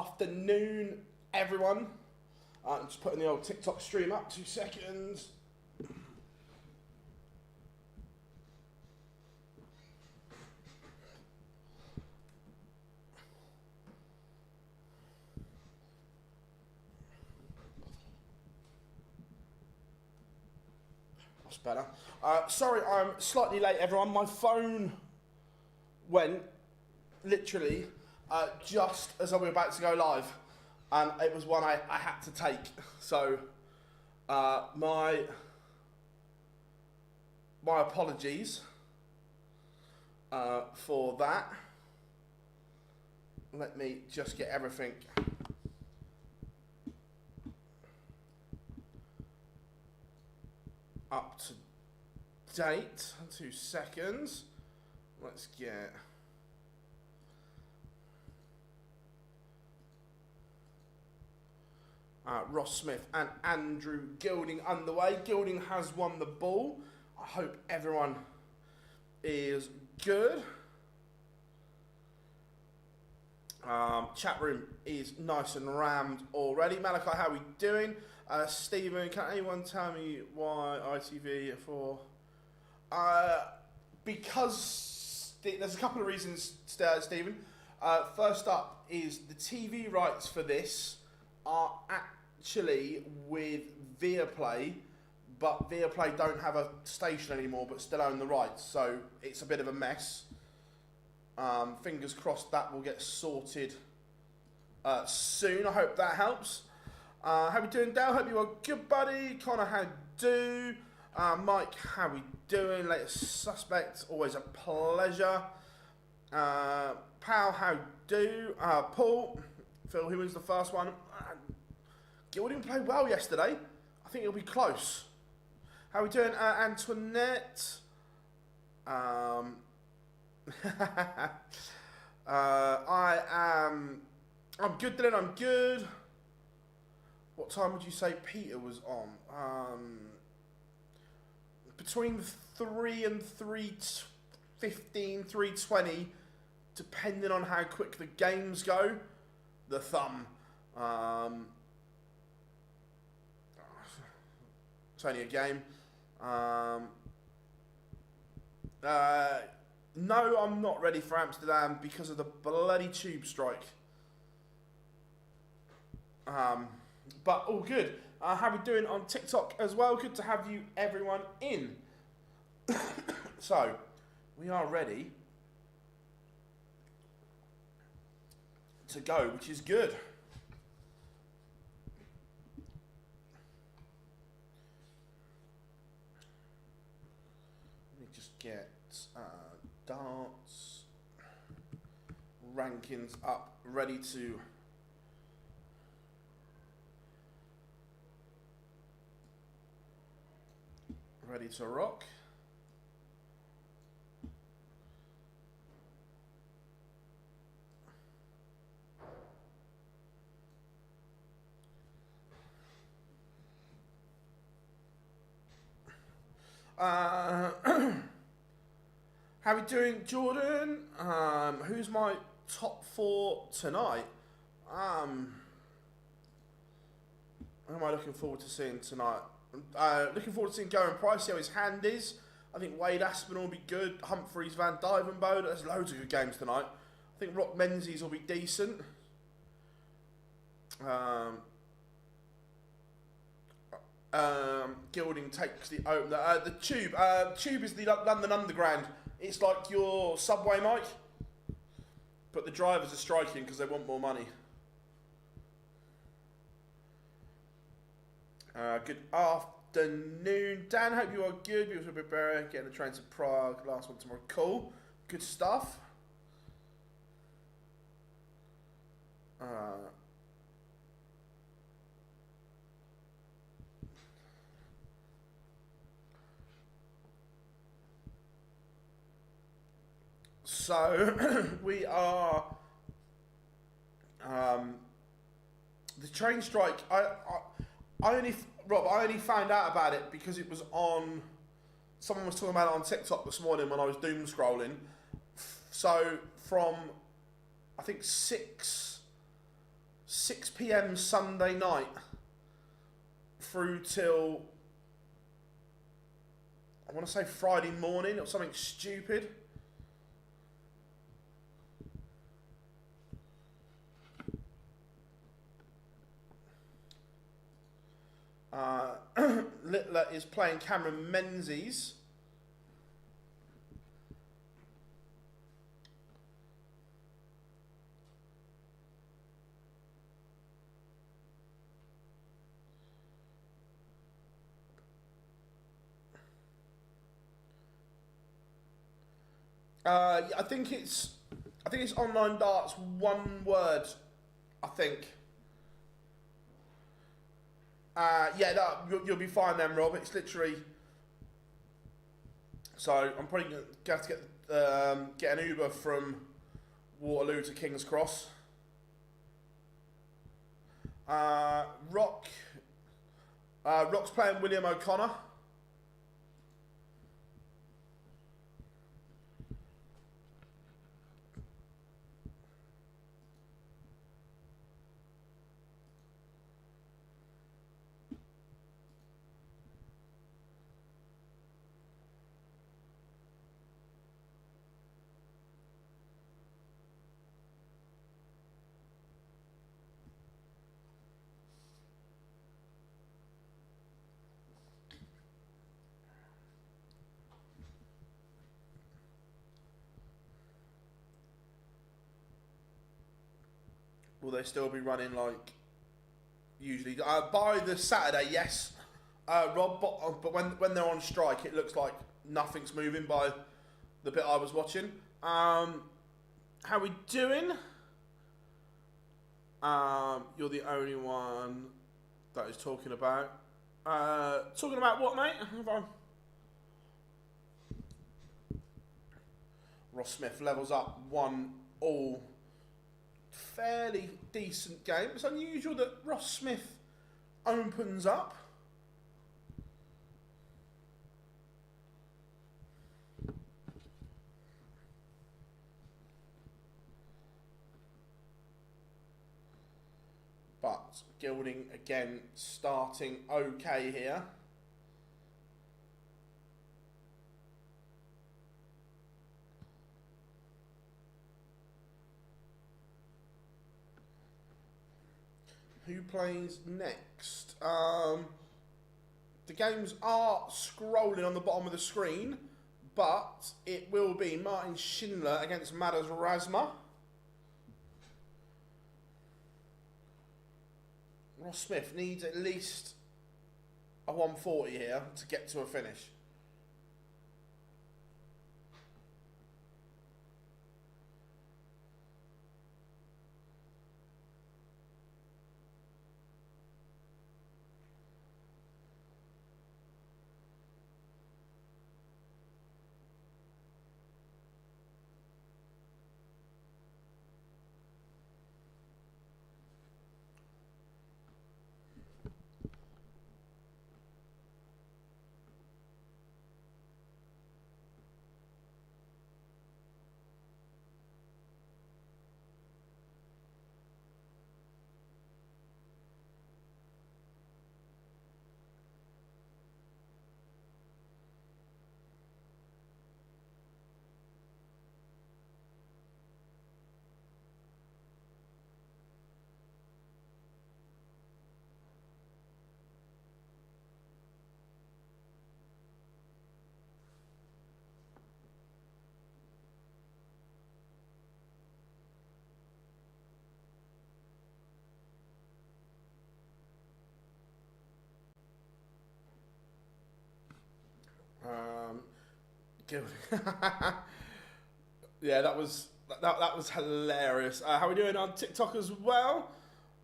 afternoon, everyone. I'm just putting the old TikTok stream up, 2 seconds. That's better. Sorry, I'm slightly late, everyone. My phone went, literally, just as we were about to go live. And it was one I had to take. So, my apologies for that. Let me just get everything up to date. 2 seconds. Let's get... Ross Smith and Andrew Gilding underway. Gilding has won the ball. I hope everyone is good. Chat room is nice and rammed already. Malachi, how are we doing? Stephen, can anyone tell me why ITV for? Because there's a couple of reasons, Stephen. First up is the TV rights for this are actually with Viaplay, but Viaplay don't have a station anymore, but still own the rights, so it's a bit of a mess. Fingers crossed that will get sorted soon. I hope that helps. How we doing, Dale? Hope you are good, buddy. Connor, how do? Mike, how we doing? Latest suspect, always a pleasure. Pal, how do? Paul, Phil, who wins the first one? Gilding played well yesterday. I think it'll be close. How are we doing, Antoinette? I'm good, Dylan. I'm good. What time would you say Peter was on? Between 3 and 3:15, 3:20, depending on how quick the games go. The thumb. It's only a game. No, I'm not ready for Amsterdam because of the bloody tube strike. But all good. How are we doing on TikTok as well? Good to have you, everyone, in. So, we are ready to go, which is good. Let me just get darts rankings up, ready to rock. How we doing, Jordan? Who's my top 4 tonight? Who am I looking forward to seeing tonight? Looking forward to seeing Goran Price, see how his hand is. I think Wade Aspinall will be good. Humphreys, Van Dyvenbode. There's loads of good games tonight. I think Rock Menzies will be decent. Gilding takes the opener. The Tube. Tube is the London Underground. It's like your subway, Mike. But the drivers are striking because they want more money. Good afternoon, Dan. Hope you are good. You will be better. Getting the train to Prague. Last one tomorrow. Cool. Good stuff. So we are. The train strike. I only found out about it because it was on. Someone was talking about it on TikTok this morning when I was doom scrolling. So from I think 6 6 p.m. Sunday night through till, I want to say Friday morning or something stupid. Littler is playing Cameron Menzies. I think it's online darts, one word, I think. Yeah, you'll be fine then, Rob. It's literally. So I'm probably going to have to get an Uber from Waterloo to King's Cross. Rock's playing William O'Connor. Will they still be running like usually? By the Saturday, yes, Rob. But when they're on strike, it looks like nothing's moving by the bit I was watching. How we doing? You're the only one that is talking about. Talking about what, mate? Ross Smith levels up 1-1. Fairly decent game. It's unusual that Ross Smith opens up. But Gilding again starting okay here. Who plays next? The games are scrolling on the bottom of the screen, but it will be Martin Schindler against MODUS Razma. Ross Smith needs at least a 140 here to get to a finish. Yeah, that was hilarious. How are we doing on TikTok as well?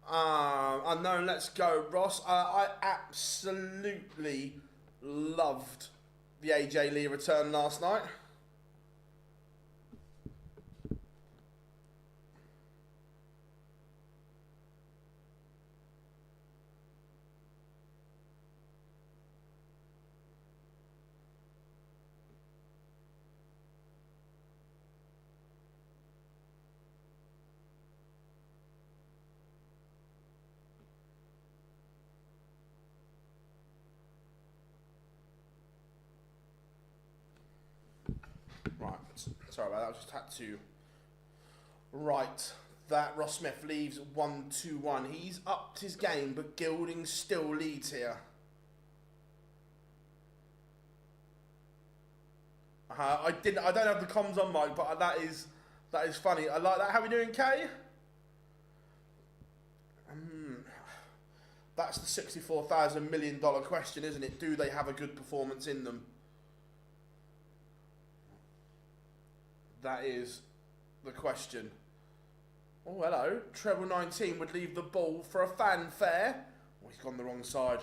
Unknown, let's go, Ross. I absolutely loved the AJ Lee return last night. Right, sorry about that. I just had to write that. Ross Smith leaves 1-2-1. He's upped his game, but Gilding still leads here. I don't have the comms on mic, but that is funny. I like that. How we doing, Kay? That's the $64,000 million question, isn't it? Do they have a good performance in them? That is the question. Oh, hello. Treble 19 would leave the ball for a fanfare. Oh, he's gone the wrong side.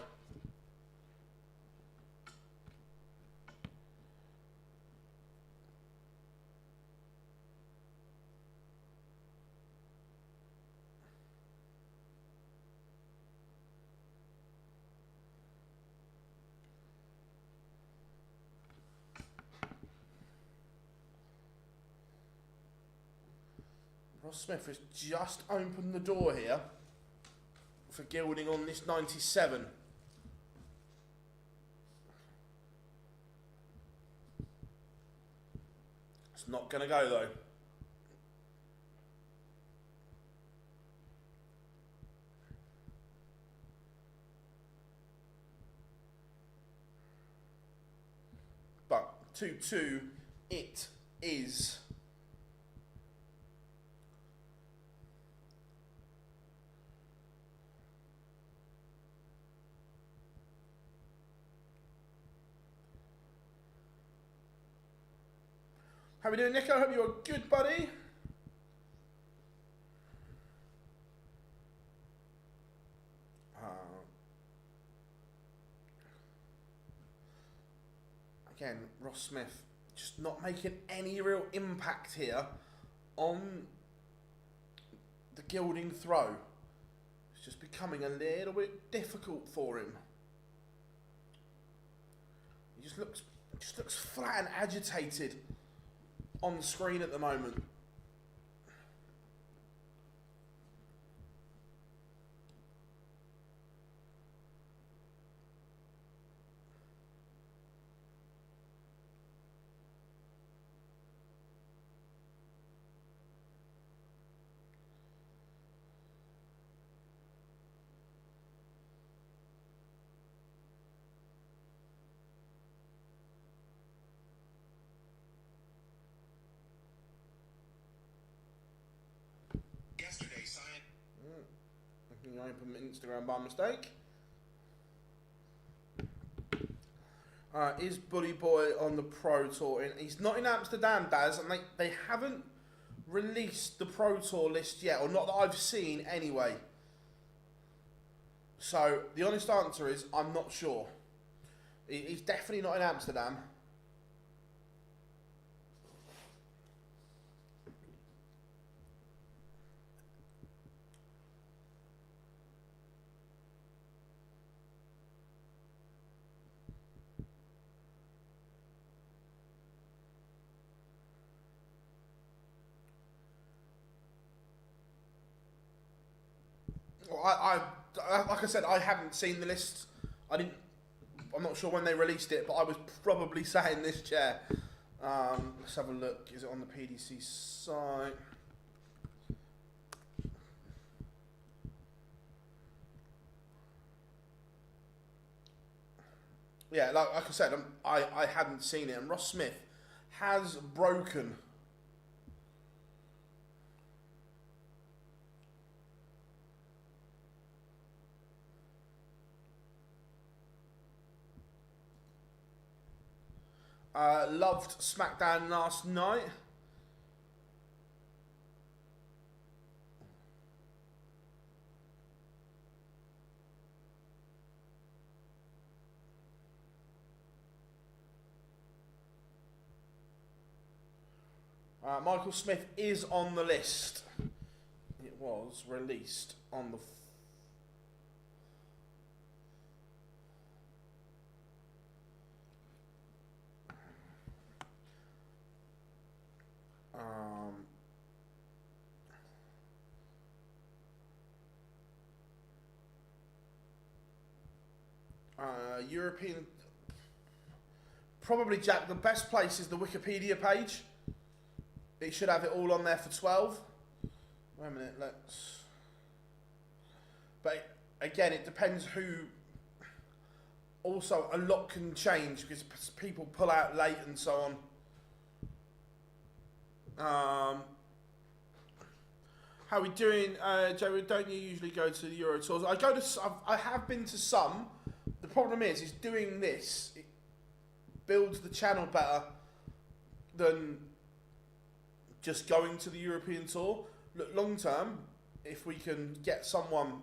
Ross Smith has just opened the door here for Gilding on this 97. It's not going to go though. But 2-2 it is. How we doing, Nico? Hope you're good, buddy. Again, Ross Smith just not making any real impact here on the Gilding throw. It's just becoming a little bit difficult for him. He just looks flat and agitated on the screen at the moment. I opened Instagram by mistake. Is Bully Boy on the Pro Tour? He's not in Amsterdam, Daz, and they haven't released the Pro Tour list yet, or not that I've seen anyway. So the honest answer is I'm not sure. He's definitely not in Amsterdam. Like I said, I haven't seen the list. I'm not sure when they released it, but I was probably sat in this chair. Let's have a look. Is it on the PDC site? Yeah, like I said, I hadn't seen it, and Ross Smith has broken. Loved SmackDown last night. Michael Smith is on the list. It was released on the... European Probably, Jack, the best place is the Wikipedia page. It should have it all on there for 12. Wait a minute, let's... But again, it depends who... Also, a lot can change because people pull out late and so on. How are we doing, Joe? Don't you usually go to the Euro Tours? I have been to some. The problem is doing this, it builds the channel better than just going to the European Tour. Look, long term, if we can get someone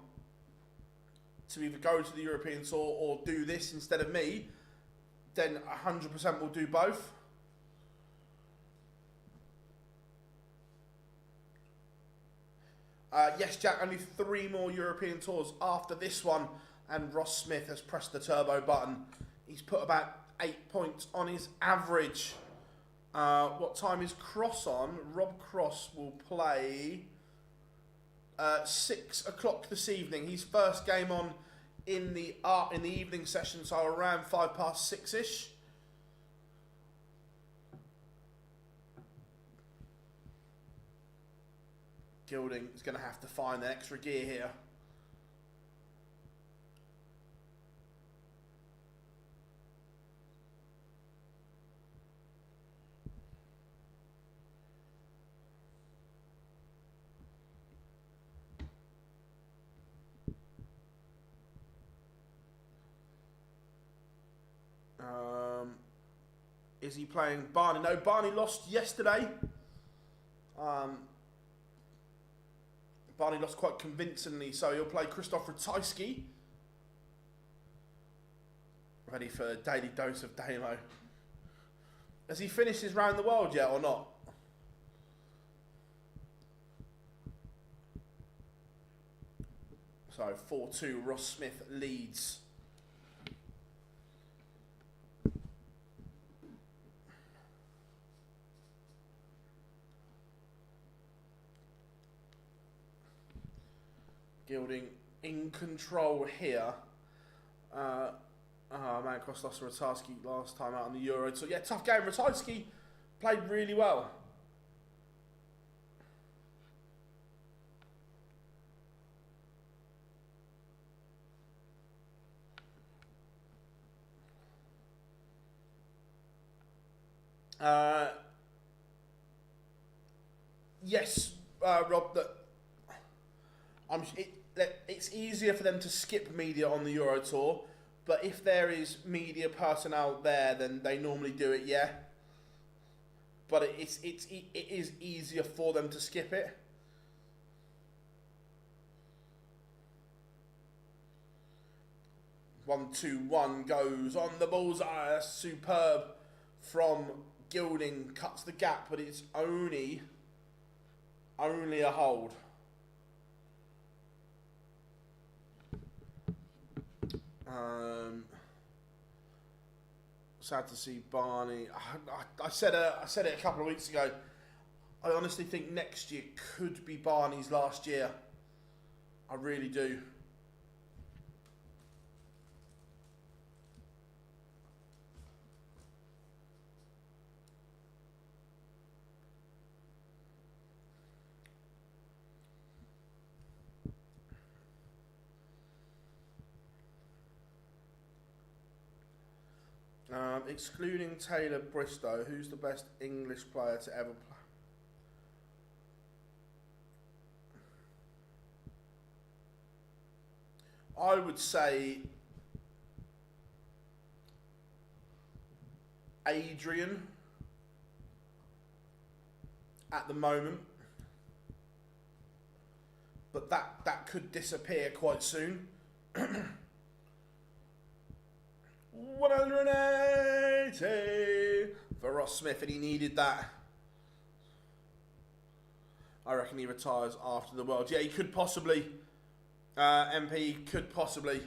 to either go to the European Tour or do this instead of me, then 100% we'll do both. Yes, Jack, only 3 more European Tours after this one, and Ross Smith has pressed the turbo button. He's put about 8 points on his average. What time is Cross on? Rob Cross will play 6 o'clock this evening. His first game on in the evening session, so around 6:05-ish. Gilding is going to have to find an extra gear here. Is he playing Barney? No, Barney lost yesterday. Barney lost quite convincingly, so he'll play Krzysztof Ratajski. Ready for a daily dose of Damo. Has he finished his round the world yet or not? So 4-2, Ross Smith leads. Gilding in control here. Man, Cross lost to Ratajski last time out on the Euro. So yeah, tough game. Ratajski played really well. Yes, Rob, that it's easier for them to skip media on the Euro Tour, but if there is media personnel there, then they normally do it, yeah. But it is easier for them to skip it. One, 2-1 goes on the bullseye. Superb from Gilding, cuts the gap, but it's only a hold. Sad to see Barney. I said it a couple of weeks ago. I honestly think next year could be Barney's last year. I really do. Excluding Taylor Bristow, who's the best English player to ever play? I would say Adrian at the moment, but that could disappear quite soon. 180 for Ross Smith, and he needed that. I reckon he retires after the World. Yeah, he could possibly. MP could possibly.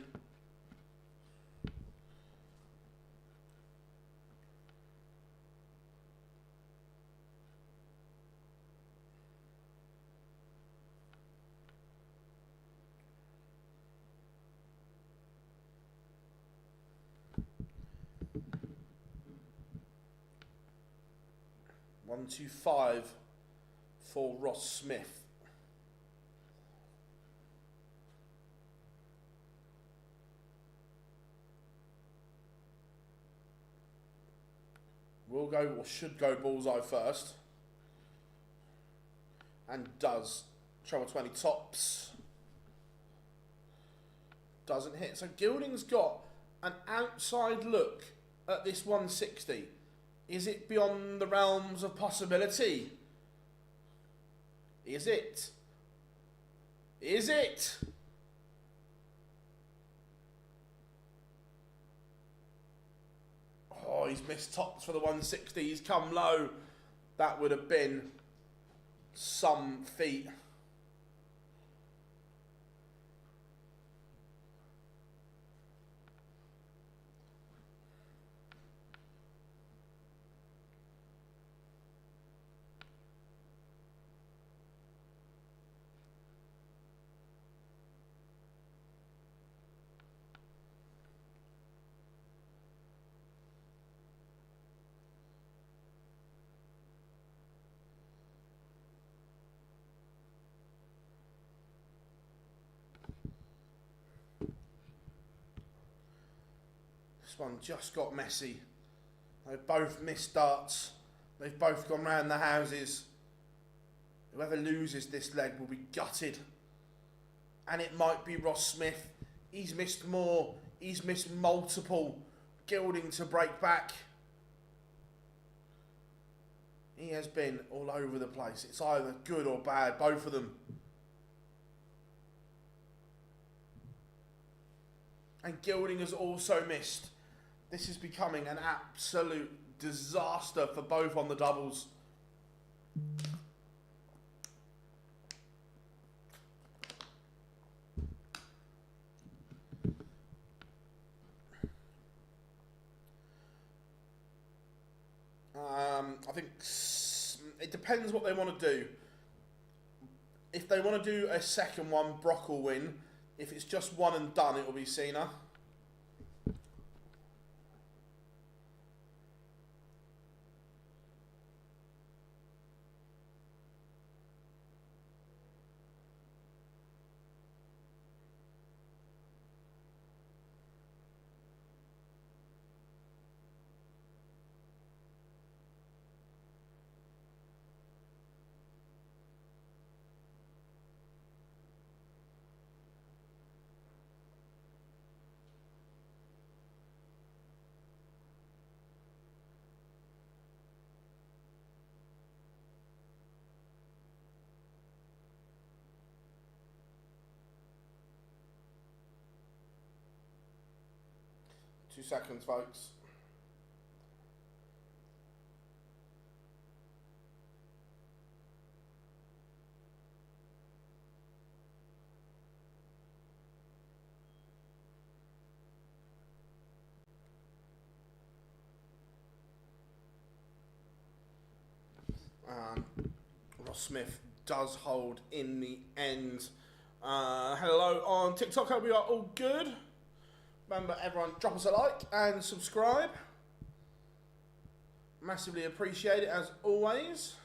125 for Ross Smith. Will go, or should go bullseye first. And does. Treble 20 tops. Doesn't hit. So Gilding's got an outside look at this 160. Is it beyond the realms of possibility? Is it? Is it? Oh, he's missed tops for the 160. He's come low. That would have been some feat. This one just got messy. They've both missed darts. They've both gone round the houses. Whoever loses this leg will be gutted. And it might be Ross Smith. He's missed more. He's missed multiple. Gilding to break back. He has been all over the place. It's either good or bad, both of them. And Gilding has also missed. This is becoming an absolute disaster for both on the doubles. I think it depends what they want to do. If they want to do a second one, Brock will win. If it's just one and done, it will be Cena. Two seconds, folks. Ross Smith does hold in the end. Hello on TikTok, hope we are all good. Remember, everyone, drop us a like and subscribe. Massively appreciate it, as always.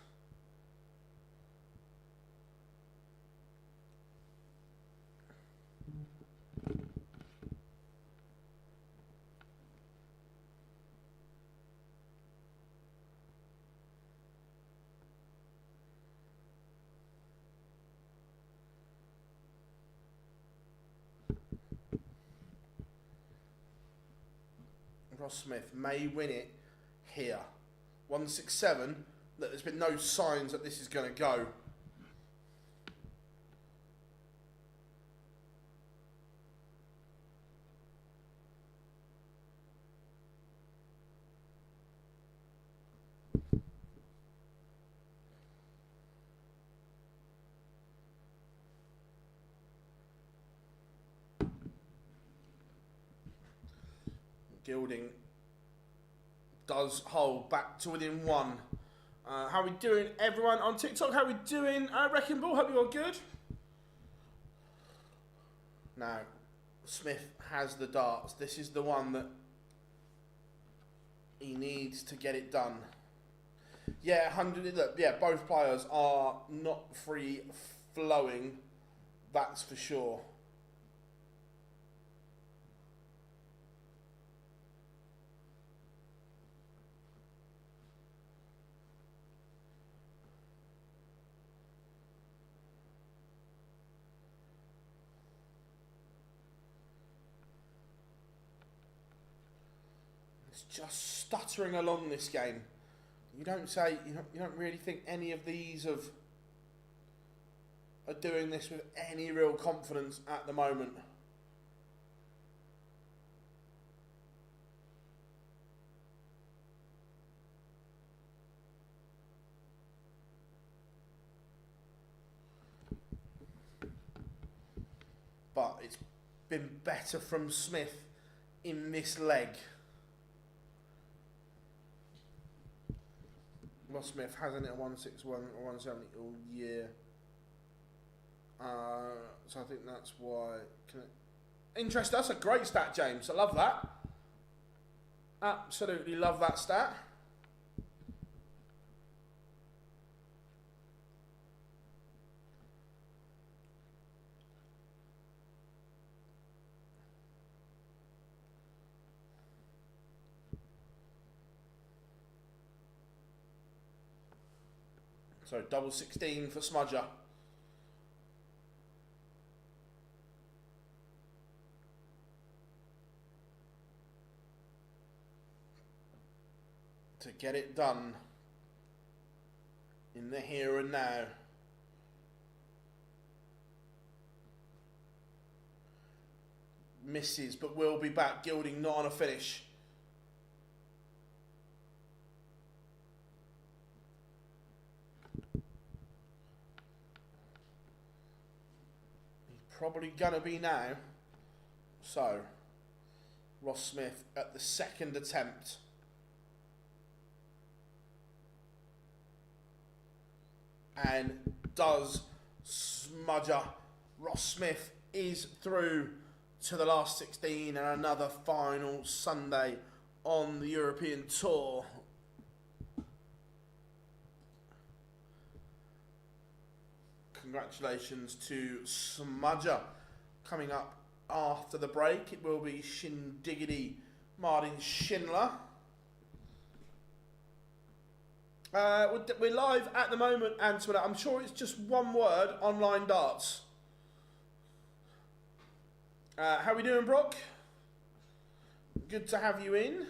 Ross Smith may win it here. 167. Look, there's been no signs that this is going to go. Gilding does hold back to within one. How are we doing, everyone on TikTok? How are we doing? Wrecking Ball, hope you're good. Now, Smith has the darts. This is the one that he needs to get it done. Yeah, 100. Look, yeah, both players are not free flowing. That's for sure. It's just stuttering along this game. You don't really think any of these are doing this with any real confidence at the moment. But it's been better from Smith in this leg. Ross Smith hasn't hit a 161 or 170 all year. So I think that's why. Interesting. That's a great stat, James. I love that. Absolutely love that stat. So double 16 for Smudger. To get it done in the here and now. Misses, but will be back. Gilding not on a finish. Probably gonna be now. So, Ross Smith at the second attempt. And does smudger. Ross Smith is through to the last 16 and another final Sunday on the European Tour. Congratulations to Smudger. Coming up after the break, it will be Shindiggity Martin Schindler. We're live at the moment, Antoinette. I'm sure it's just one word, online darts. How we doing, Brock? Good to have you in.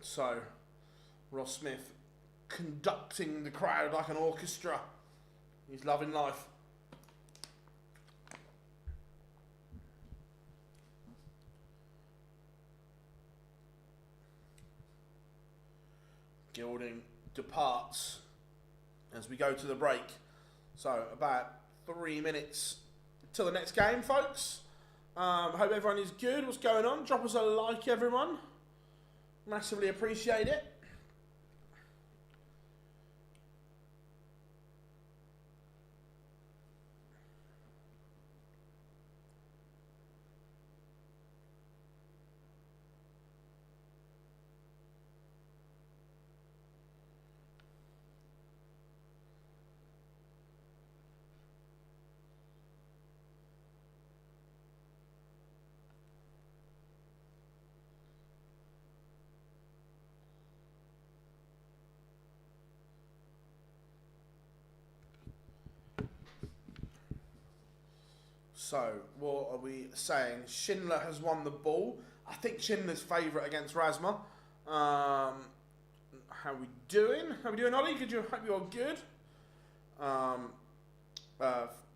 So, Ross Smith conducting the crowd like an orchestra. He's loving life. Gilding departs as we go to the break. So, about 3 minutes till the next game, folks. Hope everyone is good. What's going on? Drop us a like, everyone. Massively appreciate it. So, what are we saying? Schindler has won the ball. I think Schindler's favourite against Razma. How we doing? How we doing, Ollie? Hope you're good.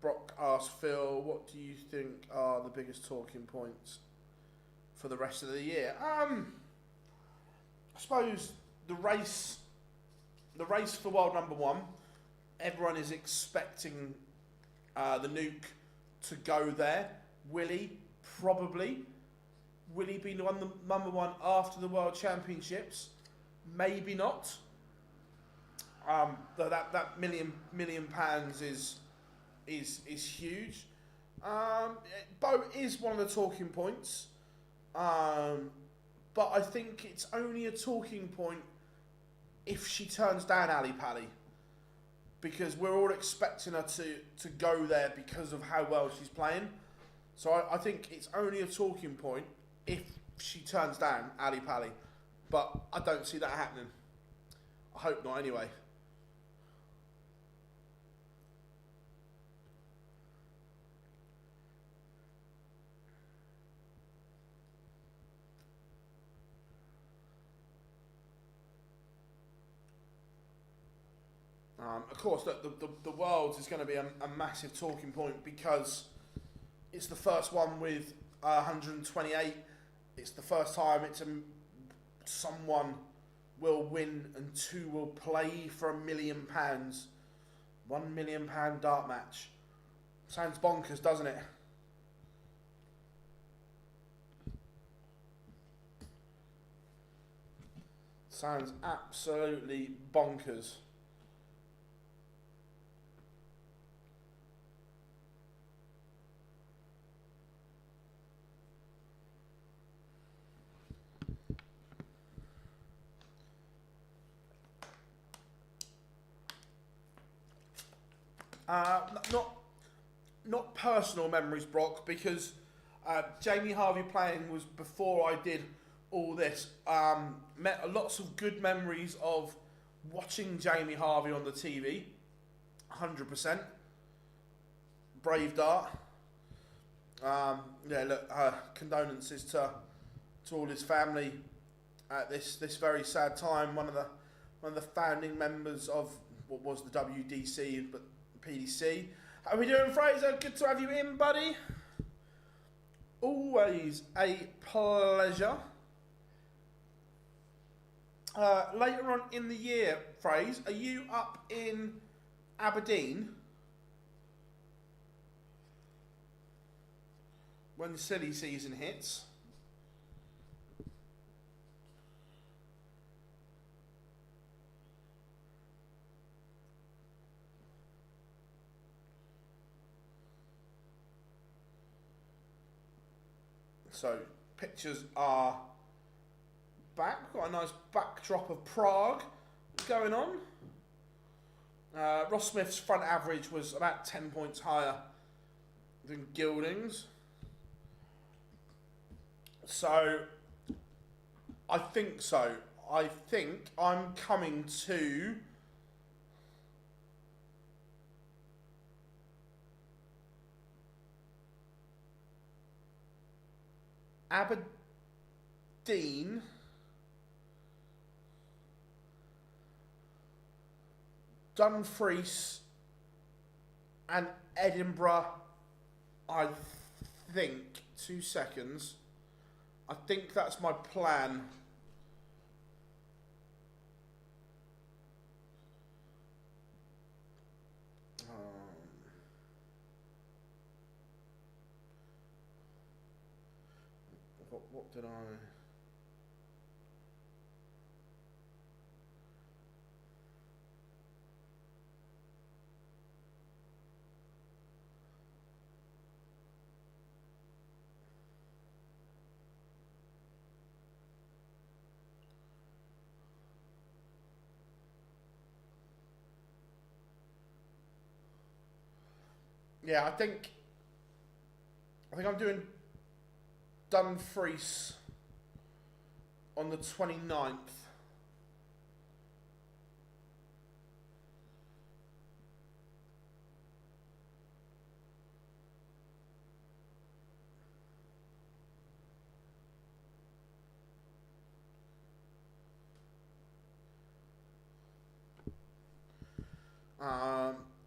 Brock asked Phil, what do you think are the biggest talking points for the rest of the year? I suppose the race for world number one. Everyone is expecting the nuke to go there. Will he? Probably. Will he be the number one after the World Championships? Maybe not. That million pounds is huge. Bo is one of the talking points, but I think it's only a talking point if she turns down Ali Pally, because we're all expecting her to go there because of how well she's playing. So I think it's only a talking point if she turns down Ali Pally, but I don't see that happening. I hope not anyway. Of course, the Worlds is going to be a massive talking point because it's the first one with 128. It's the first time someone will win and two will play for £1 million. £1 million dart match. Sounds bonkers, doesn't it? Sounds absolutely bonkers. Not personal memories, Brock, because Jamie Harvey playing was before I did all this. Met lots of good memories of watching Jamie Harvey on the TV. 100%. Brave dart. Yeah, look, condolences to all his family at this very sad time. One of the founding members of what was the WDC, but PDC. How are we doing, Fraser? Good to have you in, buddy. Always a pleasure. Later on in the year, Fraser, are you up in Aberdeen when the silly season hits? So, pictures are back. We've got a nice backdrop of Prague going on. Ross Smith's front average was about 10 points higher than Gilding's. So, I think so. I think I'm coming to Aberdeen, Dumfries and Edinburgh, I think. 2 seconds. I think that's my plan. What did I... Yeah, I think I'm doing Dumfries on the 29th.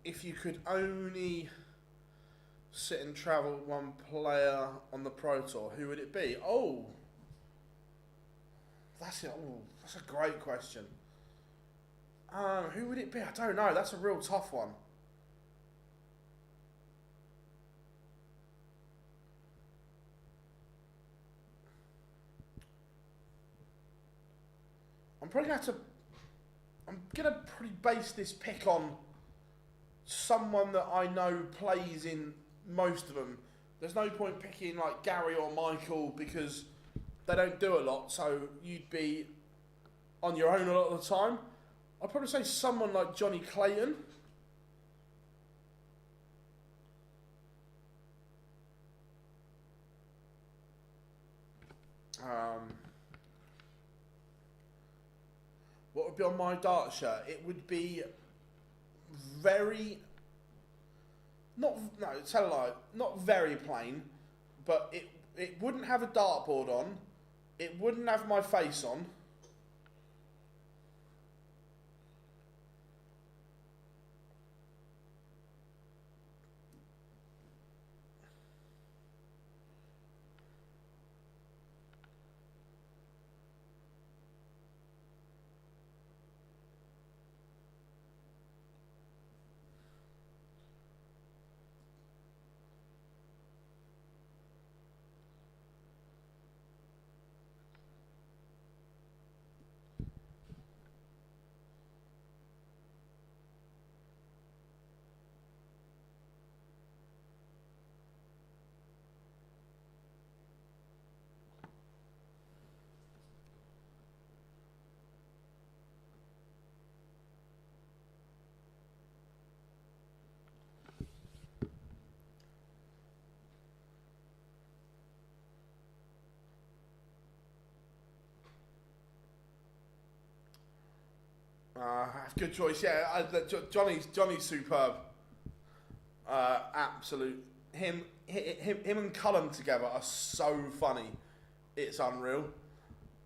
If you could only sit and travel one player on the Pro Tour, who would it be? Oh, that's it. Oh, that's a great question. Who would it be? I don't know. That's a real tough one. I'm probably going to have to... I'm going to probably base this pick on someone that I know plays in most of them. There's no point picking like Gary or Michael because they don't do a lot, so you'd be on your own a lot of the time. I'd probably say someone like Johnny Clayton. What would be on my dart shirt? It would be very... tell a lie, not very plain, but it wouldn't have a dartboard on, it wouldn't have my face on. Good choice, yeah. Johnny's superb. Absolute. Him and Cullen together are so funny. It's unreal.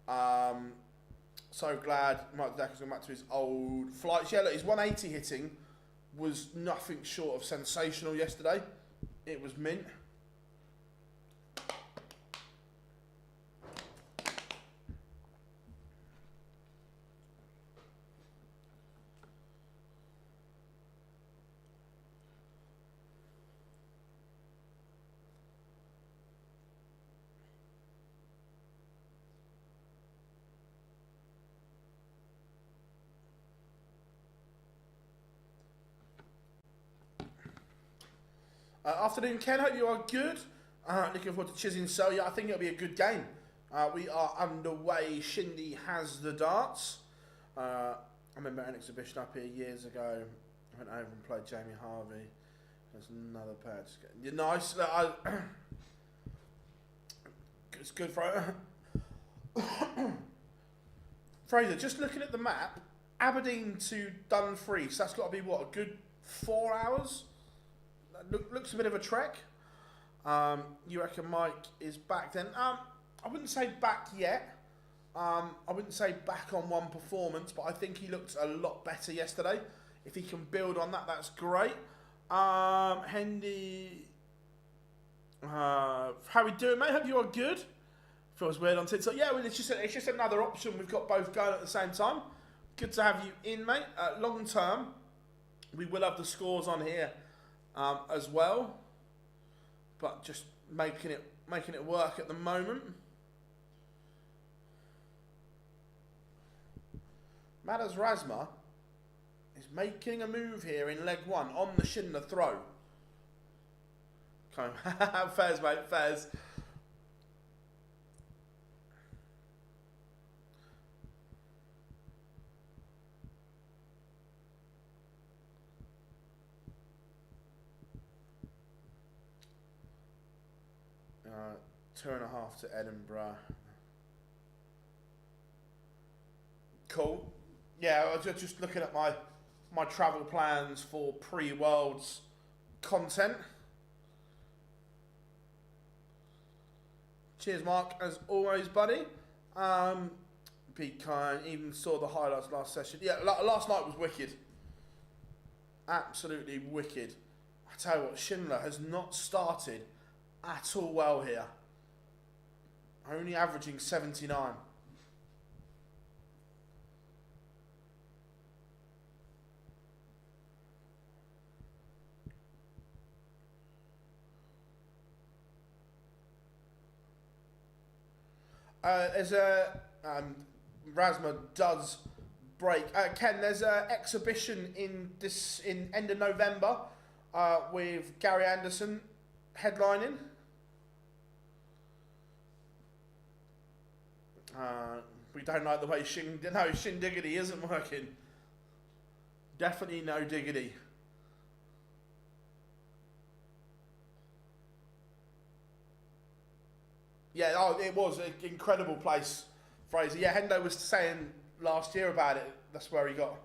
So glad Mike Decker's gone back to his old flights. Yeah, look, his 180 hitting was nothing short of sensational yesterday. It was mint. Afternoon, Ken. Hope you are good. Looking forward to Chisnall. So, yeah, I think it'll be a good game. We are underway. Shindy has the darts. I remember an exhibition up here years ago. I went over and played Jamie Harvey. There's another pair. You're nice. It's good, Fraser, just looking at the map, Aberdeen to Dumfries. So that's got to be, what, a good 4 hours? Looks a bit of a trek. You reckon Mike is back then? I wouldn't say back yet. I wouldn't say back on one performance, but I think he looked a lot better yesterday. If he can build on that, that's great. Hendy, how we doing, mate? Hope you are good. Feels weird on TikTok. Yeah, well, it's just another option. We've got both going at the same time. Good to have you in, mate. Long term, we will have the scores on here. As well, but just making it work at the moment. Matters Razma is making a move here in leg one on the Schindler throw. Okay. Fairs, mate, fairs. Uh, 2.5 to Edinburgh. Cool. Yeah, I was just looking at my travel plans for pre-Worlds content. Cheers, Mark, as always, buddy. Be kind. Even saw the highlights last session. Yeah, last night was wicked. Absolutely wicked. I tell you what, Schindler has not started at all well here. Only averaging 79. There's a Razma does break. Ken, there's an exhibition in end of November with Gary Anderson headlining. We don't like the way Shin Diggity isn't working. Definitely no diggity. Yeah, oh, it was an incredible place, Fraser. Yeah, Hendo was saying last year about it. That's where he got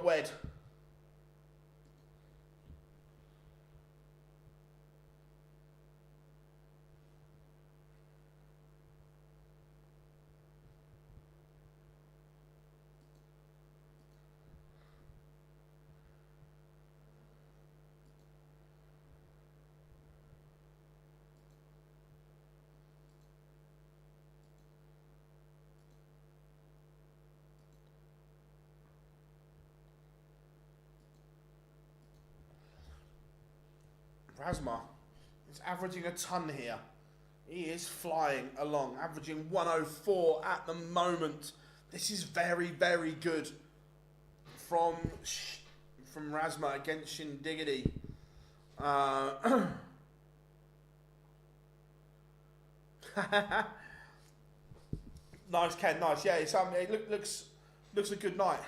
wed. Razma is averaging a ton here. He is flying along, averaging 104 at the moment. This is very, very good from Razma against Shindiggity. Nice, Ken. Nice. Yeah, it looks a good night.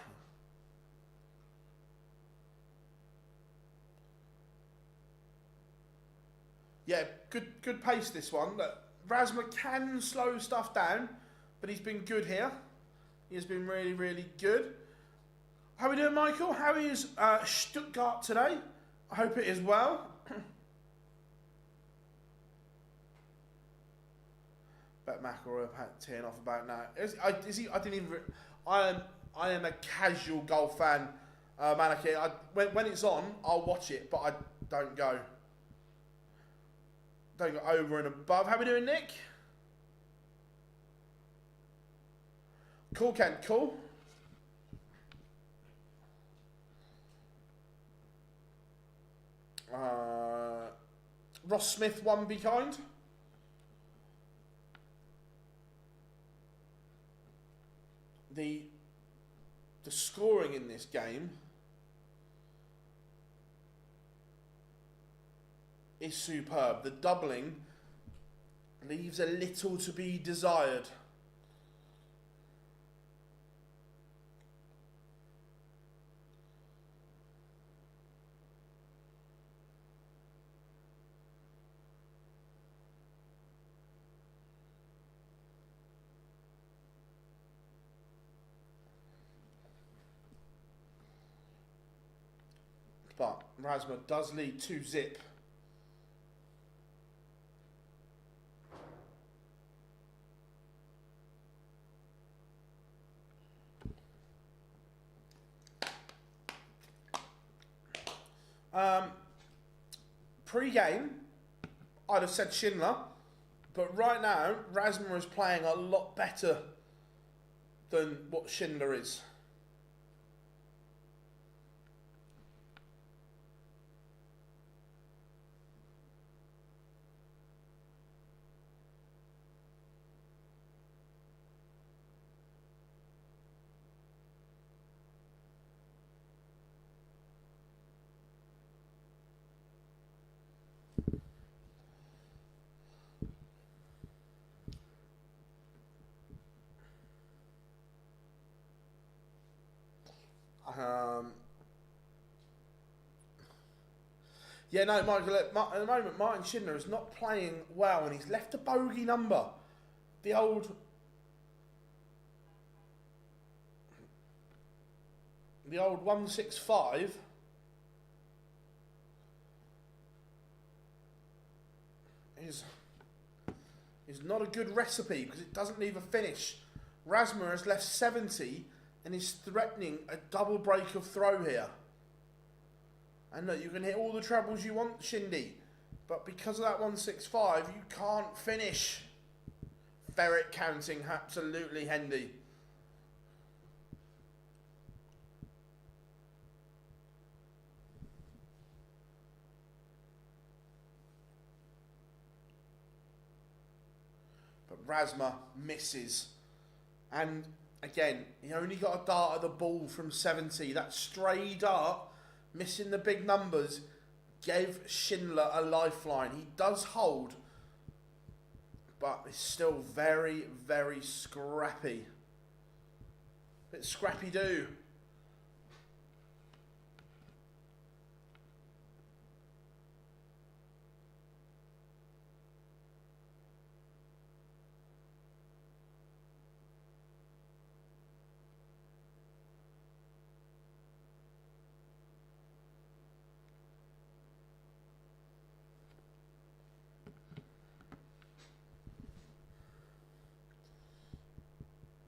Yeah, good pace this one. Look, Razma can slow stuff down, but he's been good here. He has been really, really good. How are we doing, Michael? How is Stuttgart today? I hope it is well. Bet McElroy tearing off about now. Is he? I didn't even. I am a casual golf fan, Malaki. When it's on, I'll watch it, but I don't go. Don't go over and above. How we doing, Nick? Cool, Ken. Cool. Ross Smith, one be kind. The scoring in this game is superb. The doubling leaves a little to be desired. But Razma does lead 2-0. Pre-game, I'd have said Schindler, but right now, Razma is playing a lot better than what Schindler is. Yeah, no, Michael, at the moment, Martin Schindler is not playing well, and he's left a bogey number. The old 165 is not a good recipe because it doesn't leave a finish. Razma has left 70 and is threatening a double break of throw here. And look, you can hit all the trebles you want, Shindy, but because of that 165, you can't finish. Ferret counting, absolutely handy. But Razma misses And again, he only got a dart at the ball from 70. That stray dart, missing the big numbers, gave Schindler a lifeline. He does hold, but it's still very, very scrappy. Bit scrappy-do.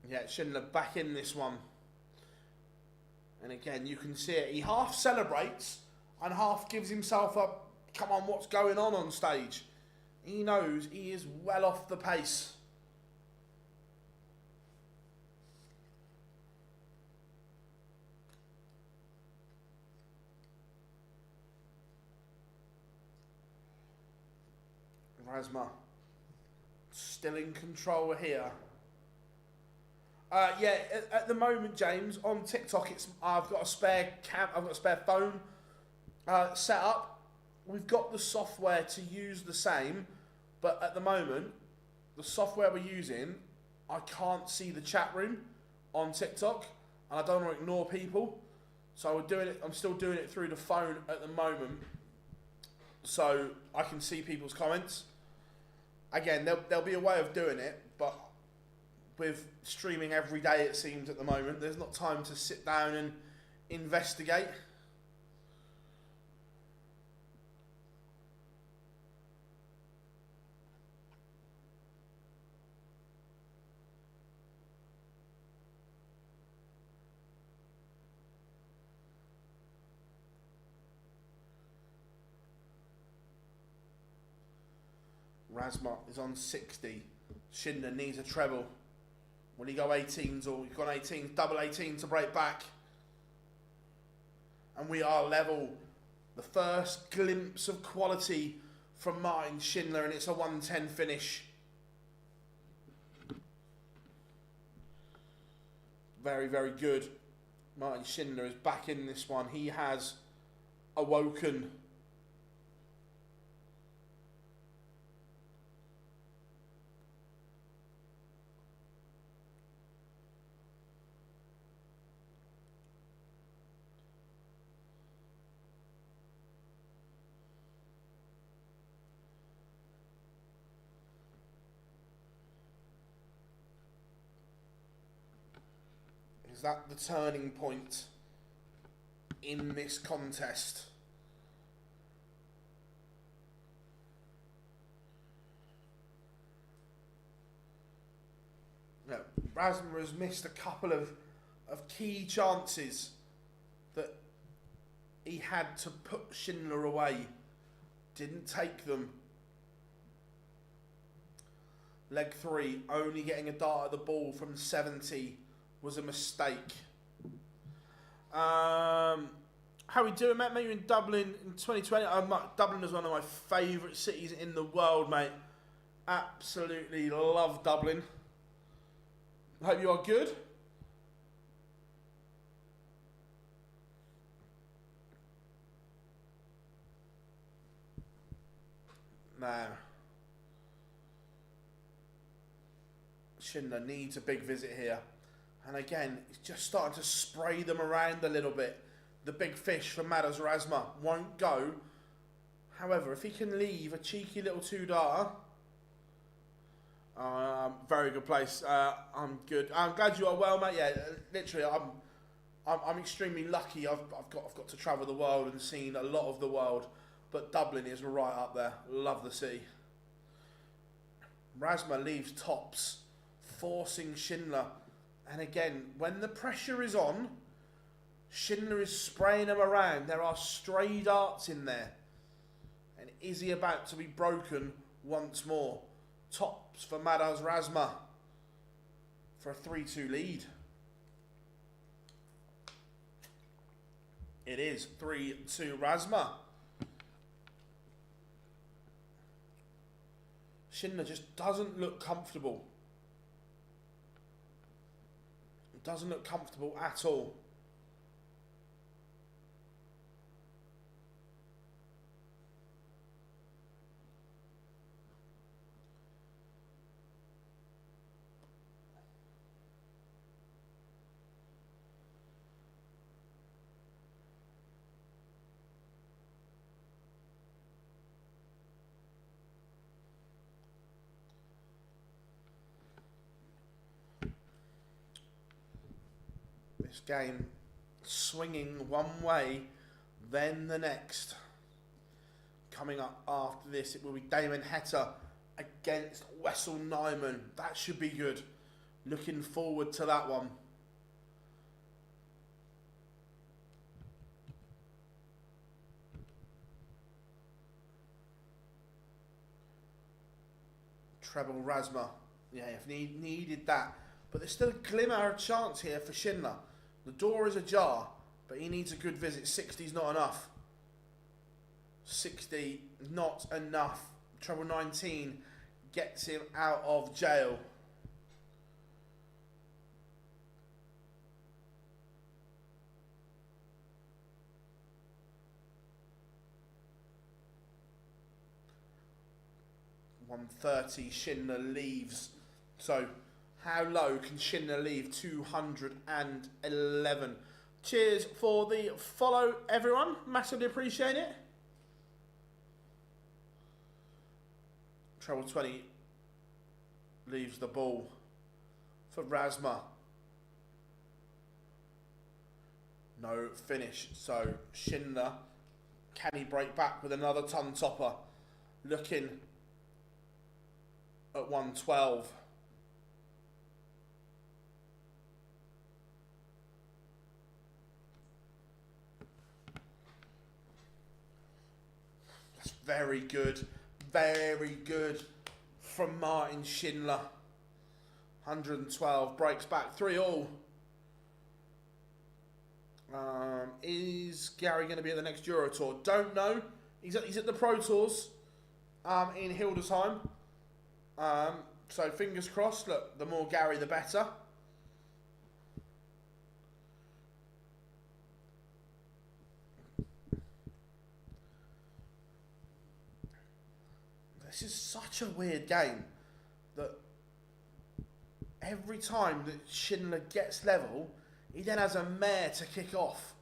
Yeah, Schindler back in this one. And again, you can see it. He half celebrates and half gives himself a, come on, what's going on stage? He knows he is well off the pace. Razma still in control here. Yeah, at the moment, James, on TikTok, I've got a spare phone set up. We've got the software to use the same, but at the moment, the software we're using, I can't see the chat room on TikTok, and I don't want to ignore people, so I'm still doing it through the phone at the moment, so I can see people's comments. Again, there'll be a way of doing it, but with streaming every day, it seems, at the moment, there's not time to sit down and investigate. Razma is on 60. Schindler needs a treble. Will he go 18s, or he's gone 18s, double 18 to break back? And we are level. The first glimpse of quality from Martin Schindler, and it's a 110 finish. Very, very good. Martin Schindler is back in this one. He has awoken. Is that the turning point in this contest? No, Razma has missed a couple of key chances that he had to put Schindler away. Didn't take them. Leg 3, only getting a dart at the ball from 70 was a mistake. How we doing, mate? Mate, you're in Dublin in 2020. Dublin is one of my favourite cities in the world, mate. Absolutely love Dublin. Hope you are good. Now, Schindler needs a big visit here. And again, he's just starting to spray them around a little bit. The big fish from MODUS Razma won't go. However, if he can leave a cheeky little two-darter, very good place. I'm good. I'm glad you are well, mate. Yeah, literally, I'm extremely lucky. I've got to travel the world and seen a lot of the world, but Dublin is right up there. Love the city. Razma leaves tops, forcing Schindler. And again, when the pressure is on, Schindler is spraying them around. There are stray darts in there. And is he about to be broken once more? Tops for MODUS Razma for a 3-2 lead. It is 3-2 Razma. Schindler just doesn't look comfortable. Doesn't look comfortable at all. This game swinging one way, then the next. Coming up after this, it will be Damon Heta against Wessel Nijman. That should be good. Looking forward to that one. Treble Razma. Yeah, if needed that. But there's still a glimmer of chance here for Schindler. The door is ajar, but he needs a good visit. 60's not enough. 60, not enough. Treble 19 gets him out of jail. $130, Schindler leaves. So, how low can Schindler leave? 211. Cheers for the follow, everyone. Massively appreciate it. Treble 20 leaves the ball for Razma. No finish. So Schindler, can he break back with another ton topper? Looking at 112. That's very good. Very good from Martin Schindler. 112, breaks back 3-all. Is Gary going to be at the next Euro Tour? Don't know. He's at the Pro Tours in Hildesheim. So fingers crossed. Look, the more Gary, the better. This is such a weird game that every time that Schindler gets level, he then has a mare to kick off.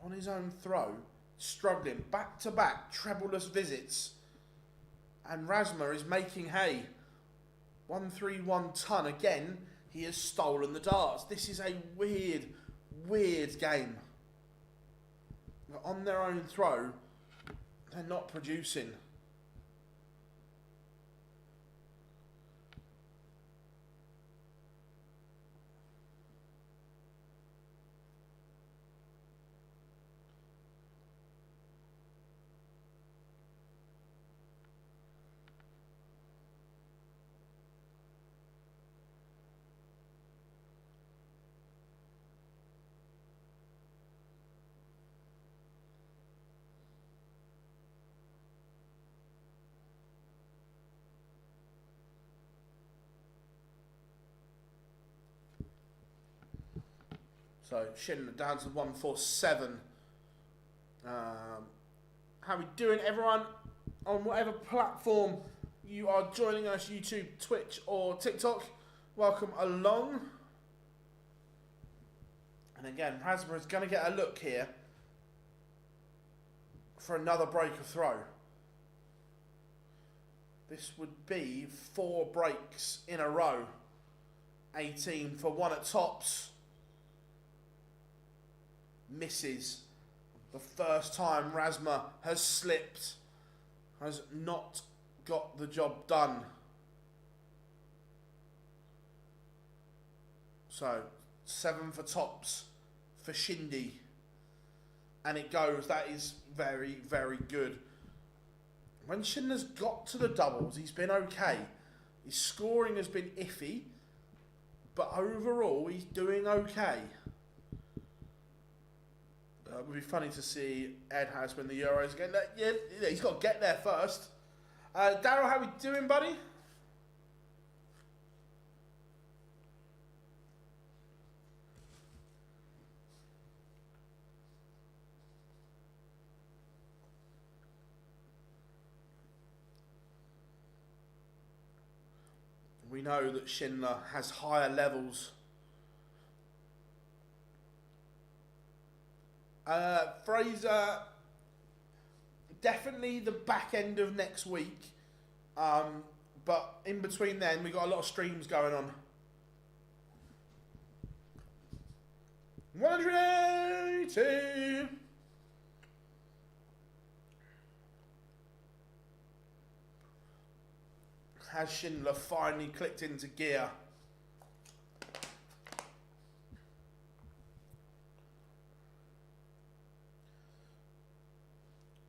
On his own throw, struggling, back-to-back, trebleless visits. And Razma is making hay. 131 ton again, he has stolen the darts. This is a weird, weird game. On their own throw, they're not producing. So Schindler down to 147. How are we doing, everyone? On whatever platform you are joining us, YouTube, Twitch or TikTok, welcome along. And again, Razma is going to get a look here for another break of throw. This would be 4 breaks in a row. 18 for 1 at tops. Misses. The first time Razma has slipped, has not got the job done. So 7 for tops for Shindy, and it goes. That is very, very good. When Schindler's got to the doubles, he's been okay. His scoring has been iffy, but overall he's doing okay. It would be funny to see Ed House win the Euros again. Yeah, he's got to get there first. Daryl, how we doing, buddy? We know that Schindler has higher levels. Fraser, definitely the back end of next week. But in between then, we've got a lot of streams going on. 180! Has Schindler finally clicked into gear?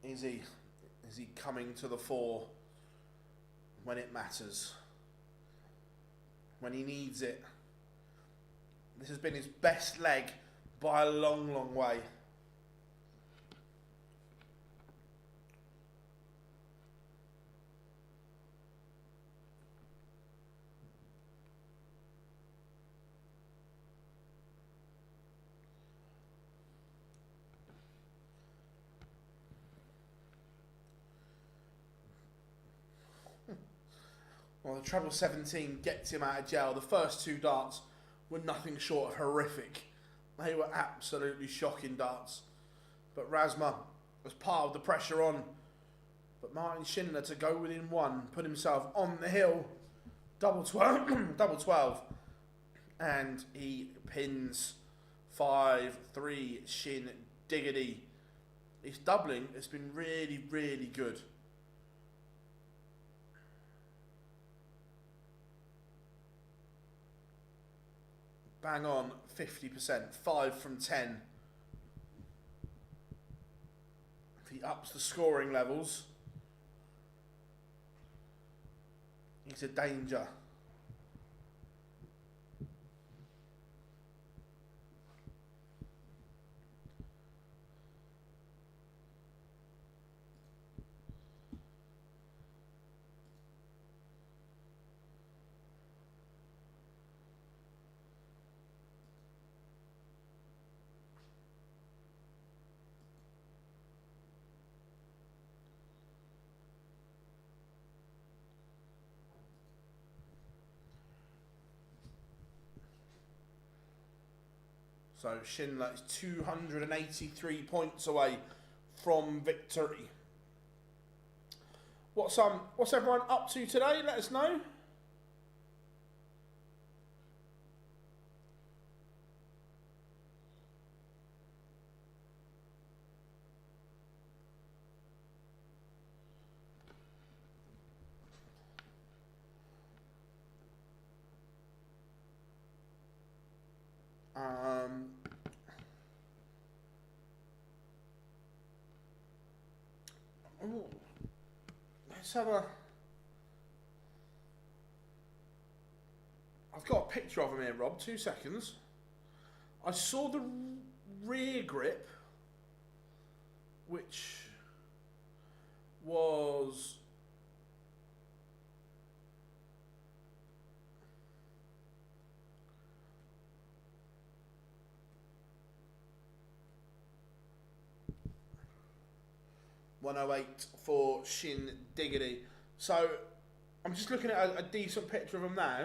Is he coming to the fore when it matters? When he needs it? This has been his best leg by a long, long way. Well, the treble 17 gets him out of jail. The first two darts were nothing short of horrific. They were absolutely shocking darts. But Razma was piled the pressure on. But Martin Schindler to go within one, put himself on the hill. Double 12. double 12. And he pins 5-3 Shin Diggity. His doubling has been really, really good. Bang on, 50%, 5 from 10. If he ups the scoring levels, he's a danger. So Schindler is 283 points away from victory. What's everyone up to today? Let us know. Let's have a... I've got a picture of him here, Rob. 2 seconds. I saw the rear grip, which was... $108 for Shin Diggity. So I'm just looking at a decent picture of him now.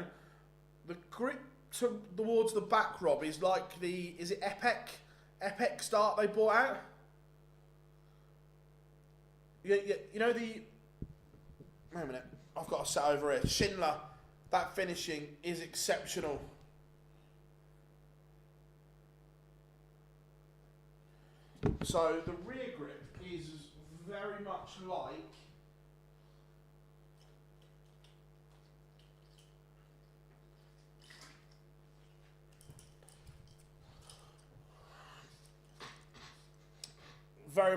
The grip towards the back, Rob, is like the... Is it Epic start they bought out? You know the... Wait a minute. I've got to set over here. Schindler, that finishing is exceptional. So the rear grip is very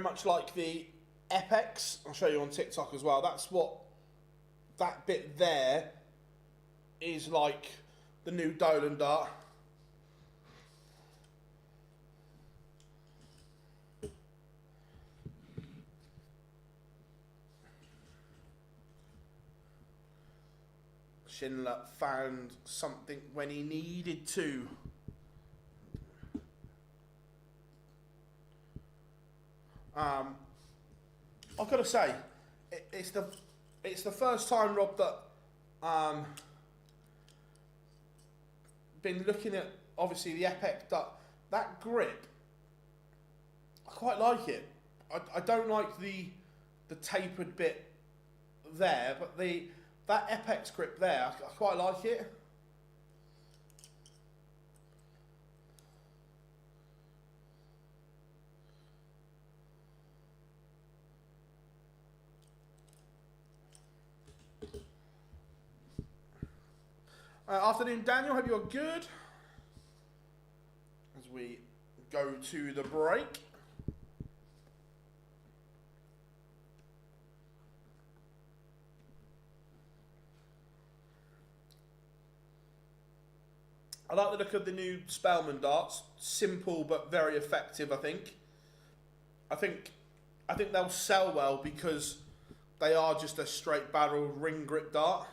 much like the Epex. I'll show you on TikTok as well. That's what that bit there is like, the new Dolan dart. Schindler found something when he needed to. I've got to say, it's the first time, Rob, that been looking at obviously the Epic that grip. I quite like it. I don't like the tapered bit there, but that Epex grip there, I quite like it. Afternoon, Daniel. Hope you're good. As we go to the break. I like the look of the new Spellman darts. Simple but very effective, I think. I think they'll sell well because they are just a straight barrel ring grip dart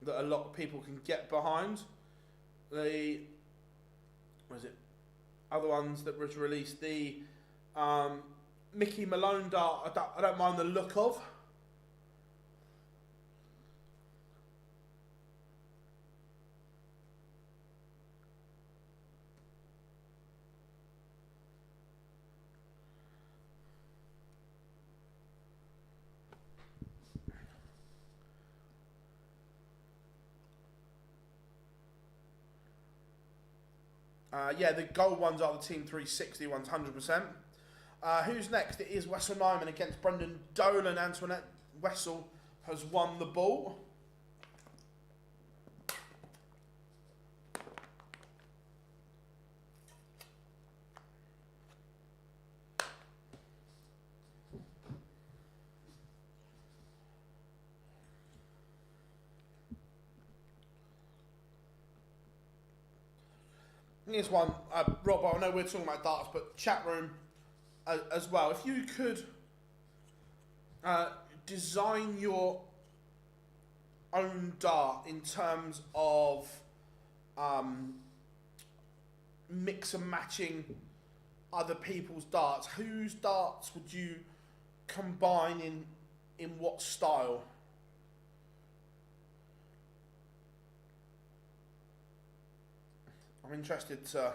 that a lot of people can get behind. The other ones that was released, the Mickey Malone dart, I don't mind the look of. Yeah, the gold ones are the Team 360 ones, 100%. Who's next? It is Wessel Nijman against Brendan Dolan. Antoinette Wessel has won the ball. Here's one, Rob, I know we're talking about darts, but chat room as well. If you could design your own dart in terms of mix and matching other people's darts, whose darts would you combine in what style? I'm interested to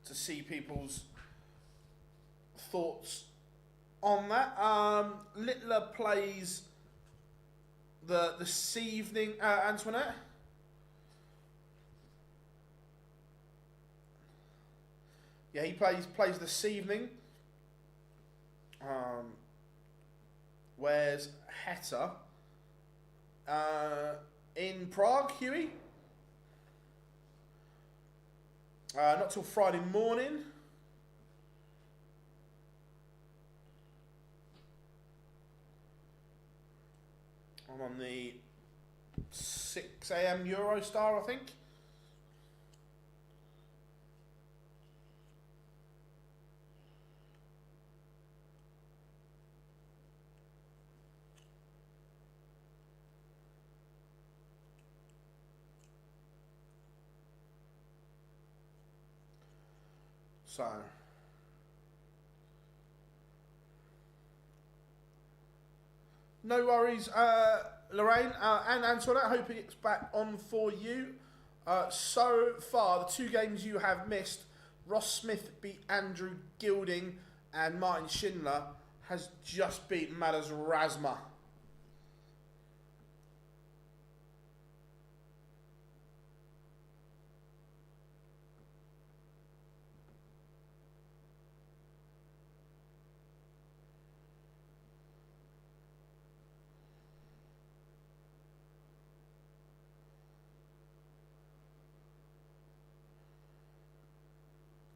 see people's thoughts on that. Littler plays this evening, Antoinette. Yeah, he plays this evening. Where's Heta? In Prague, Huey? Not till Friday morning. I'm on the 6 AM Eurostar, I think. So, no worries, Lorraine and Antoinette. I hope it's back on for you. So far, the two games you have missed, Ross Smith beat Andrew Gilding and Martin Schindler has just beat MODUS Razma.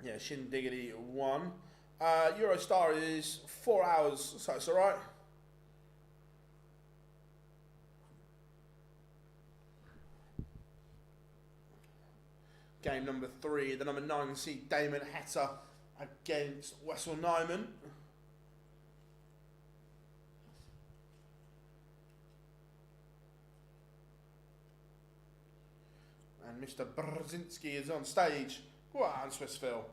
Yeah, Shin Diggity won. Eurostar is 4 hours, so it's alright. Game number 3, the number 9 seed Damon Heta against Wessel Nijman. Mr. Brzezinski is on stage. Go on, Swiss Phil.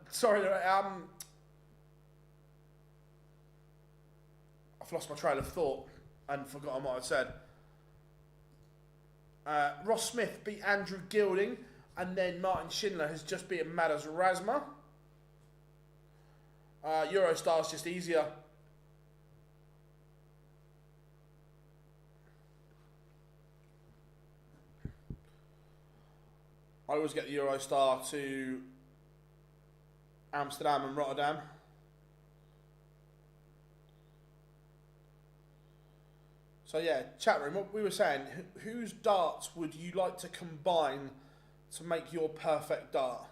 Sorry, I've lost my trail of thought and forgotten what I said. Ross Smith beat Andrew Gilding, and then Martin Schindler has just beaten MODUS Razma. Eurostar's just easier. I always get the Eurostar to Amsterdam and Rotterdam. So yeah, chat room, what we were saying, whose darts would you like to combine to make your perfect dart?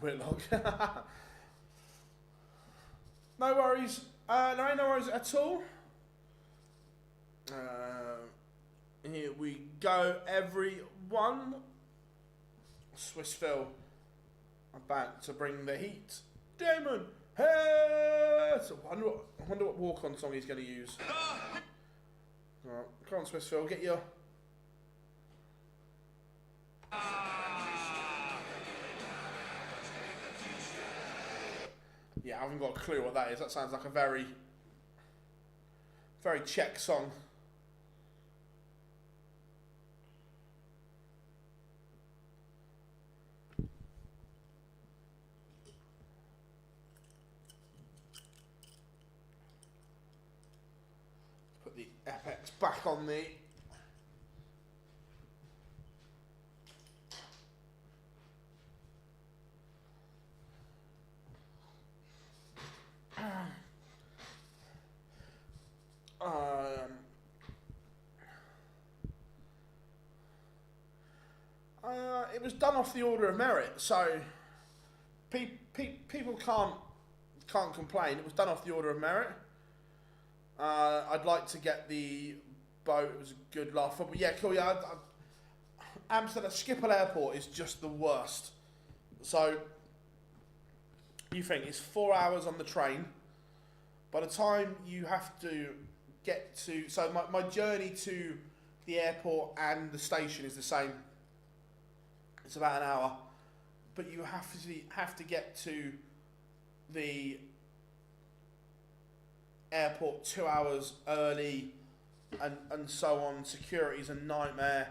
Whitlock. No worries. No worries at all. Here we go, everyone. Swiss Phil about to bring the heat. Damon Heta. I wonder what walk-on song he's going to use. Right, come on, Swiss Phil, get your. Yeah, I haven't got a clue what that is. That sounds like a very, very Czech song. Put the FX back on the. It was done off the order of merit, so people can't complain. It was done off the order of merit. I'd like to get the boat. It was a good laugh, but yeah, cool. Yeah, Amsterdam Schiphol Airport is just the worst. So you think it's 4 hours on the train. By the time you have to get to, so my journey to the airport and the station is the same. It's about an hour, but you have to get to the airport 2 hours early, and so on. Security's a nightmare.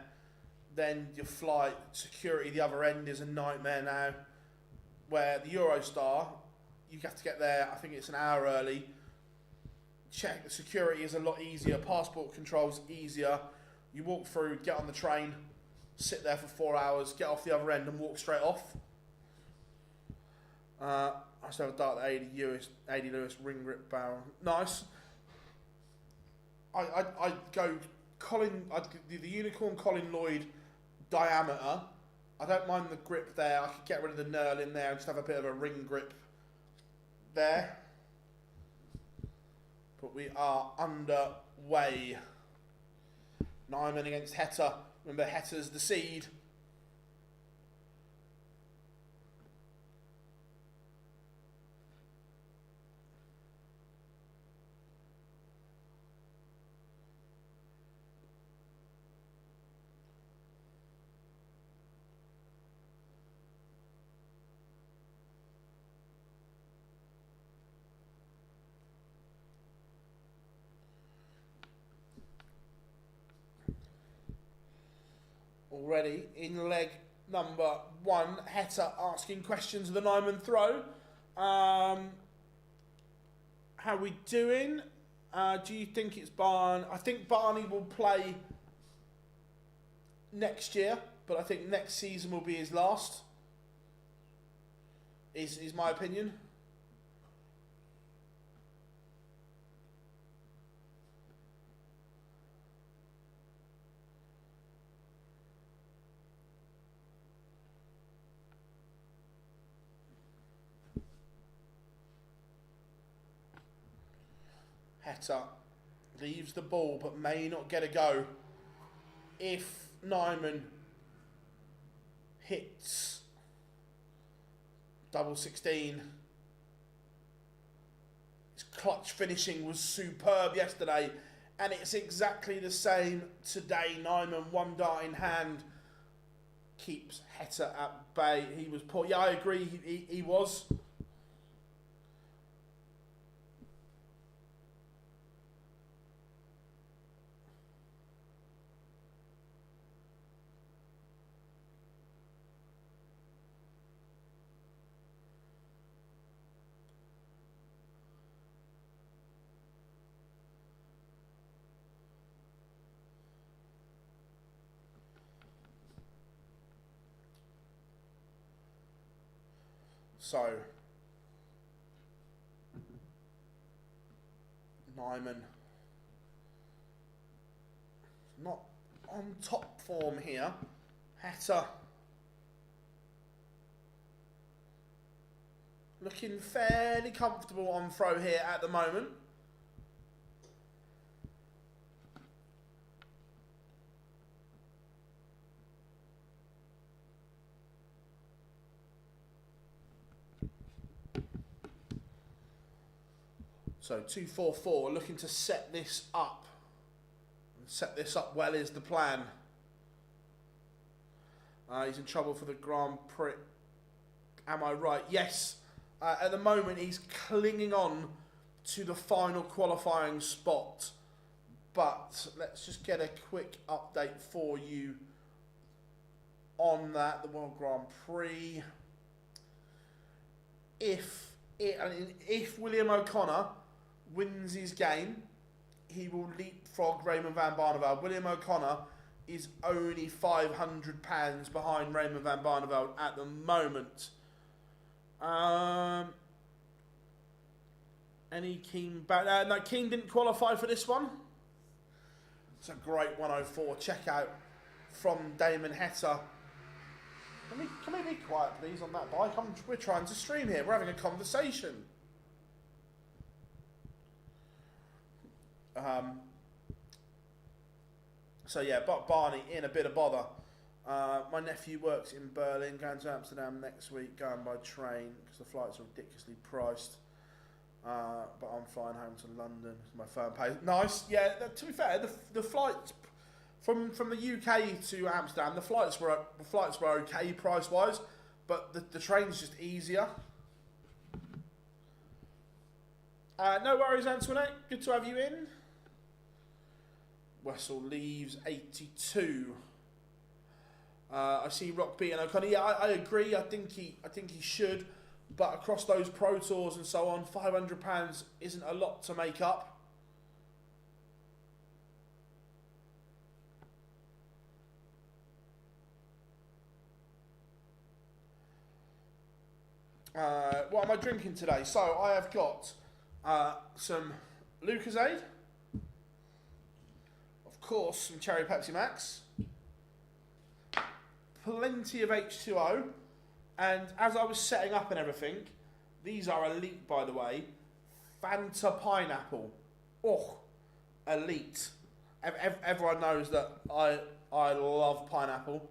Then your flight security, the other end is a nightmare now. Where the Eurostar, you have to get there. I think it's an hour early. Check the security is a lot easier. Passport control's easier. You walk through, get on the train. Sit there for 4 hours, get off the other end and walk straight off. I still have a dart 80 Lewis ring grip barrel. Nice. I'd go the Unicorn Colin Lloyd diameter. I don't mind the grip there. I could get rid of the knurl in there and just have a bit of a ring grip there. But we are underway. Nijman against Heta. Remember, Heta's the seed. Already in leg number one, Heta asking questions of the Nijman throw. How we doing? Do you think it's Barn? I think Barney will play next year, but I think next season will be his last. Is my opinion. Heta Leaves the ball, but may not get a go. If Nijman hits double 16, his clutch finishing was superb yesterday, and it's exactly the same today. Nijman, one dart in hand, keeps Heta at bay. He was poor. Yeah, I agree, he was. So, Nijman not on top form here. Heta looking fairly comfortable on throw here at the moment. So 2-4-4, looking to set this up. And set this up well is the plan. He's in trouble for the Grand Prix. Am I right? Yes. At the moment, he's clinging on to the final qualifying spot. But let's just get a quick update for you on that. The World Grand Prix. If William O'Connor wins his game, he will leapfrog Raymond van Barneveld. William O'Connor is only £500 behind Raymond van Barneveld at the moment. Any King back? No, King didn't qualify for this one. It's a great 104 checkout from Damon Heta. Can we be quiet, please, on that bike? We're trying to stream here. We're having a conversation. So yeah, but Barney in a bit of bother. My nephew works in Berlin, going to Amsterdam next week, going by train because the flights are ridiculously priced. But I'm flying home to London. My firm pays. Nice, yeah. To be fair, the flights from the UK to Amsterdam, the flights were okay price wise, but the train's just easier. No worries, Antoinette. Good to have you in. Wessel leaves 82. I see Rockby and O'Connor. Yeah, I agree. I think he should, but across those Pro Tours and so on, £500 isn't a lot to make up. What am I drinking today? So I have got some Lucozade. Of course, some Cherry Pepsi Max, plenty of H2O, and as I was setting up and everything, these are elite, by the way, Fanta Pineapple. Oh, elite. Everyone knows that I love pineapple.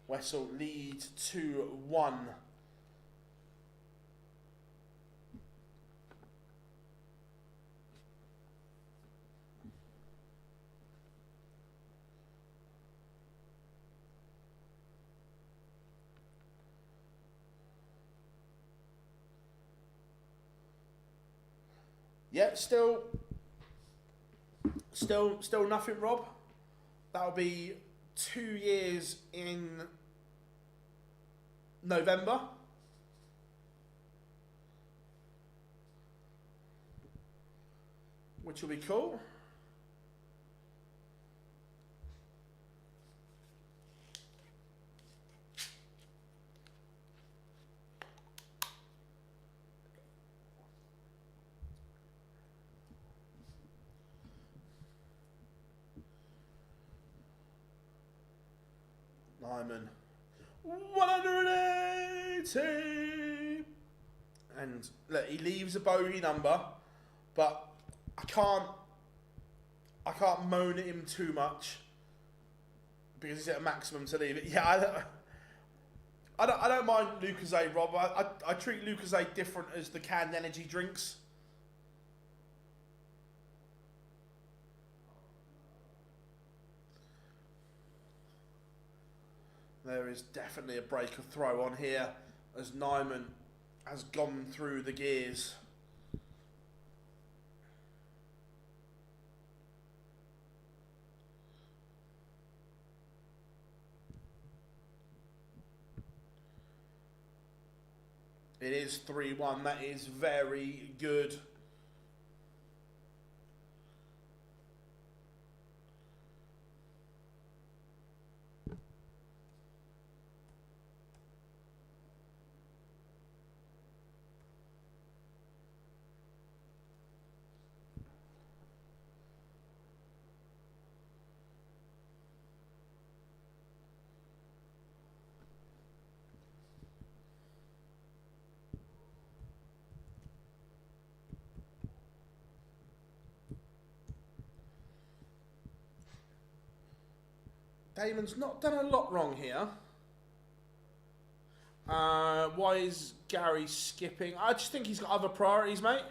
Wessel leads 2-1. Yeah, still nothing, Rob. That'll be 2 years in November. Which will be cool. Nijman 180, and look, he leaves a bogey number but I can't moan at him too much because he's at a maximum to leave it. Yeah, I don't mind Lucozade, Rob. I treat Lucozade different as the canned energy drinks. There is definitely a break of throw on here as Nijman has gone through the gears. It is 3-1. That is very good. Damon's not done a lot wrong here. Why is Gary skipping? I just think he's got other priorities, mate.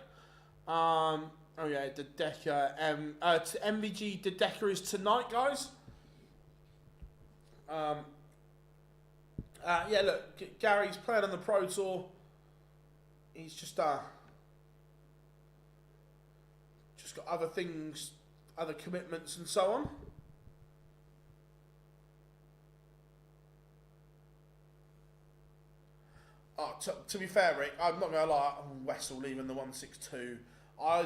Oh yeah, the Decker. MVG the Decker is tonight, guys. Yeah, look, Gary's playing on the Pro Tour. He's just got other things, other commitments, and so on. Oh, to be fair, Rick, I'm not going to lie. Wessel leaving the 162. I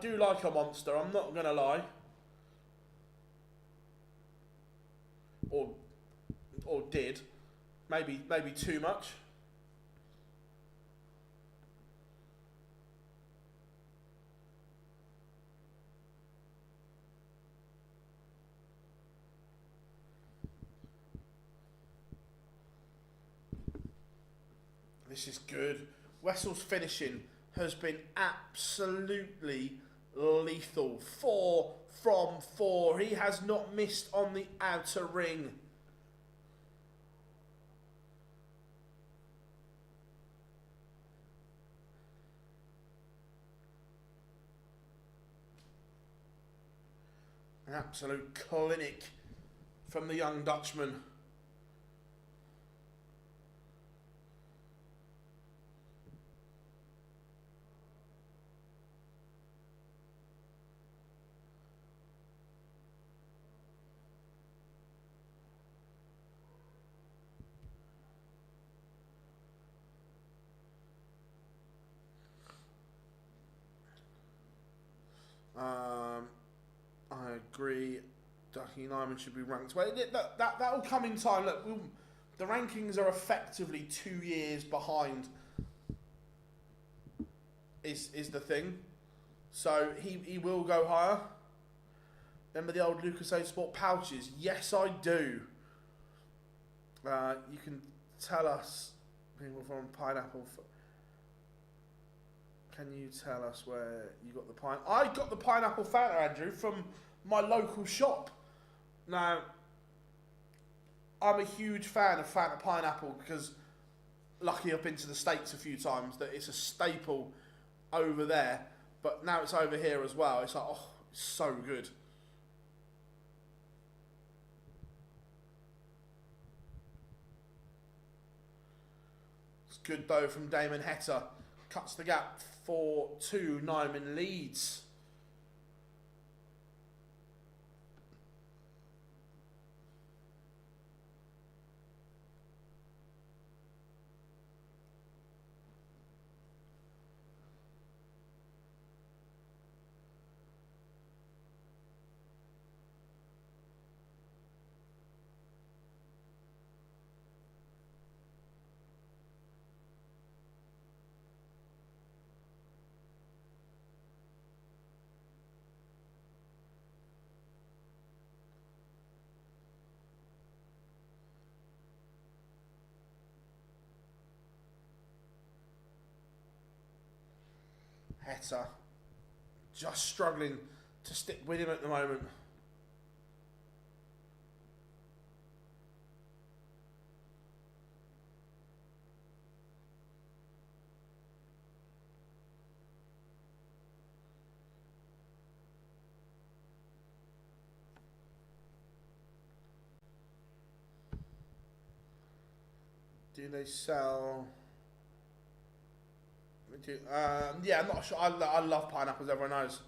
do like a monster. I'm not going to lie. Or did. Maybe too much. This is good. Wessel's finishing has been absolutely lethal. 4 from 4. He has not missed on the outer ring. An absolute clinic from the young Dutchman. I agree. Ducky Nijman should be ranked. Well, that'll come in time. Look, the rankings are effectively 2 years behind. Is the thing. So he will go higher. Remember the old Lucozade Sport pouches? Yes, I do. You can tell us people from Pineapple. Can you tell us where you got the pineapple? I got the pineapple Fanta, Andrew, from my local shop. Now, I'm a huge fan of Fanta Pineapple because, lucky I've been to the States a few times, that it's a staple over there. But now it's over here as well. It's like, oh, it's so good. It's good, though, from Damon Heta. Cuts the gap 4-2. Nijman leads. Heta just struggling to stick with him at the moment. Do they sell? Yeah, I'm not sure. I love pineapples, everyone knows.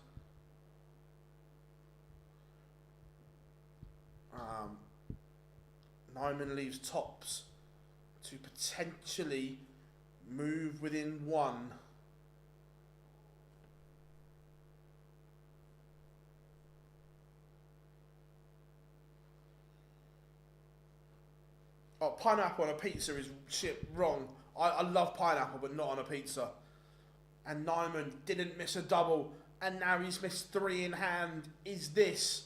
Nijman leaves tops to potentially move within one. Oh, pineapple on a pizza is shit wrong. I love pineapple, but not on a pizza. And Nijman didn't miss a double, and now he's missed 3 in hand. Is this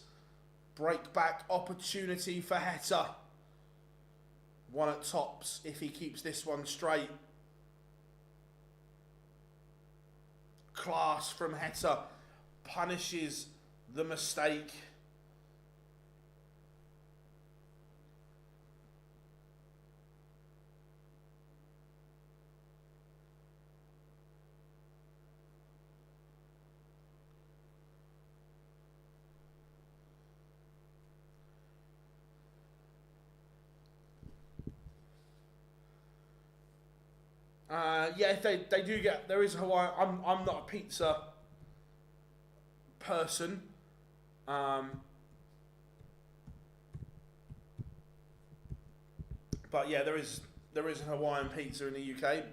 breakback opportunity for Heta? 1 at tops if he keeps this one straight. Class from Heta punishes the mistake. Yeah, if they do get, there is a Hawaiian. I'm not a pizza person. But yeah, there is a Hawaiian pizza in the UK.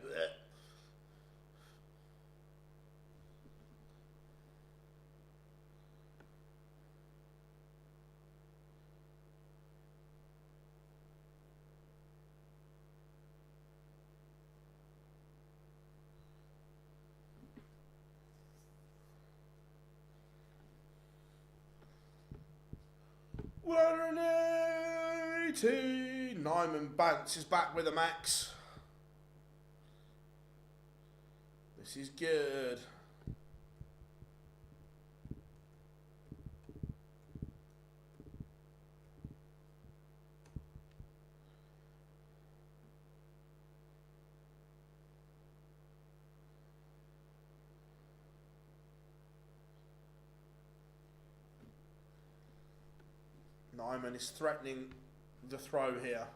Nijman bounces back with a max. This is good. Nijman is threatening the throw here.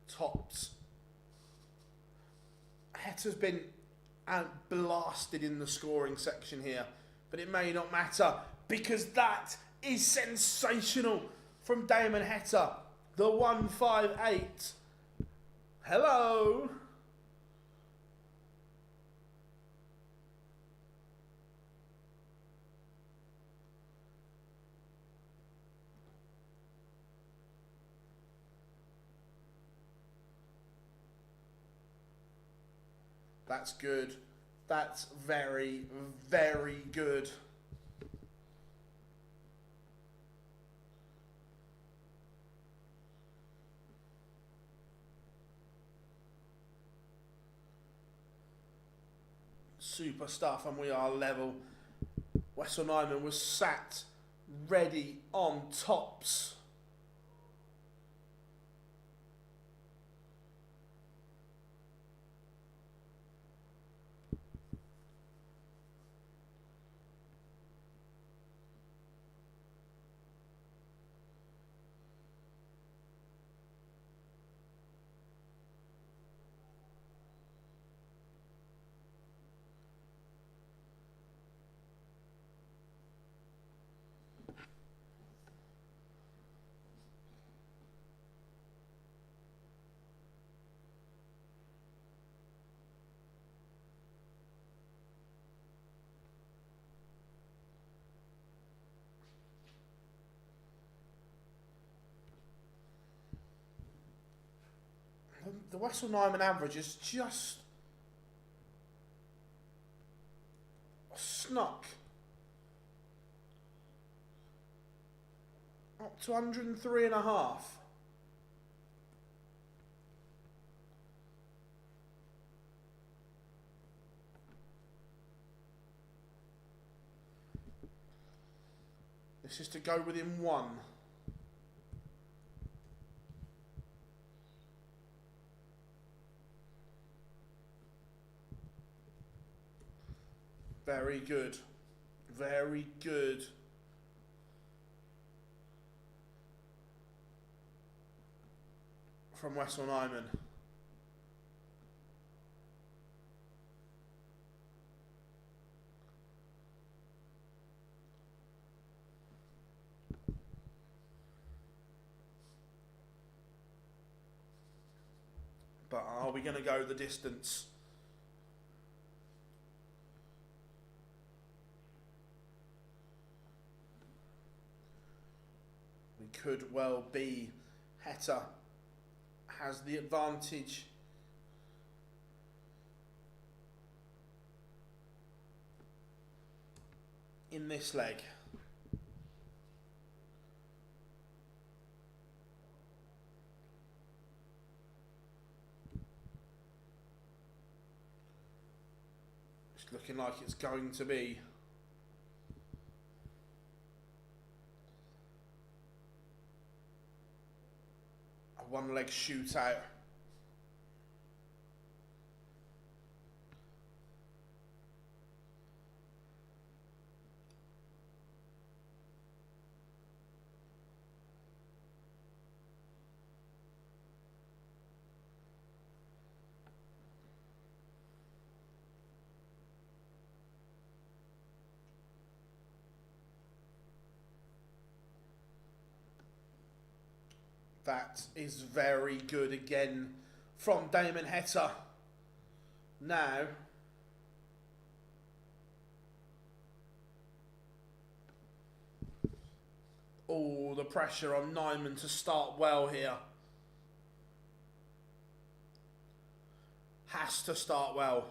Tops. Heta's been blasted in the scoring section here, but it may not matter because that is sensational from Damon Heta. The 158. Hello. That's good. That's very, very good. Super stuff, and we are level. Wessel Nijman was sat ready on tops. The Wessel Nijman average is just snuck up to 103.5. This is to go within 1. Very good. Very good. From Wessel Nijman. But are we going to go the distance? We could well be. Heta has the advantage. In this leg. It's looking like it's going to be a one-leg shootout. That is very good again from Damon Heta. Now, all the pressure on Nijman to start well here. Has to start well.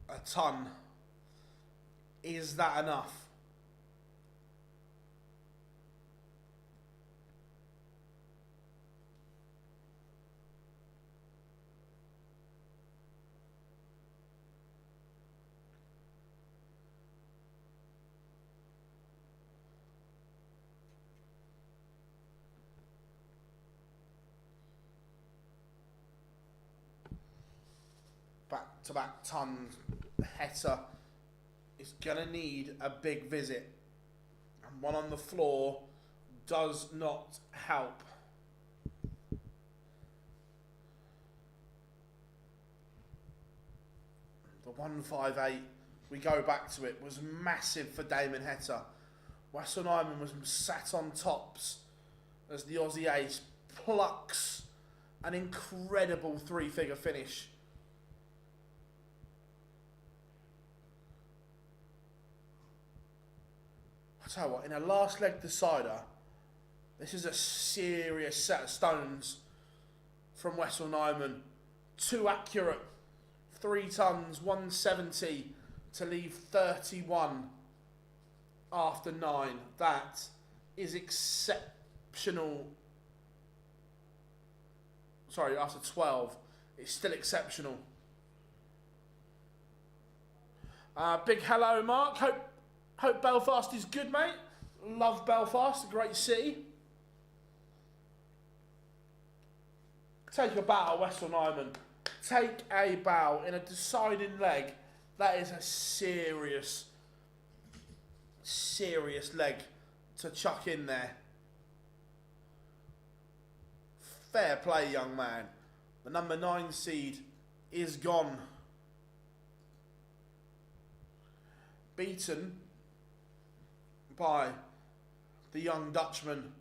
A ton. Is that enough? Back-to-back tons. Heta is going to need a big visit. And one on the floor does not help. The 158, we go back to it, was massive for Damon Heta. Wessel Nijman was sat on tops as the Aussie ace plucks an incredible three-figure finish. I tell you what, in a last leg decider, this is a serious set of stones from Wessel Nijman. Too accurate. 3 tons, 170 to leave 31 after 9. That is exceptional. Sorry, after 12. It's still exceptional. Big hello, Mark. Hope Belfast is good, mate. Love Belfast, a great city. Take a bow, Wessel Nijman. Take a bow in a deciding leg. That is a serious leg to chuck in there. Fair play, young man. The number 9 seed is gone. Beaten by the young Dutchman.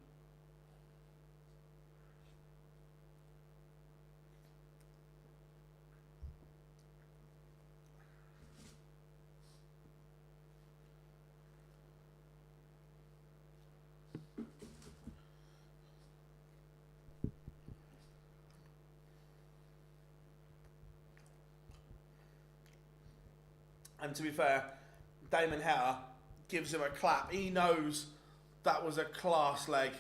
And to be fair, Damon Heta gives him a clap. He knows that was a class leg.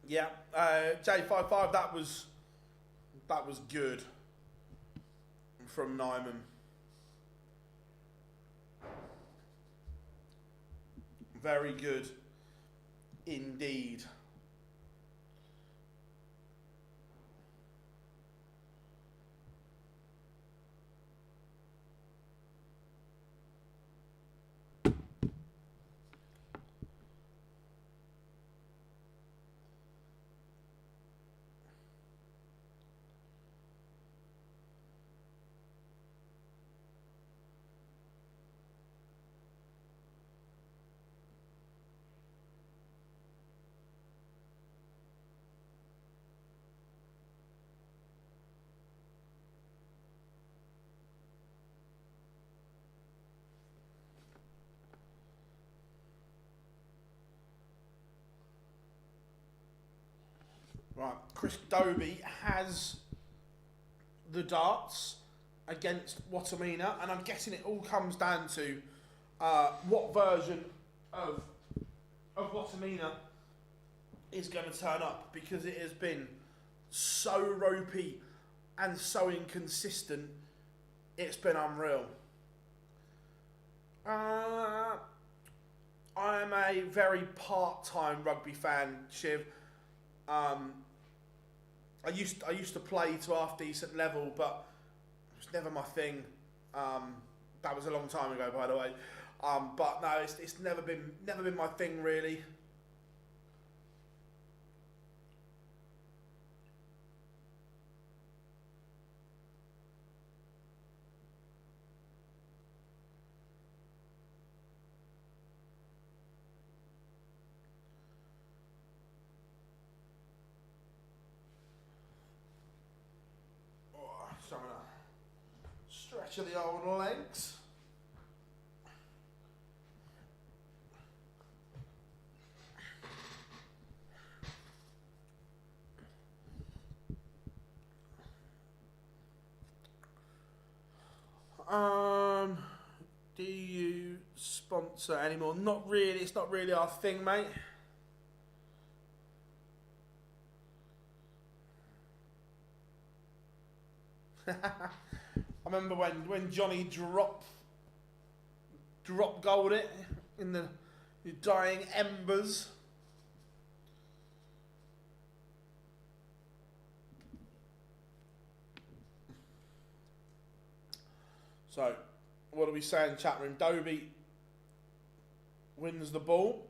Yeah, J55. That was good from Nijman. Very good indeed. Right, Chris Dobey has the darts against Wattimena, and I'm guessing it all comes down to what version of Wattimena is going to turn up, because it has been so ropey and so inconsistent. It's been unreal. I am a very part-time rugby fan, Shiv. I used to play to half decent level, but it was never my thing. That was a long time ago, by the way. But no, it's never been my thing, really. Some of the stretch of the old legs. Do you sponsor anymore? Not really. It's not really our thing, mate. I remember when Johnny drop gold it in the dying embers. So, what are we saying, chat room? Dobey wins the ball.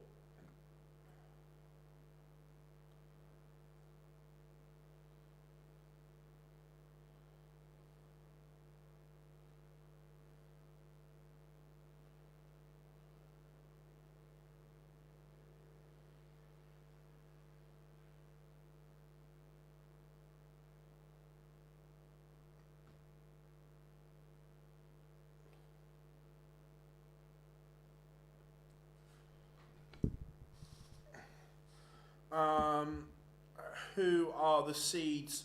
Who are the seeds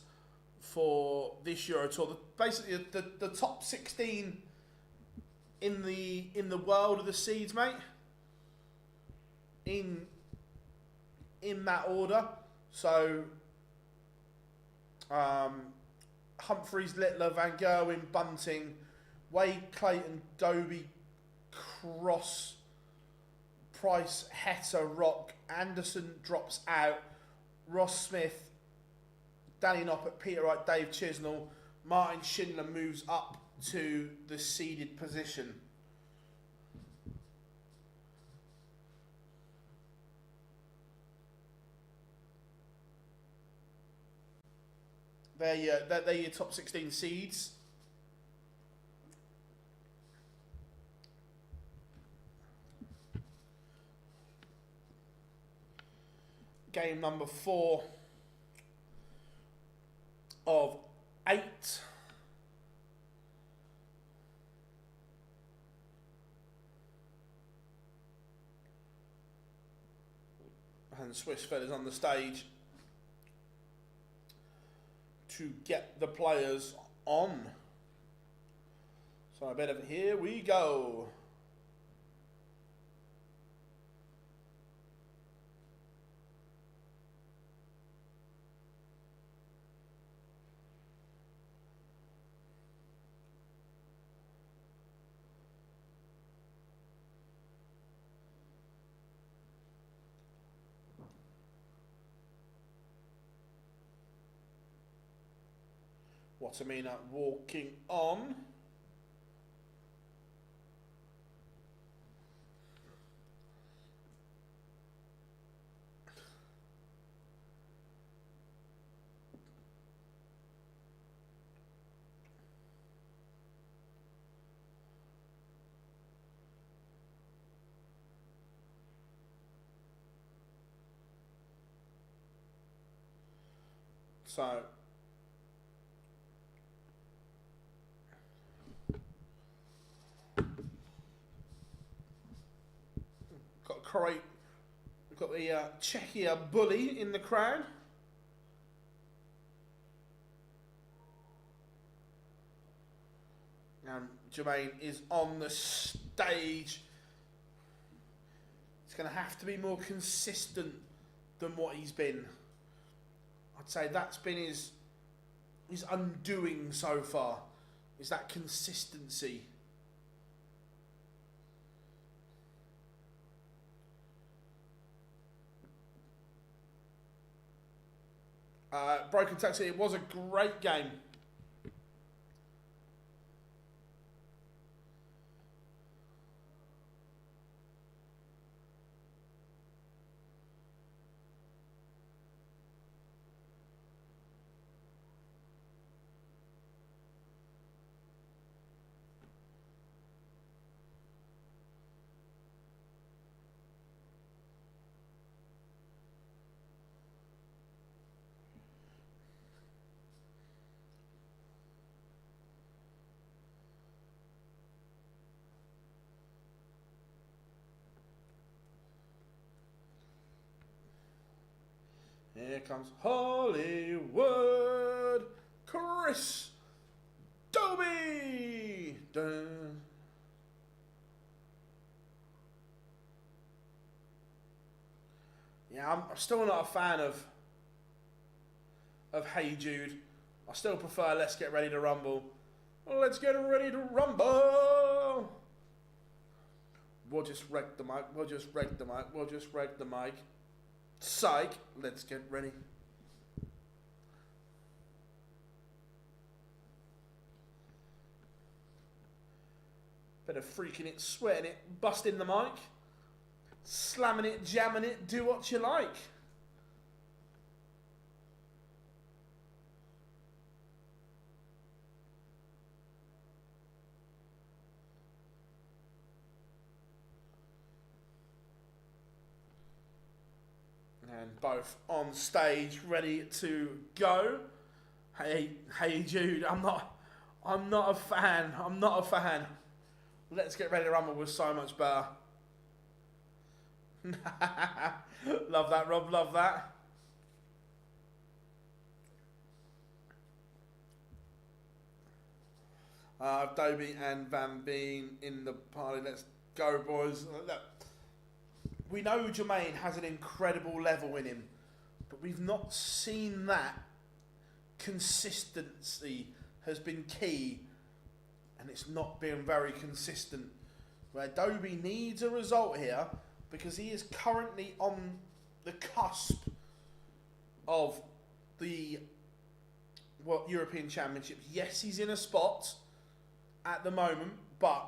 for this Euro Tour? Basically, the top 16 in the world are the seeds, mate. In that order. So, Humphreys, Littler, Van Gerwen, Bunting, Wade, Clayton, Dobey, Cross, Price, Heta, Rock, Anderson drops out, Ross Smith, Danny Noppert, Peter Wright, Dave Chisnall, Martin Schindler moves up to the seeded position. They're your top 16 seeds. game number 4 of 8. And Swiss fellas on the stage to get the players on. So a bit of here we go. Wattimena walking on. So we've got the Czechia bully in the crowd. And Jermaine is on the stage. He's going to have to be more consistent than what he's been. I'd say that's been his undoing so far, is that consistency. Broken Taxi, it was a great game. Here comes Hollywood, Chris Dobey. Dun. Yeah, I'm still not a fan of Hey Jude. I still prefer Let's Get Ready to Rumble. Let's get ready to rumble. We'll just wreck the mic. We'll just wreck the mic. We'll just wreck the mic. Psych, let's get ready. Bit of freaking it, sweating it, busting the mic, slamming it, jamming it, do what you like. And both on stage, ready to go. Hey Jude, I'm not a fan. I'm not a fan. Let's Get Ready to Rumble was so much better. Love that, Rob. Love that. Dobey and Veen in the party. Let's go, boys. Look. We know Jermaine has an incredible level in him, but we've not seen that. Consistency has been key, and it's not been very consistent. Where Dobey needs a result here, because he is currently on the cusp of the European Championships. Yes, he's in a spot at the moment, but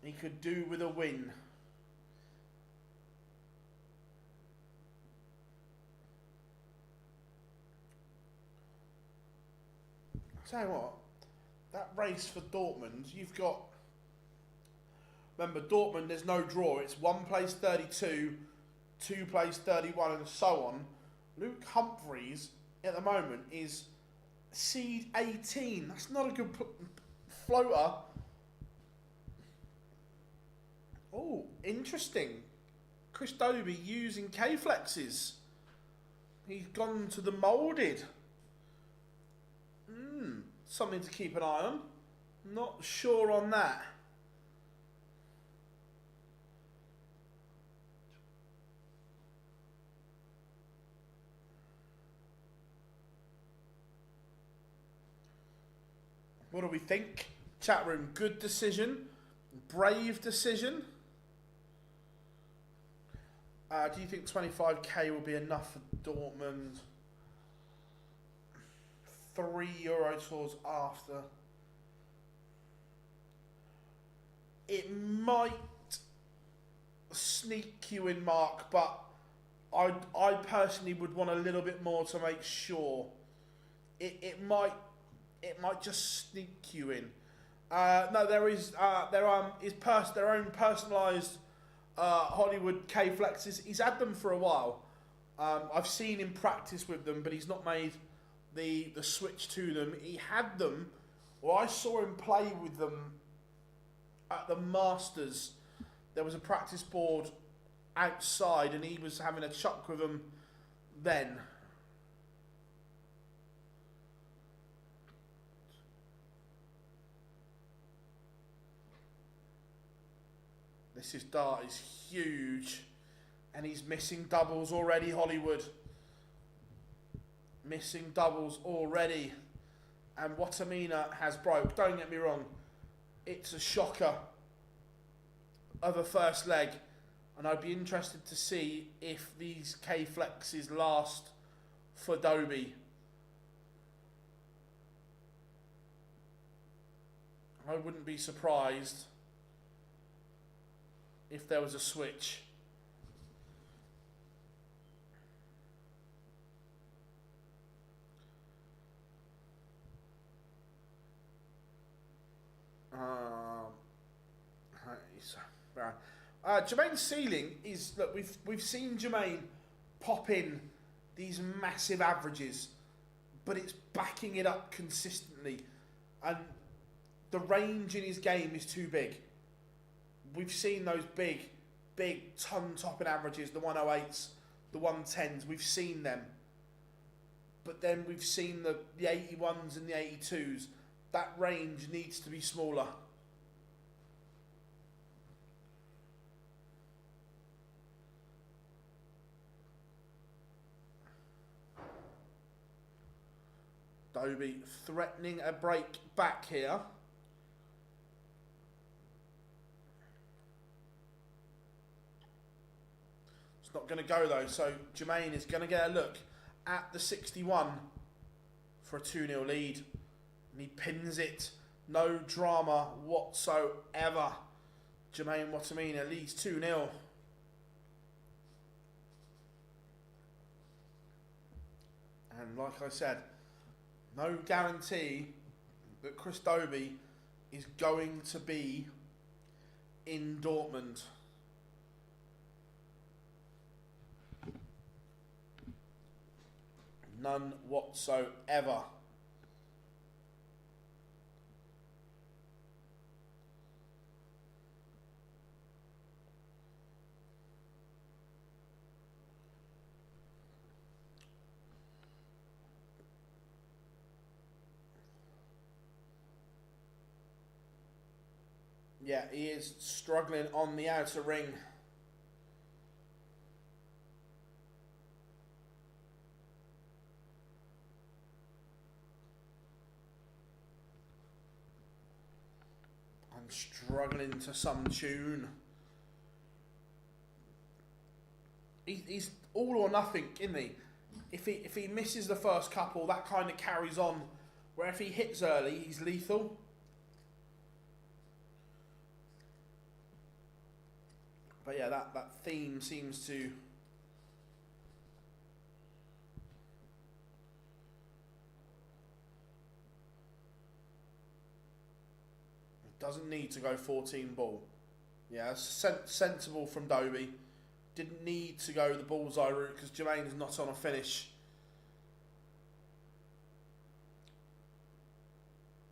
he could do with a win. Tell you what, that race for Dortmund, you've got, remember Dortmund, there's no draw, it's one place 32 2 plays 31 and so on. Luke Humphreys at the moment is seed 18. That's not a good floater. Oh, interesting. Chris Dobey using K-flexes. He's gone to the moulded. Something to keep an eye on. Not sure on that. What do we think? Chat room, good decision. Brave decision. Do you think 25k will be enough for Dortmund? 3 Euro tours after. It might sneak you in, Mark, but I personally would want a little bit more to make sure. It might just sneak you in. No, there is their own personalised Hollywood K-flexes. He's had them for a while. I've seen him practice with them, but he's not made the switch to them. He had them, or I saw him play with them at the Masters. There was a practice board outside, and he was having a chuck with them then. This dart is huge, and he's missing doubles already, Hollywood. Missing doubles already, and Wattimena has broke. Don't get me wrong, it's a shocker of a first leg, and I'd be interested to see if these K-flexes last for Dobey. I wouldn't be surprised if there was a switch. Jermaine's ceiling is, look, we've seen Jermaine pop in these massive averages, but it's backing it up consistently, and the range in his game is too big. We've seen those big ton-topping averages, the 108s, the 110s, we've seen them. But then we've seen the 81s and the 82s. That range needs to be smaller. Dobey threatening a break back here. It's not going to go though, so Jermaine is going to get a look at the 61 for a 2-0 lead. And he pins it. No drama whatsoever. Jermaine Wattimena leads 2-0. And like I said, no guarantee that Chris Dobey is going to be in Dortmund. None whatsoever. Yeah, he is struggling on the outer ring. And struggling to some tune. He's all or nothing, isn't he? If he misses the first couple, that kind of carries on. Where if he hits early, he's lethal. But yeah, that theme seems to... It doesn't need to go 14 ball. Yeah, sensible from Dobey. didn't need to go the bullseye route because Jermaine's not on a finish.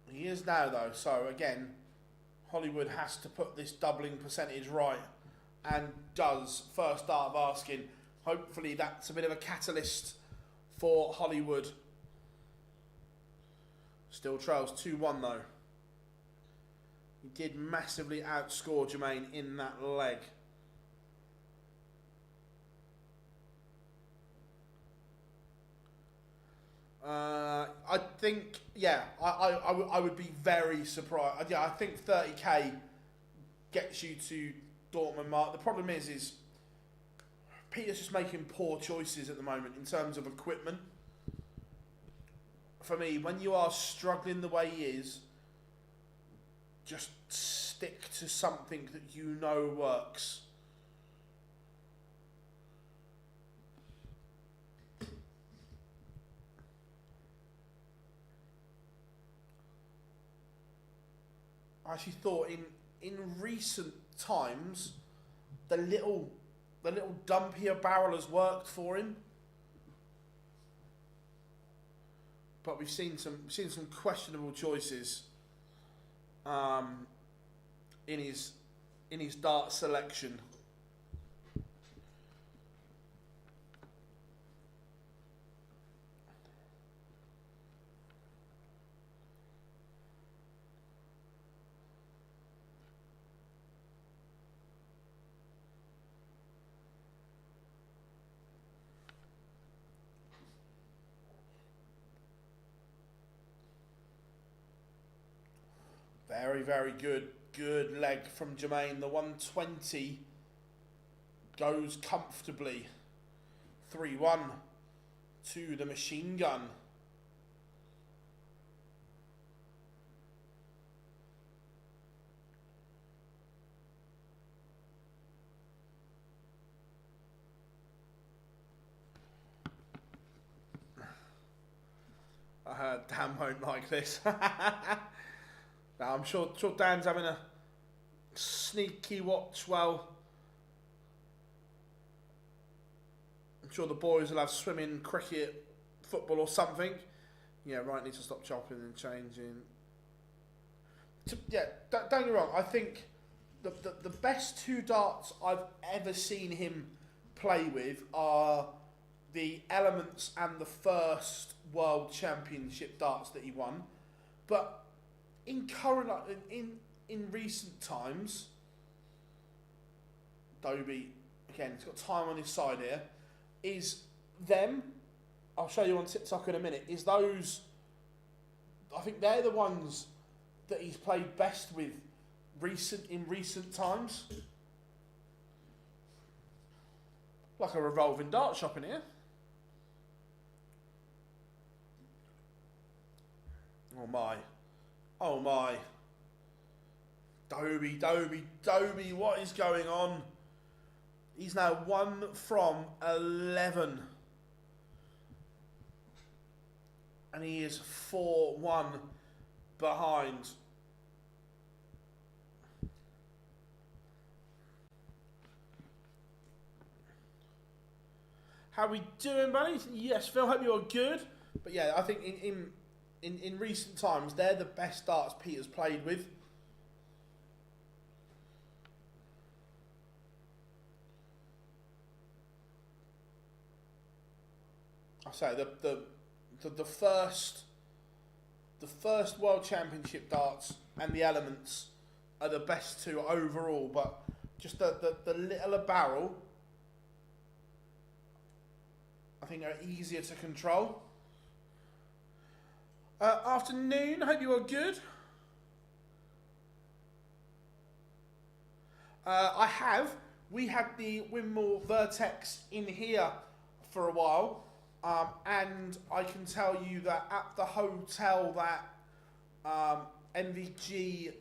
He is now though, so again, Hollywood has to put this doubling percentage right, and does. First start of asking. Hopefully that's a bit of a catalyst for Hollywood. Still trails 2-1 though. He did massively outscore Jermaine in that leg. I think, yeah, I would be very surprised. Yeah, I think 30k gets you to Dortmund mark. The problem is Peter's just making poor choices at the moment in terms of equipment. For me, when you are struggling the way he is, just stick to something that you know works. I actually thought in recent times the little dumpier barrel has worked for him, but we've seen some questionable choices in his dart selection. Very, very good leg from Jermaine. The 120 goes comfortably. 3-1 to the machine gun. I heard Dan won't like this. Now, I'm sure Dan's having a sneaky watch. Well, I'm sure the boys will have swimming, cricket, football or something. Yeah, Wright needs to stop chopping and changing. Yeah, don't get me wrong. I think the best two darts I've ever seen him play with are the Elements and the first World Championship darts that he won. But in recent times, Dobey, again, he's got time on his side here, is them, I'll show you on TikTok in a minute, is those, I think they're the ones that he's played best with in recent times. Like a revolving dart shop in here. Oh my. Oh my. Dobey, what is going on? He's now 1 from 11. And he is 4-1 behind. How we doing, buddy? Yes, Phil, hope you're good. But yeah, I think in recent times, they're the best darts Peter's played with. I say the first World Championship darts and the Elements are the best two overall, but just the littler barrel, I think are easier to control. Afternoon, hope you are good. We had the Windmill Vertex in here for a while, and I can tell you that at the hotel that MVG,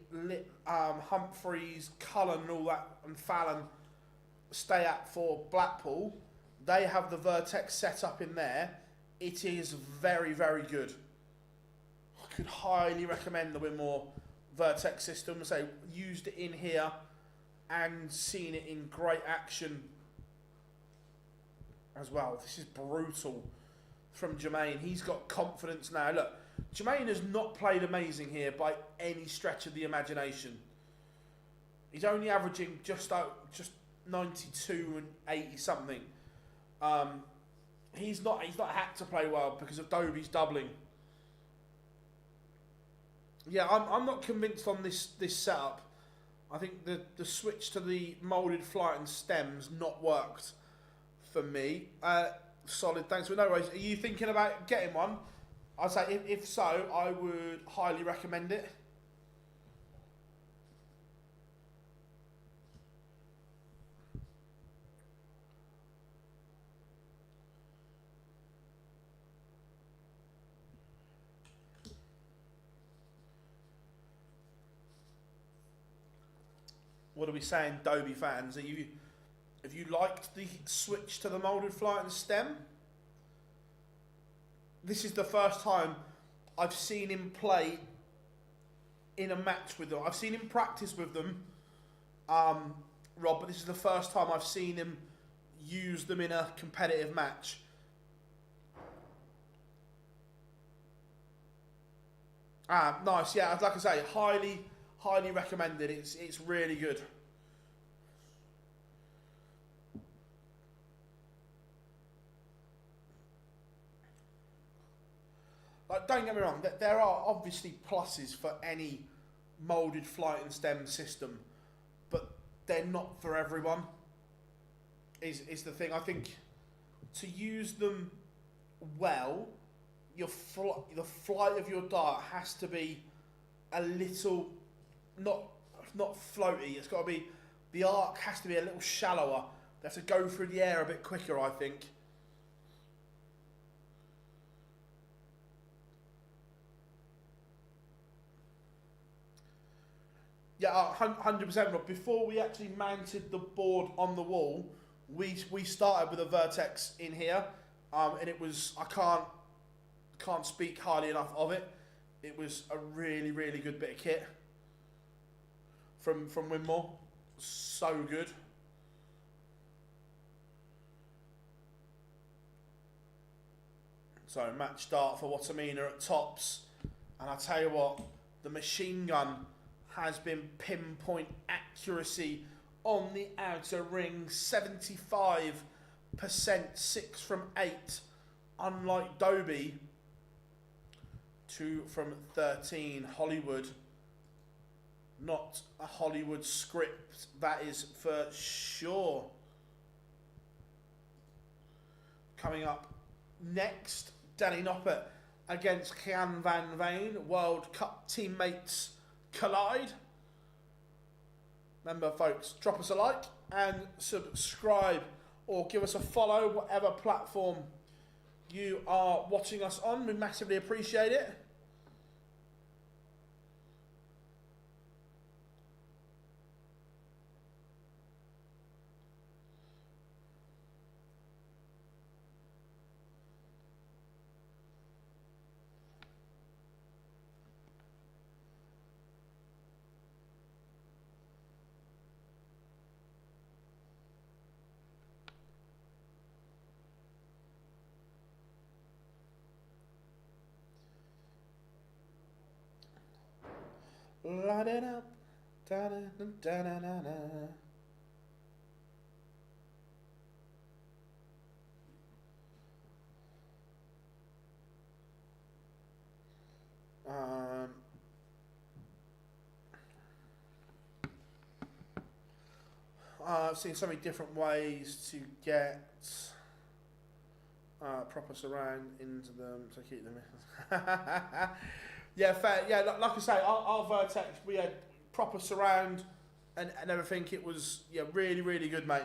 Humphreys, Cullen and all that, and Fallon stay at for Blackpool, they have the Vertex set up in there. It is very, very good. I could highly recommend the Winmore Vertex system. So used it in here and seen it in great action as well. This is brutal from Jermaine. He's got confidence now. Look, Jermaine has not played amazing here by any stretch of the imagination. He's only averaging just 92 and 80 something. He's not had to play well because of Dobey's doubling. Yeah, I'm not convinced on this setup. I think the switch to the moulded flight and stems not worked for me. Solid, thanks for no worries. Are you thinking about getting one? I'd say if so, I would highly recommend it. What are we saying, Dobey fans? Have you liked the switch to the moulded flight and stem? This is the first time I've seen him play in a match with them. I've seen him practice with them, Rob, but this is the first time I've seen him use them in a competitive match. Nice, yeah, like I say, highly recommended. It's really good. Like, don't get me wrong, there are obviously pluses for any moulded flight and stem system, but they're not for everyone. Is the thing. I think to use them well, the flight of your dart has to be a little not floaty. It's got to be, the arc has to be a little shallower. They have to go through the air a bit quicker, I think. Yeah, 100%, Rob. Before we actually mounted the board on the wall, we started with a Vertex in here, and it was, I can't speak highly enough of it. It was a really, really good bit of kit from Winmore. So good. So match start for Wattimena at tops, and I tell you what, the machine gun has been pinpoint accuracy on the outer ring, 75%, 6 from 8, unlike Dobey. 2 from 13, Hollywood. Not a Hollywood script, that is for sure. Coming up next, Danny Noppert against Jan van Veen. World Cup teammates collide. Remember, folks, drop us a like and subscribe, or give us a follow, whatever platform you are watching us on. We massively appreciate it. Light it up, da da da da da da. I've seen so many different ways to get proper surround into them to keep them in. Yeah, fair. Yeah, like I say, our Vertex, we had proper surround and everything. It was, yeah, really, really good, mate.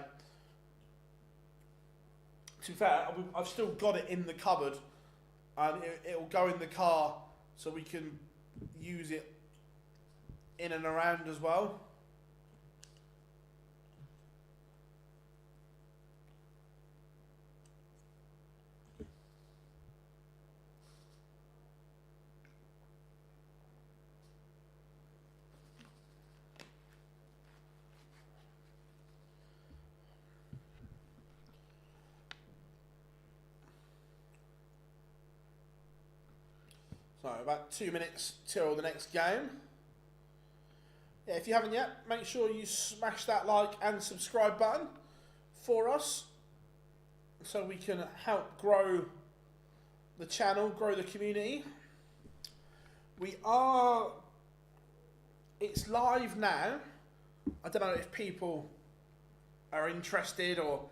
To be fair, I've still got it in the cupboard, and it'll go in the car so we can use it in and around as well. So about 2 minutes till the next game. Yeah, if you haven't yet, make sure you smash that like and subscribe button for us, so we can help grow the channel, grow the community. It's live now. I don't know if people are interested or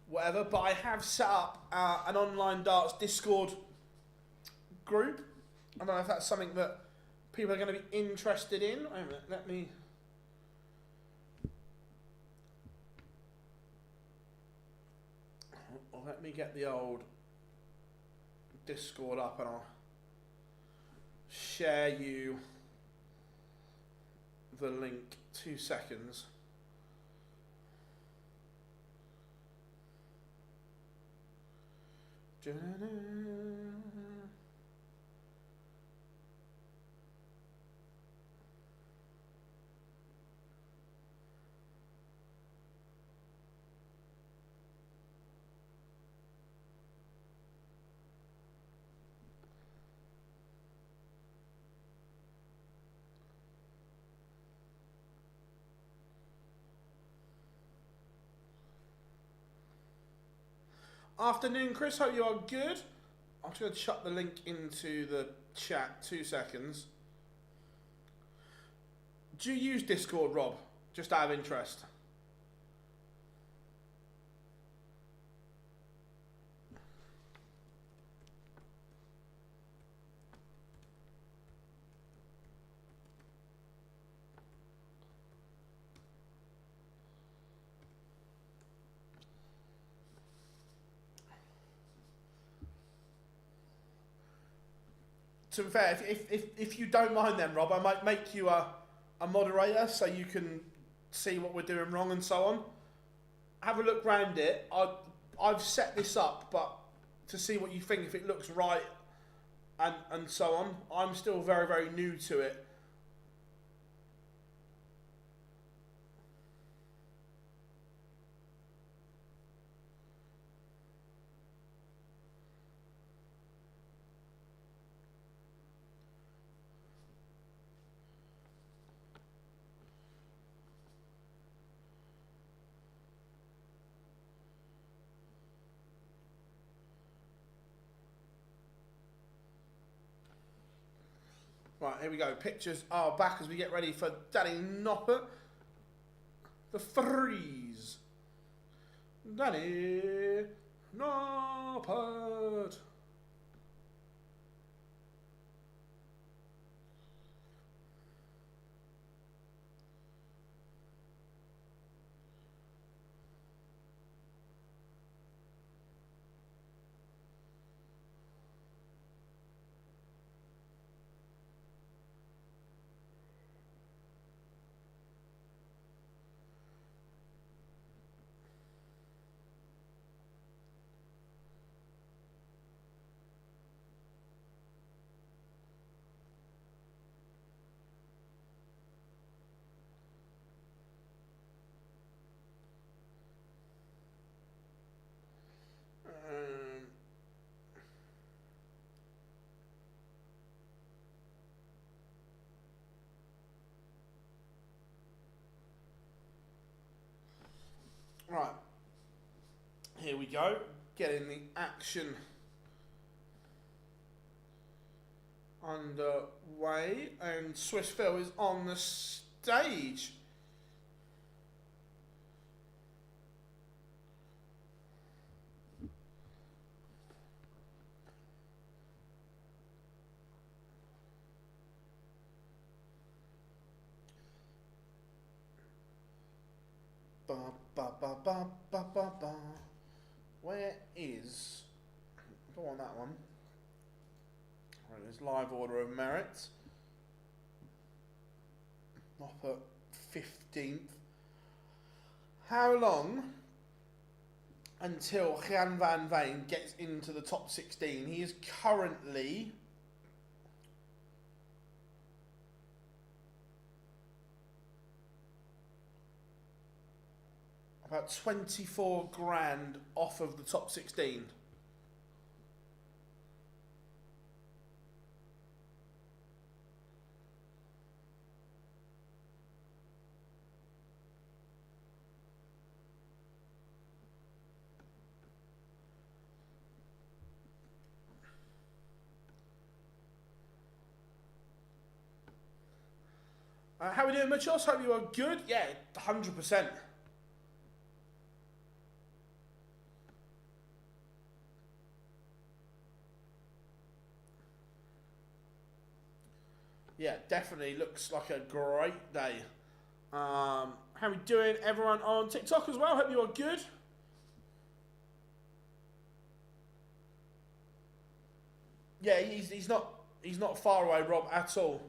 whatever, but I have set up an online darts Discord group. I don't know if that's something that people are going to be interested in. Wait a minute, let me... Let me get the old Discord up and I'll share you the link. 2 seconds. Afternoon, Chris. Hope you are good. I'm just going to chuck the link into the chat. 2 seconds. Do you use Discord, Rob? Just out of interest. To be fair, if you don't mind then, Rob, I might make you a moderator so you can see what we're doing wrong and so on. Have a look round it. I've set this up, but to see what you think, if it looks right and so on. I'm still very, very new to it. Right, here we go. Pictures are back as we get ready for Danny Noppert. The freeze. Danny Noppert. Right, here we go, getting the action underway, and Swiss Phil is on the stage. Ba, ba, ba, ba, ba, ba, ba. Where is... I don't want that one. Right, there's live order of merit. Noppert 15th. How long until Jan van Veen gets into the top 16? He is currently... about 24 grand off of the top 16. How are we doing, Mitchell? Hope you are good. Yeah, 100%. Yeah, definitely looks like a great day. How are we doing, everyone on TikTok as well? Hope you are good. Yeah, he's not far away, Rob, at all.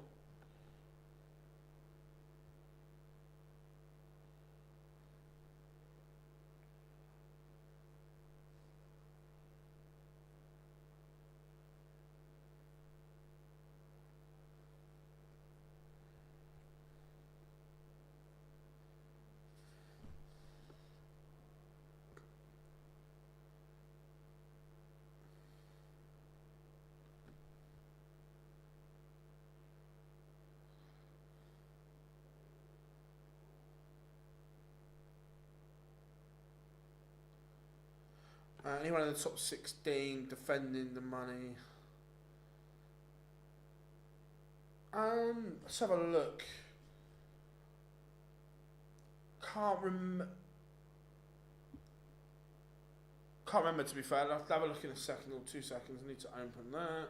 Anyone in the top 16 defending the money? Let's have a look. Can't remember, to be fair. I'll have a look in a second or 2 seconds. I need to open that.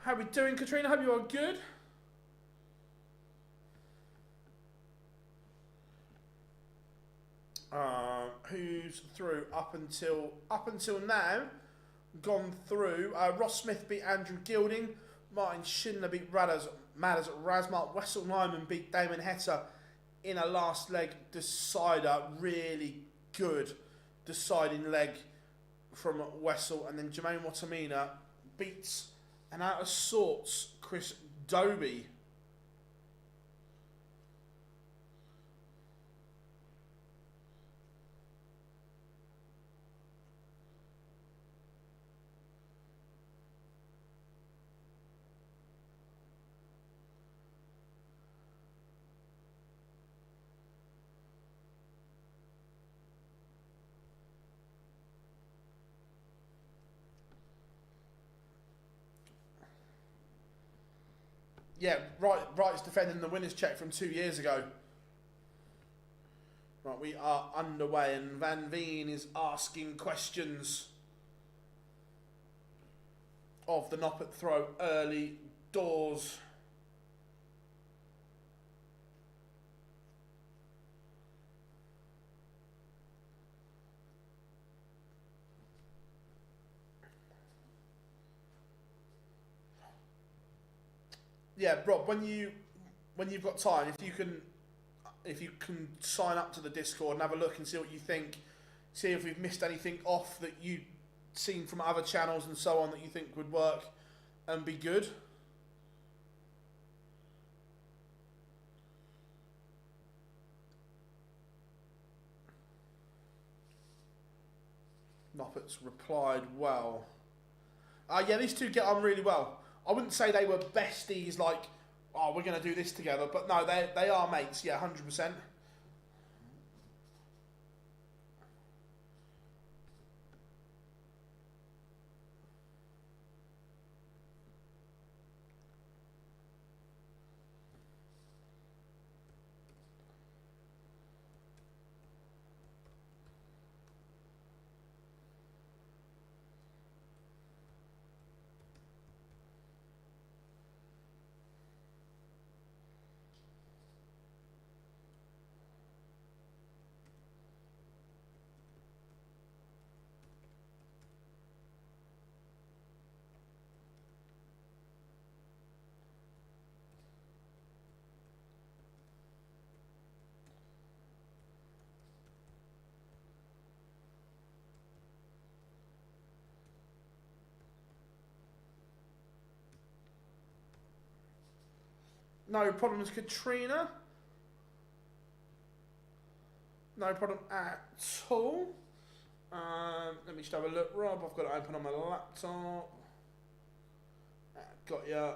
How are we doing, Katrina? Hope you are good. Who's through up until now? Gone through. Ross Smith beat Andrew Gilding. Martin Schindler beat Razma. Nijman beat Damon Heta in a last leg decider. Really good deciding leg from Wessel. And then Jermaine Wattimena beats and out of sorts Chris Dobey. Yeah, Wright's defending the winner's check from 2 years ago. Right, we are underway and Van Veen is asking questions of the Noppert throw early doors. Yeah, Rob, when you've got time, if you can sign up to the Discord and have a look and see what you think, see if we've missed anything off that you've seen from other channels and so on that you think would work and be good. Noppert's replied well. Yeah, these two get on really well. I wouldn't say they were besties like, oh, we're going to do this together. But no, they are mates, yeah, 100%. No problems, Katrina. No problem at all. Let me just have a look, Rob. I've got it open on my laptop. Got ya.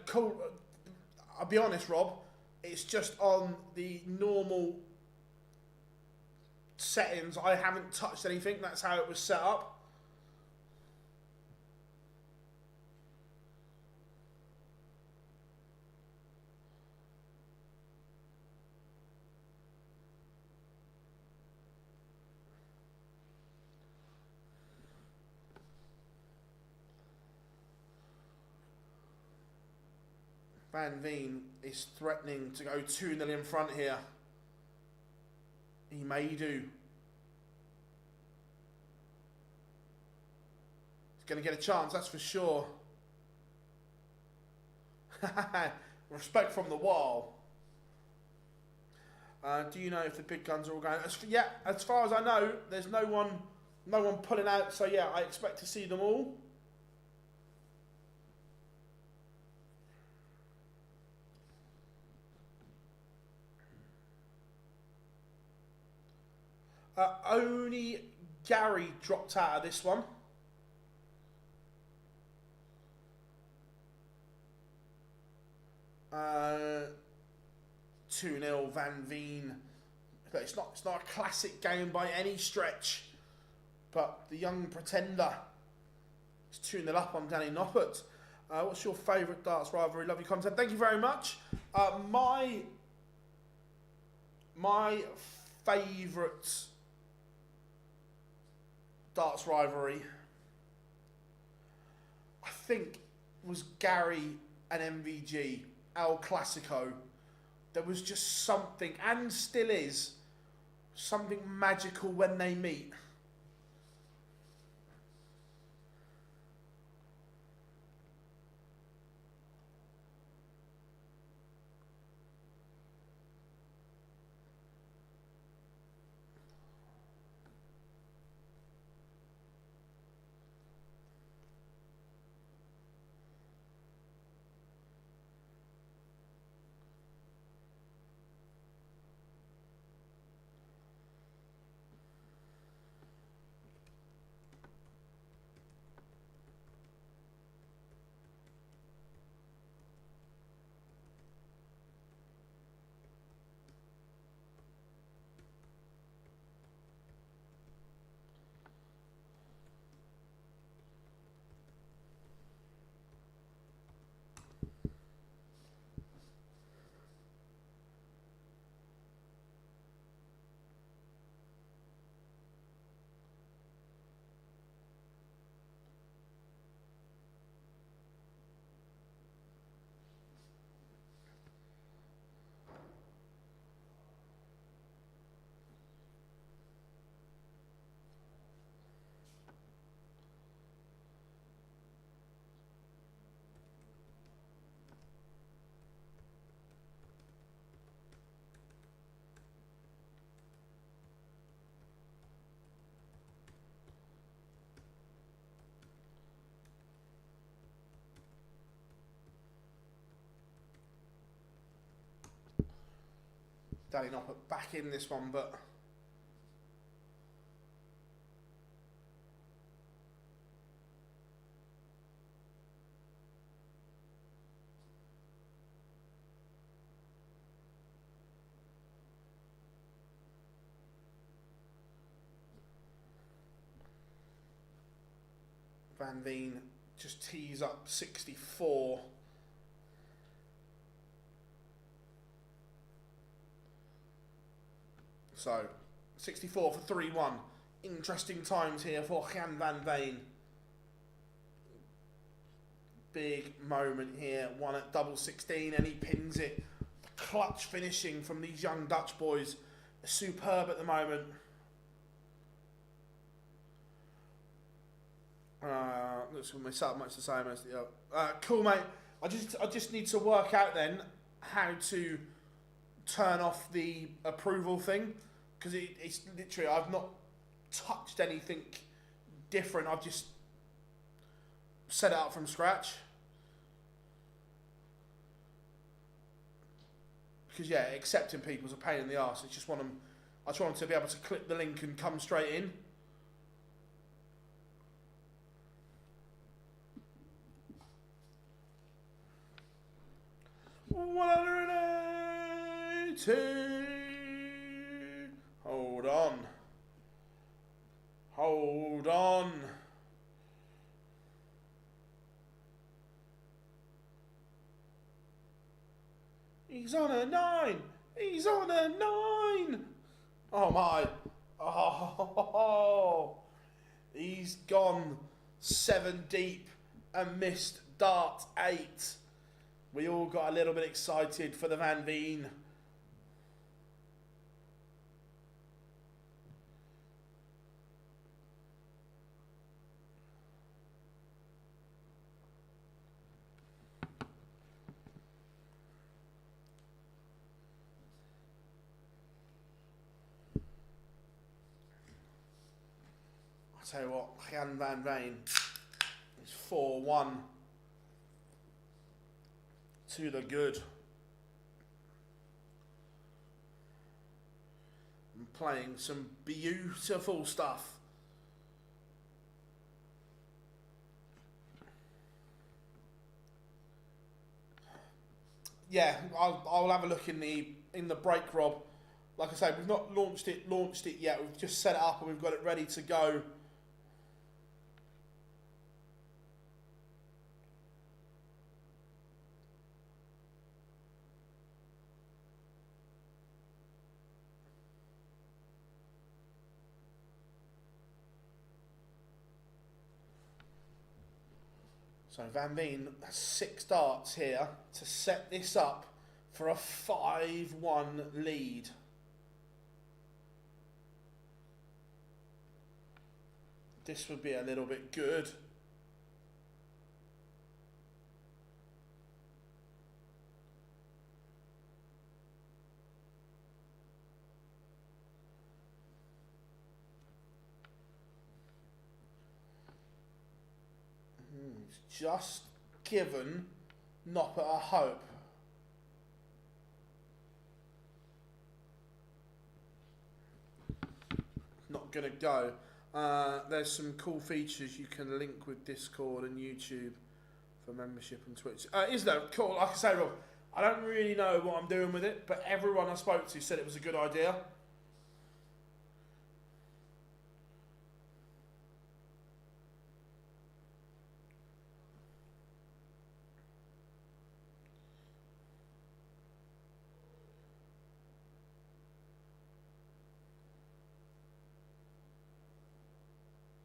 Cool. I'll be honest, Rob. It's just on the normal settings. I haven't touched anything. That's how it was set up. Veen is threatening to go 2-0 in front here. He may do. He's going to get a chance, that's for sure. Respect from the wall. Do you know if the big guns are all going? Yeah, as far as I know, there's no one pulling out. So yeah, I expect to see them all. Only Gary dropped out of this one. Uh, 2-0 Veen. It's not a classic game by any stretch, but the young pretender is 2-0 up on Danny Noppert. What's your favourite darts rivalry? Love your content. Thank you very much. My favourite darts rivalry, I think, was Gary and MVG, El Clasico. There was just something, and still is, something magical when they meet. Danny Noppert back in this one, but Veen just tees up 64. So, 64 for 3-1. Interesting times here for Jan van Veen. Big moment here. One at double 16 and he pins it. The clutch finishing from these young Dutch boys. Superb at the moment. Looks like my setup much the same as the other. Cool, mate. I just need to work out then how to turn off the approval thing, because it's literally, I've not touched anything different. I've just set it up from scratch. Because yeah, accepting people's a pain in the arse. I just want them to be able to click the link and come straight in. 2. Hold on. Hold on. He's on a 9. He's on a 9. Oh my. Oh. He's gone 7 deep and missed dart 8. We all got a little bit excited for the Van Veen. I'll tell you what, Jan Van Veen is 4-1 to the good. And playing some beautiful stuff. Yeah, I'll have a look in the break, Rob. Like I say, we've not launched it yet. We've just set it up and we've got it ready to go. So Van Veen has 6 darts here to set this up for a 5-1 lead. This would be a little bit good. Just given Noppert a hope. Not gonna go. There's some cool features you can link with Discord and YouTube for membership and Twitch. Is there? Cool. Like I say, Rob, I don't really know what I'm doing with it, but everyone I spoke to said it was a good idea.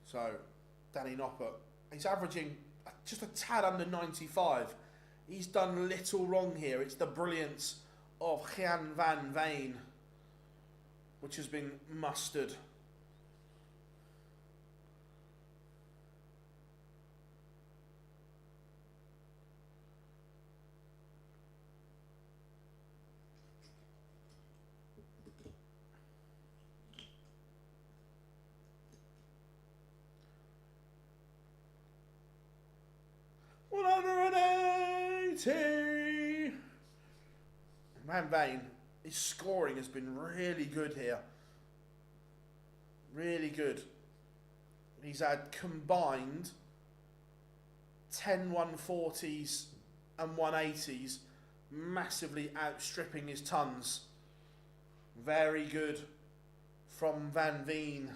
So, Danny Noppert, he's averaging just a tad under 95. He's done little wrong here. It's the brilliance of Jan Van Veen, which has been mustered. Van Veen, his scoring has been really good here. Really good. He's had combined 10 140s and 180s, massively outstripping his tons. Very good from Van Veen.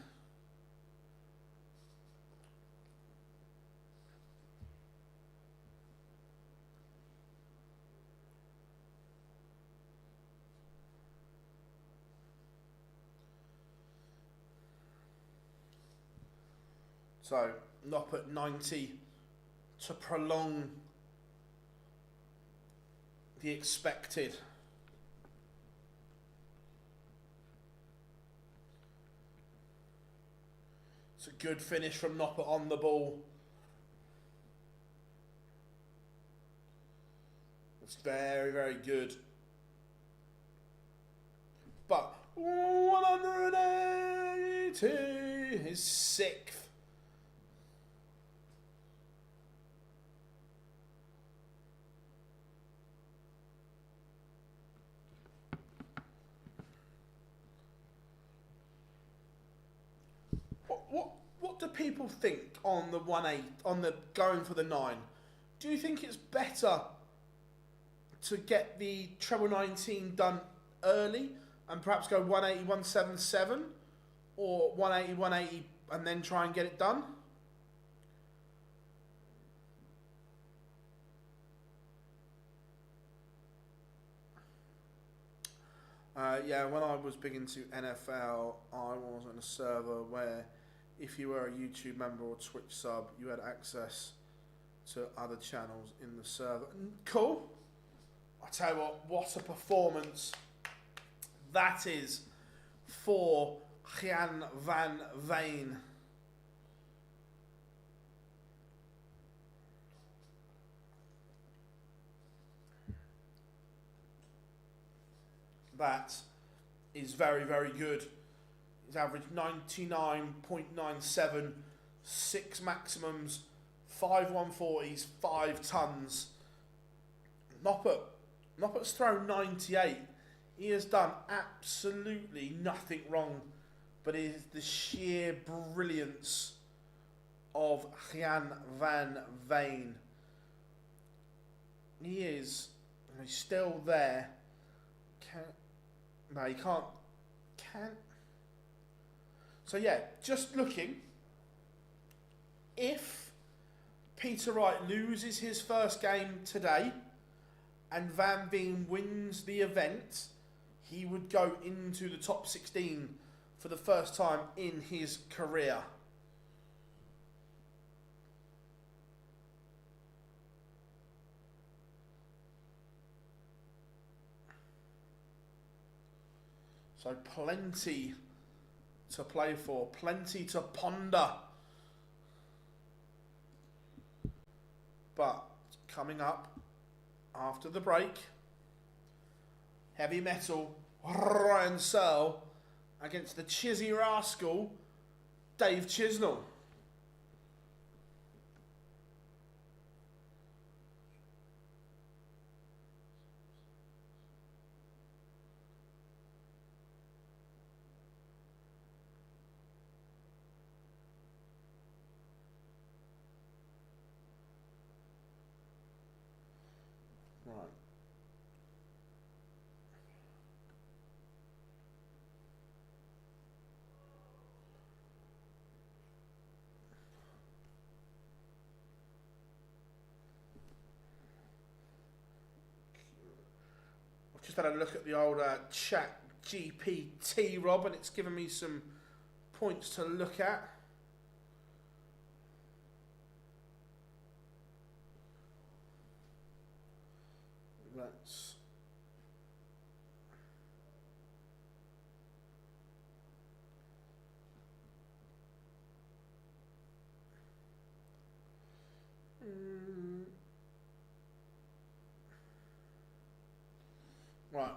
So, Noppert 90 to prolong the expected. It's a good finish from Noppert on the ball. It's very, very good. But 180 is 6th. What do people think on the 1-8, on the going for the 9? Do you think it's better to get the treble 19 done early and perhaps go 180, 177 or 180, 180 and then try and get it done? Yeah, when I was big into NFL, I was on a server where if you were a YouTube member or Twitch sub, you had access to other channels in the server. Cool. I tell you what a performance that is for Jan van Veen. That is very, very good. He's averaged 99.97, 6 maximums, 5 140s, 5 tons. Noppert's thrown 98. He has done absolutely nothing wrong, but it is the sheer brilliance of Jan van Veen. He's still there. No, he can't. So yeah, just looking. If Peter Wright loses his first game today and Van Veen wins the event, he would go into the top 16 for the first time in his career. So plenty to play for, plenty to ponder. But coming up after the break, heavy metal Ryan Searle against the chizzy rascal Dave Chisnall. Right. I've just had a look at the old chat GPT, Rob, and it's given me some points to look at. Let's right.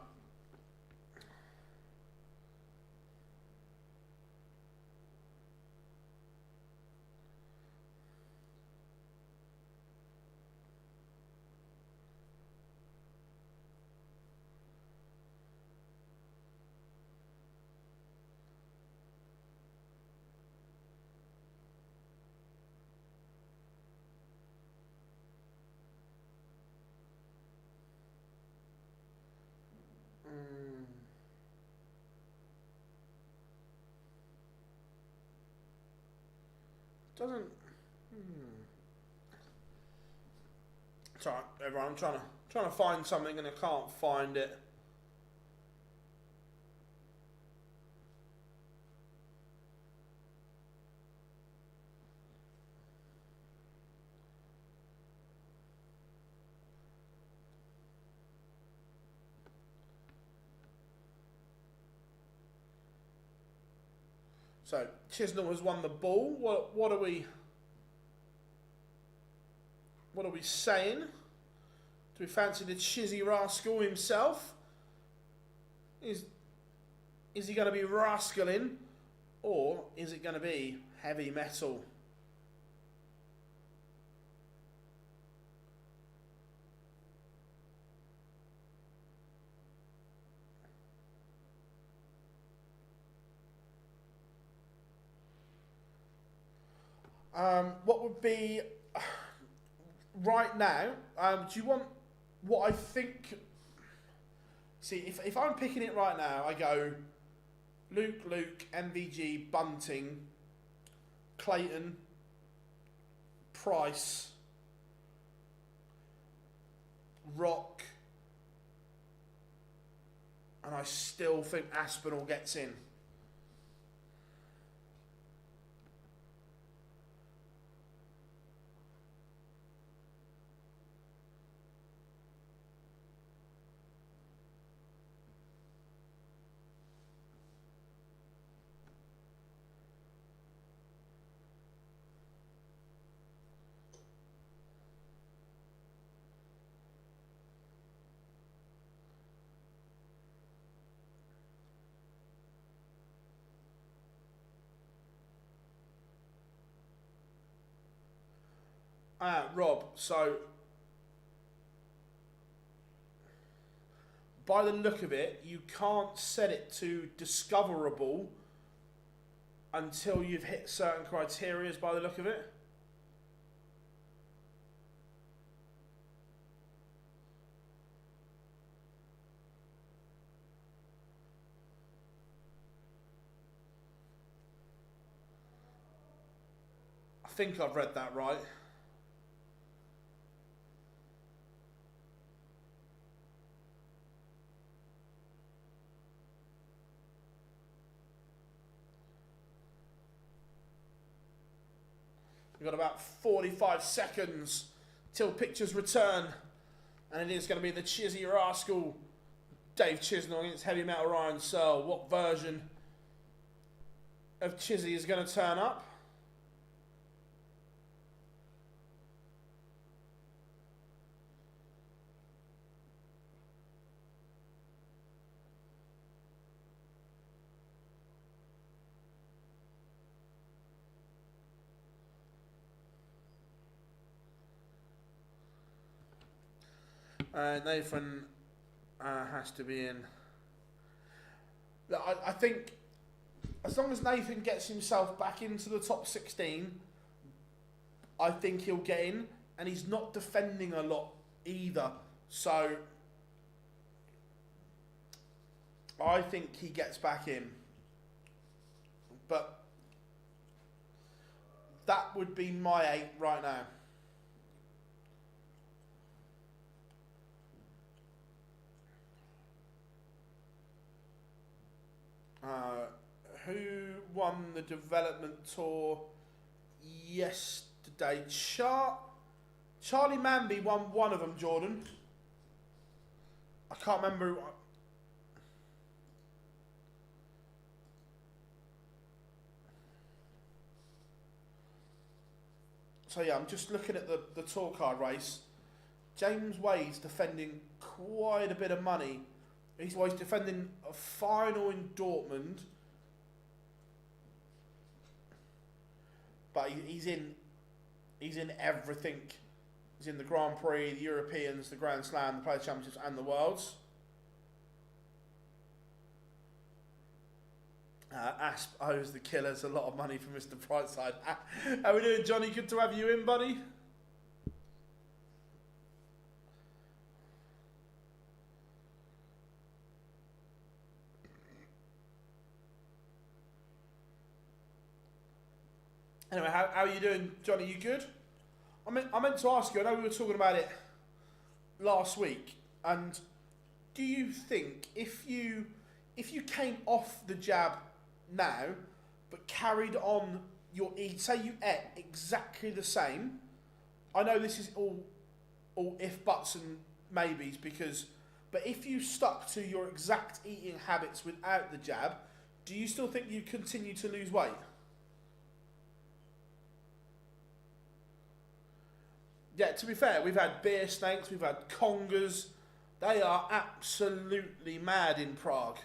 Doesn't. Sorry, everyone. I'm trying to find something and I can't find it. So Chisnall has won the ball. What are we saying? Do we fancy the chizzy rascal himself? Is he going to be rascaling, or is it going to be heavy metal? What would be right now? Do you want what I think See, if I'm picking it right now, I go Luke, MVG, Bunting, Clayton, Price, Rock, and I still think Aspinall gets in. Rob, so by the look of it, you can't set it to discoverable until you've hit certain criteria by the look of it. I think I've read that right. We've got about 45 seconds till pictures return. And it is going to be the Chizzy Rascal Dave Chisnall against Heavy Metal Ryan Searle. What version of Chizzy is going to turn up? Nathan has to be in. I think as long as Nathan gets himself back into the top 16, I think he'll get in. And he's not defending a lot either. So I think he gets back in. But that would be my 8 right now. Who won the development tour yesterday? Charlie Manby won one of them, Jordan. I can't remember. So yeah, I'm just looking at the tour card race. James Wade's defending quite a bit of money. He's defending a final in Dortmund. But he's in everything. He's in the Grand Prix, the Europeans, the Grand Slam, the Players' Championships and the Worlds. Asp owes the Killers a lot of money for Mr. Brightside. How we doing, Johnny? Good to have you in, buddy. Anyway, how are you doing, Johnny? You good? I meant to ask you, I know we were talking about it last week, and do you think if you came off the jab now, but carried on your say you ate exactly the same, I know this is all if, buts and maybes, but if you stuck to your exact eating habits without the jab, do you still think you continue to lose weight? Yeah, to be fair, we've had beer snakes, we've had congers. They are absolutely mad in Prague.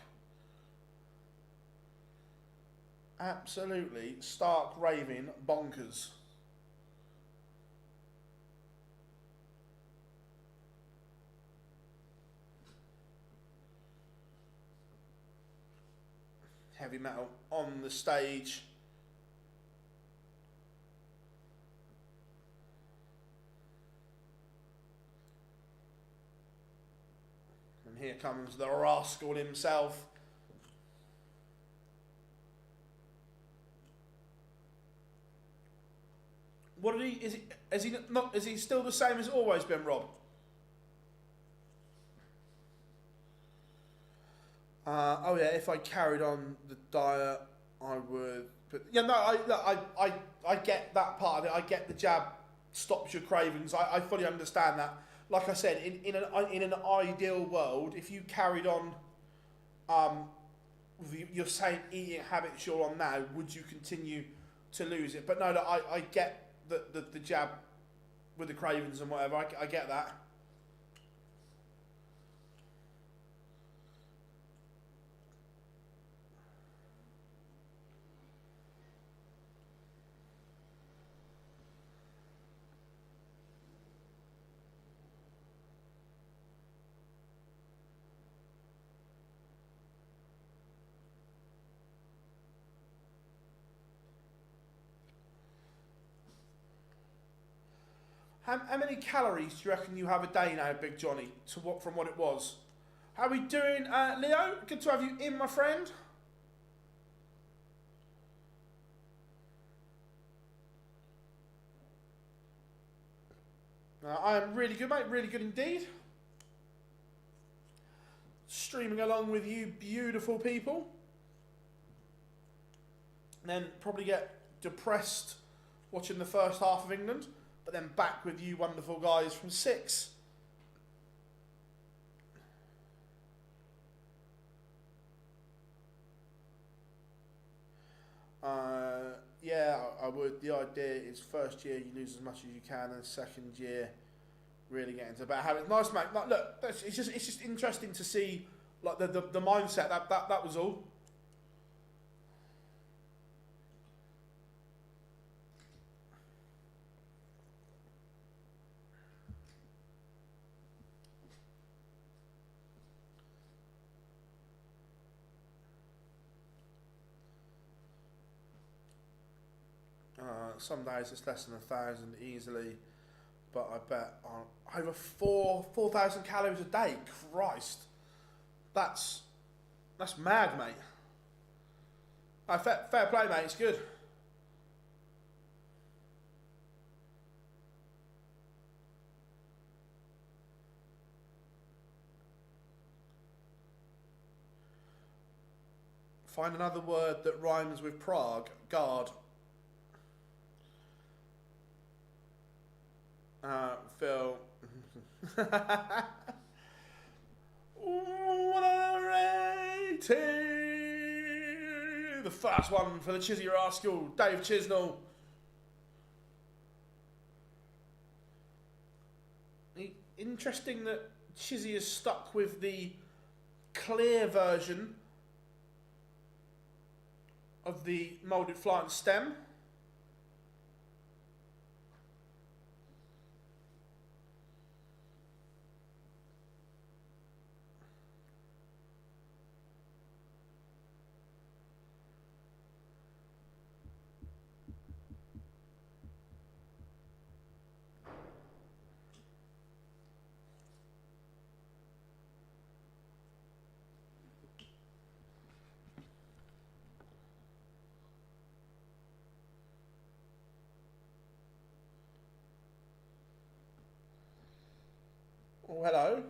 Absolutely stark raving bonkers. Heavy Metal on the stage. here comes the rascal himself. What did he? Is he still the same as always been, Rob? Oh yeah, if I carried on the diet, I would. But yeah, no, I get that part of it. I get the jab stops your cravings. I fully understand that. Like I said, in an ideal world, if you carried on, with your same eating habits you're on now, would you continue to lose it? But no, I get the jab with the cravings and whatever. I get that. How many calories do you reckon you have a day now, Big Johnny, from what it was? How are we doing, Leo? Good to have you in, my friend. I am really good, mate. Really good indeed. Streaming along with you beautiful people. Then probably get depressed watching the first half of England. But then back with you wonderful guys from 6. Yeah, I would. The idea is first year you lose as much as you can, and second year really get into bad habits. Nice, mate. Like, look, it's just interesting to see like the mindset. That was all. Some days it's less than 1,000 easily, but I bet over 4,000 calories a day. Christ, that's mad, mate. Fair play, mate. It's good. Find another word that rhymes with Prague. Guard. Phil. 180. The first one for the Chizzy Rascal, Dave Chisnall. Interesting that Chizzy is stuck with the clear version of the moulded flight and stem. Oh, hello.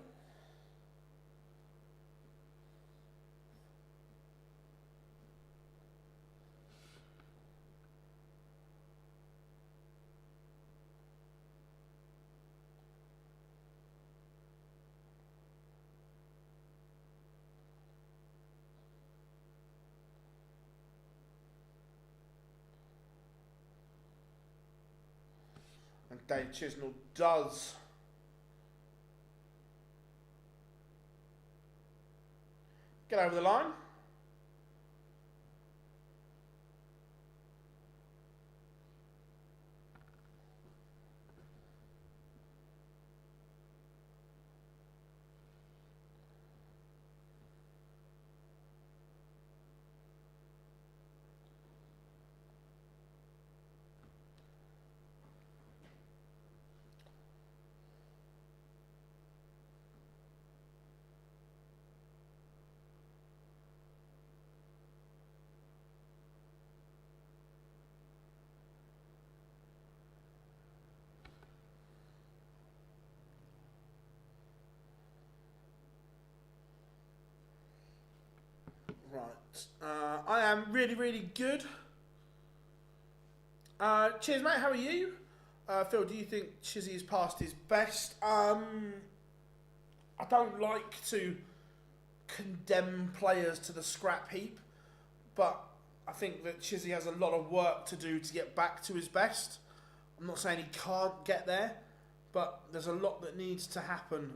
And Dave Chisnall does get over the line. Right. I am really, really good. Cheers, mate. How are you? Phil, do you think Chizzy has passed his best? I don't like to condemn players to the scrap heap, but I think that Chizzy has a lot of work to do to get back to his best. I'm not saying he can't get there, but there's a lot that needs to happen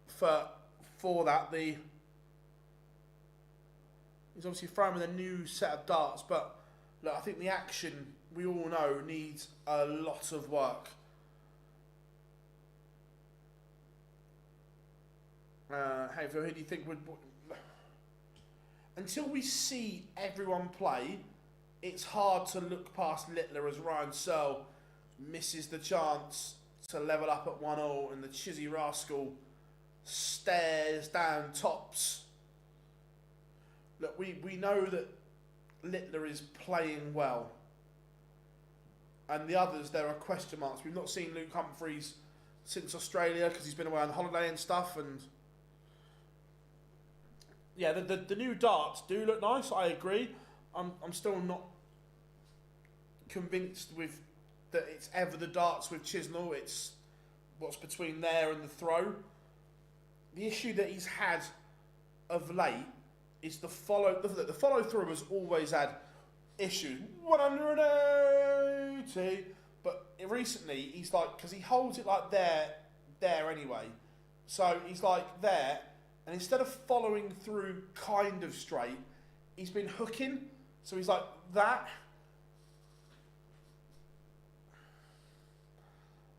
for that. He's obviously throwing with a new set of darts, but look, I think the action, we all know, needs a lot of work. Hey Phil, who do you think would... Until we see everyone play, it's hard to look past Littler as Ryan Searle misses the chance to level up at 1-1 and the Chizzy Rascal stares down tops. Look, we know that Littler is playing well. And the others, there are question marks. We've not seen Luke Humphreys since Australia because he's been away on holiday and stuff. And yeah, the new darts do look nice. I agree. I'm still not convinced with that it's ever the darts with Chisnall. It's what's between there and the throw. The issue that he's had of late is the follow through has always had issues. 180, but recently he's like, because he holds it like there anyway, so he's like there, and instead of following through kind of straight, he's been hooking, so he's like that,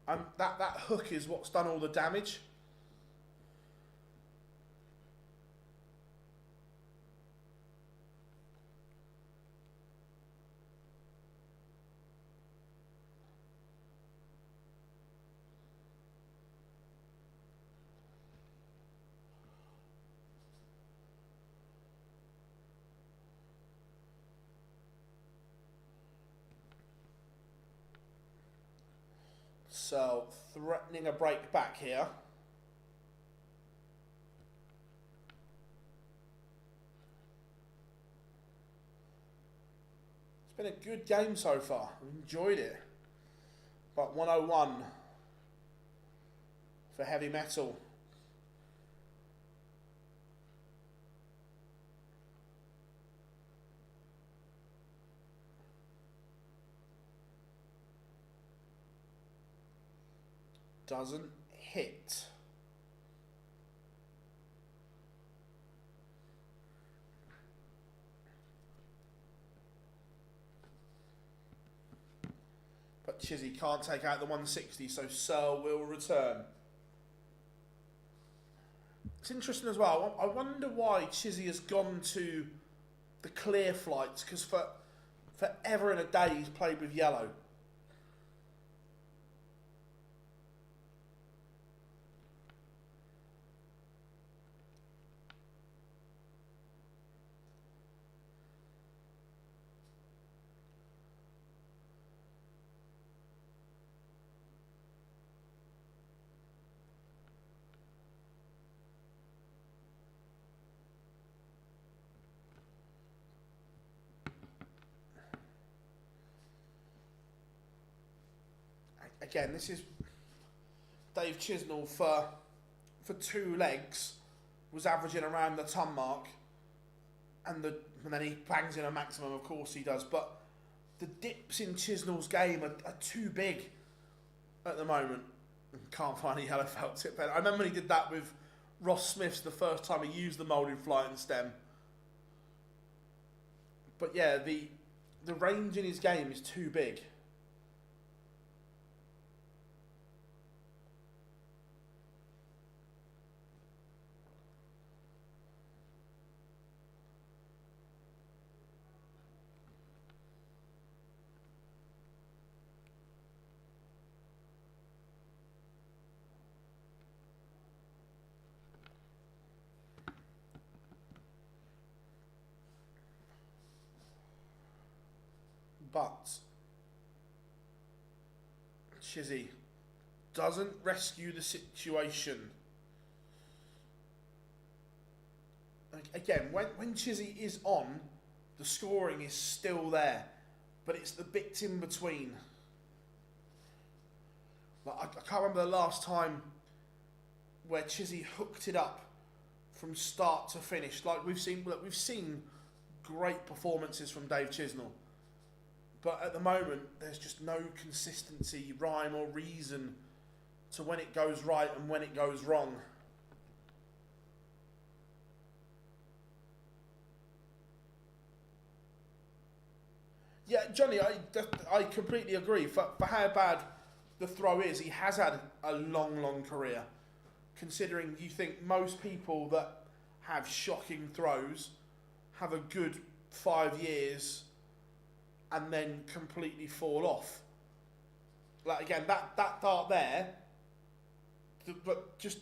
and that hook is what's done all the damage. So, threatening a break back here. It's been a good game so far. I've enjoyed it. But 101 for heavy metal. Doesn't hit. But Chizzy can't take out the 160, so Searle will return. It's interesting as well. I wonder why Chizzy has gone to the clear flights, because forever and a day he's played with yellow. Again, this is Dave Chisnall for 2 legs was averaging around the ton mark, and then he bangs in a maximum, of course he does, but the dips in Chisnall's game are too big at the moment. Can't find a yellow felt tip pen. I remember when he did that with Ross Smith's the first time he used the moulded flight and stem. But yeah, the range in his game is too big. But Chizzy doesn't rescue the situation. again, when Chizzy is on, the scoring is still there, but it's the bits in between. Like, I can't remember the last time where Chizzy hooked it up from start to finish. Like we've seen great performances from Dave Chisnall, but at the moment there's just no consistency, rhyme or reason to when it goes right and when it goes wrong. Yeah, Johnny, I completely agree. For how bad the throw is, he has had a long career. Considering you think most people that have shocking throws have a good 5 years and then completely fall off. Like again, that dart there, but just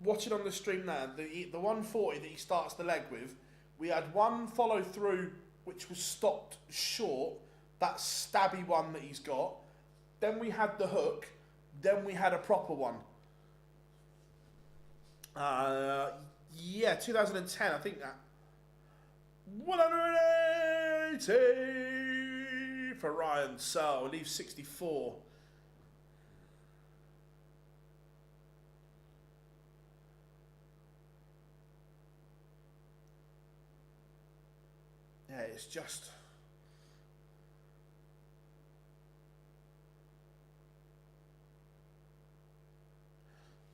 watch it on the stream now. The 140 that he starts the leg with, we had one follow through which was stopped short, that stabby one that he's got. Then we had the hook. Then we had a proper one. Yeah, 2010, I think that. 180 for Ryan Searle, leaves 64. Yeah, it's just...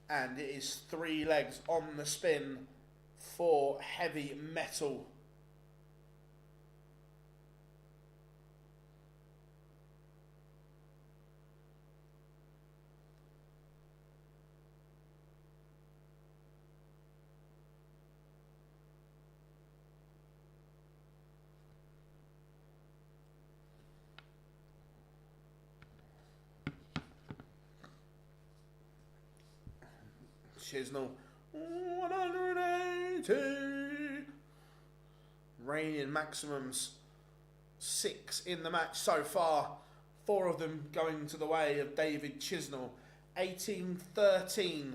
And it is 3 legs on the spin for heavy metal. Chisnall, 180. Reigning maximums, 6 in the match so far. 4 of them going to the way of David Chisnall. 18-13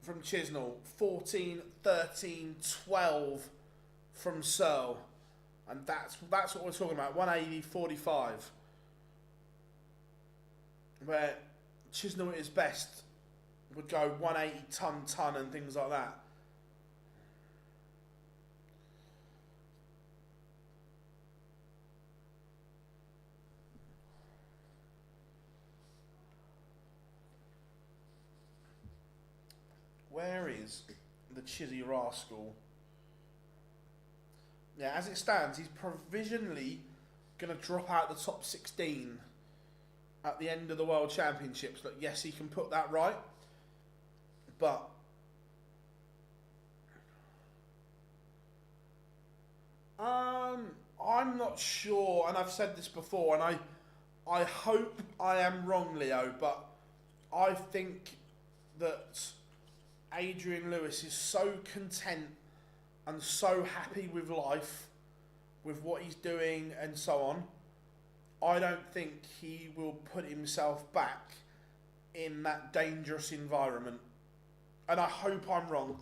from Chisnall. 14-13-12 from Searle. And that's what we're talking about. 180-45. Where Chisnall at his best would go 180 ton and things like that. Where is the Chizzy Rascal? Yeah, as it stands, he's provisionally going to drop out the top 16 at the end of the World Championships. Look, yes, he can put that right. But I'm not sure, and I've said this before, and I hope I am wrong, Leo, but I think that Adrian Lewis is so content and so happy with life, with what he's doing and so on. I don't think he will put himself back in that dangerous environment. And I hope I'm wrong,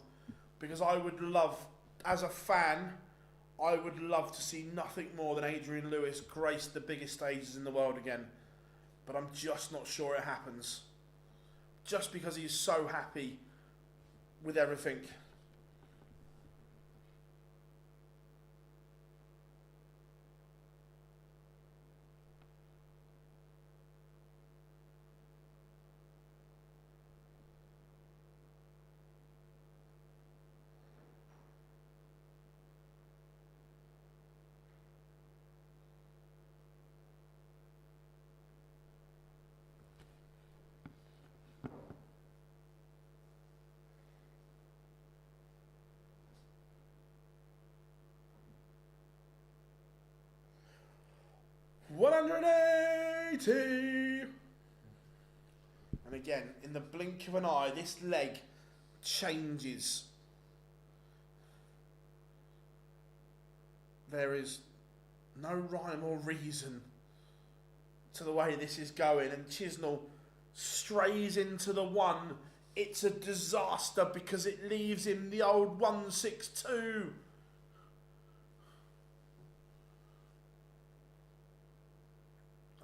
because I would love, as a fan, I would love to see nothing more than Adrian Lewis grace the biggest stages in the world again. But I'm just not sure it happens. Just because he's so happy with everything. $180. And again, in the blink of an eye, this leg changes. There is no rhyme or reason to the way this is going, and Chisnall strays into the 1 It's a disaster because it leaves him the old 162.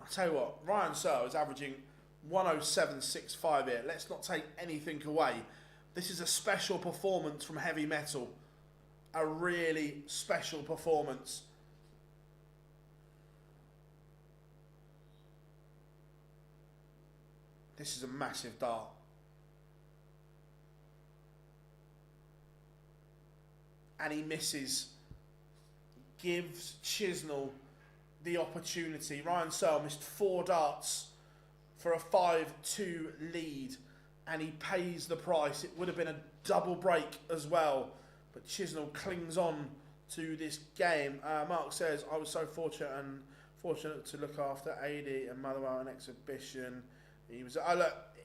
I'll tell you what, Ryan Searle is averaging 107.65 here. Let's not take anything away. This is a special performance from heavy metal. A really special performance. This is a massive dart. And he misses. Gives Chisnall the opportunity. Ryan Searle missed 4 darts for a 5-2 lead, and he pays the price. It would have been a double break as well, but Chisnall clings on to this game. Mark says, I was so fortunate to look after AD and Motherwell in exhibition. He was.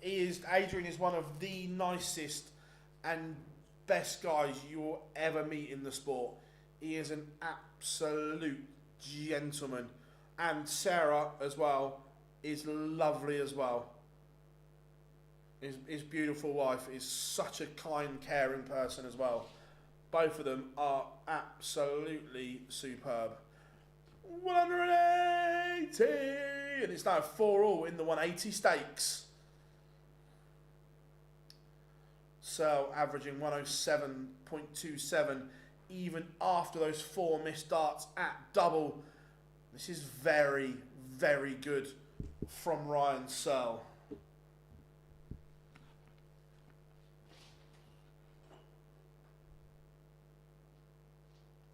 Adrian is one of the nicest and best guys you'll ever meet in the sport. He is an absolute gentleman, and Sarah as well is lovely as well. His beautiful wife is such a kind, caring person as well. Both of them are absolutely superb. 180, and it's now 4-all in the 180 stakes. So averaging 107.27 even after those 4 missed darts at double. This is very, very good from Ryan Searle.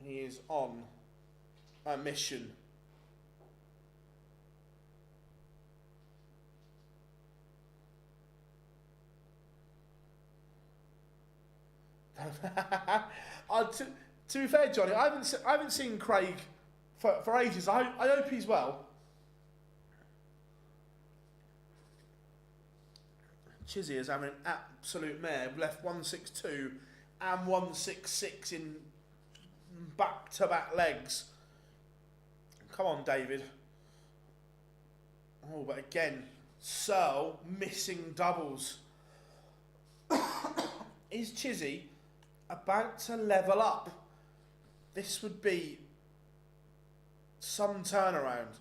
He is on a mission. To be fair, Johnny, I haven't seen Craig for ages. I hope he's well. Chizzy is having an absolute mare. We've left 162 and 166 in back-to-back legs. Come on, David. Oh, but again, Searle missing doubles. Is Chizzy about to level up? This would be some turnaround.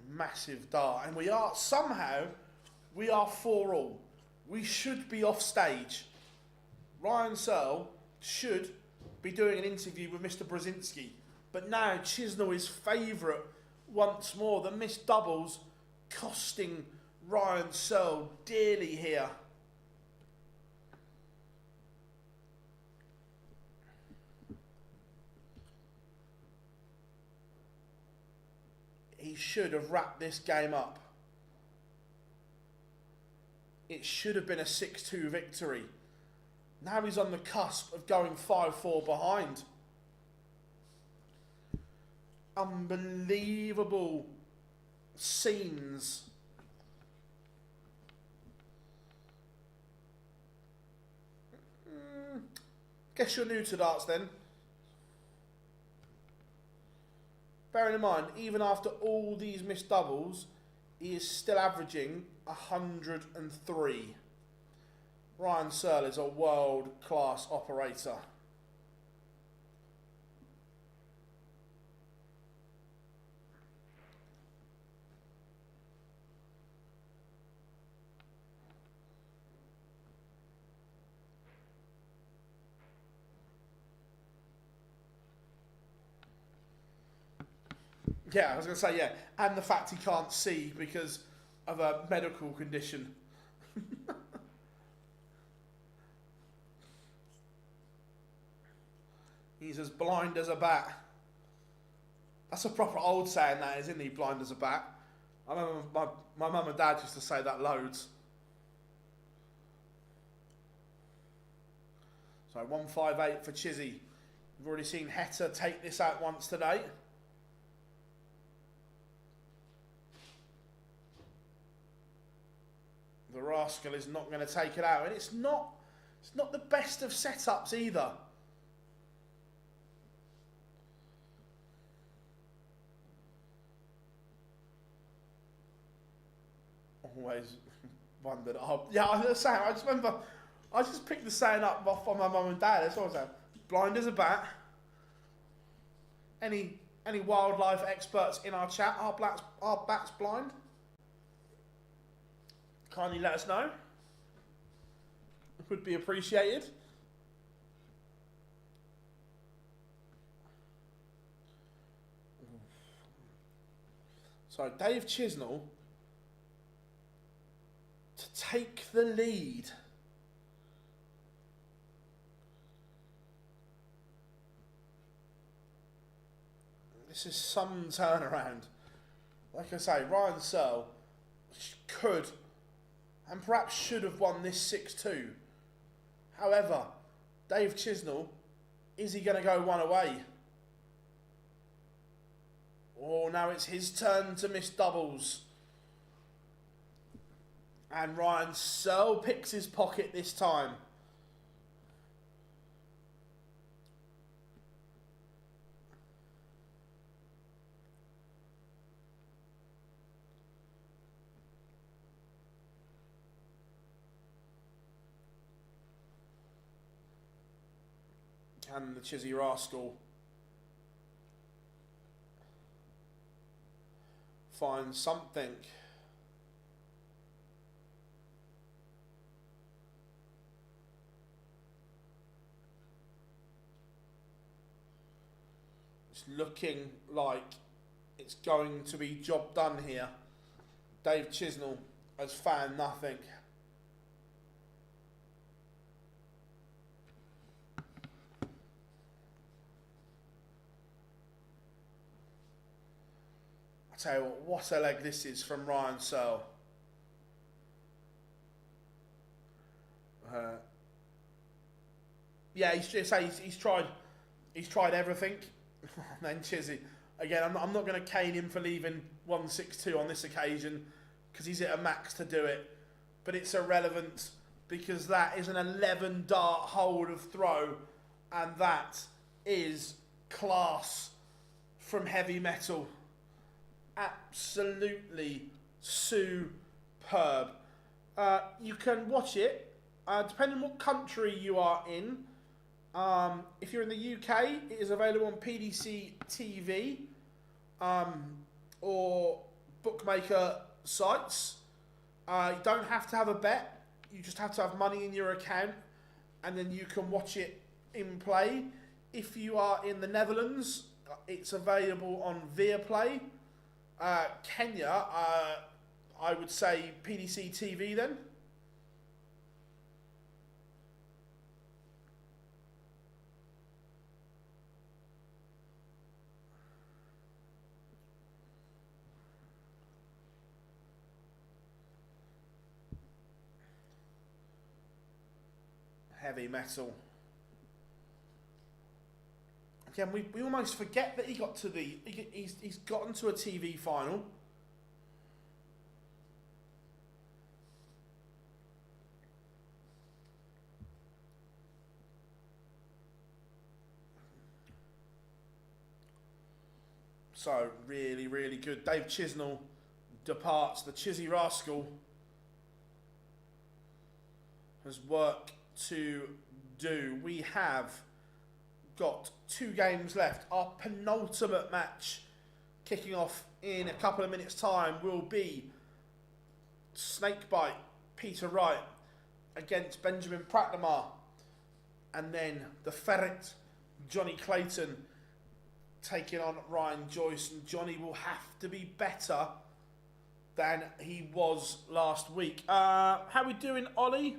Massive dart, and we are 4-all. We should be off stage. Ryan Searle should be doing an interview with Mr. Brzezinski, but now Chisnall is favourite once more. The missed doubles costing Ryan Searle dearly here. He should have wrapped this game up. It should have been a 6-2 victory. Now he's on the cusp of going 5-4 behind. Unbelievable scenes. Guess you're new to darts then. Bearing in mind, even after all these missed doubles, he is still averaging 103. Ryan Searle is a world-class operator. Yeah, I was going to say, yeah. And the fact he can't see because of a medical condition. He's as blind as a bat. That's a proper old saying, that, isn't he? Blind as a bat. I remember my mum and dad used to say that loads. So 158 for Chizzy. We've already seen Heta take this out once today. The rascal is not going to take it out, and it's not the best of setups either. always wondered. Oh, yeah, I was saying. I just remember. I just picked the saying up off on my mum and dad. That's what I was saying. Blind as a bat. Any wildlife experts in our chat? Are bats blind? Kindly let us know. It would be appreciated. So Dave Chisnall to take the lead. This is some turnaround. Like I say, Ryan Searle could and perhaps should have won this 6-2. However, Dave Chisnall, is he going to go one away? Oh, now it's his turn to miss doubles. And Ryan Searle picks his pocket this time. Can the Chizzy Rascal find something? It's looking like it's going to be job done here. Dave Chisnall has found nothing. Tell you what a leg this is from Ryan Searle. Yeah, he's tried everything. And then Chizzy, again, I'm not going to cane him for leaving 1-6-2 on this occasion because he's at a max to do it. But it's irrelevant because that is an 11 dart hold of throw, and that is class from heavy metal. Absolutely superb. You can watch it depending on what country you are in. If you're in the UK, it is available on PDC TV or bookmaker sites. You don't have to have a bet. You just have to have money in your account, and then you can watch it in play. If you are in the Netherlands, it's available on Viaplay. Kenya, I would say PDC TV then. Heavy metal. Again, we almost forget that he got to he's gotten to a TV final. So really, really good. Dave Chisnall departs. The Chizzy Rascal has work to do. We have got 2 games left. Our penultimate match, kicking off in a couple of minutes' time, will be Snakebite Peter Wright against Benjamin Pratnemer, and then the Ferret Johnny Clayton taking on Ryan Joyce. And Johnny will have to be better than he was last week. How we doing, Ollie?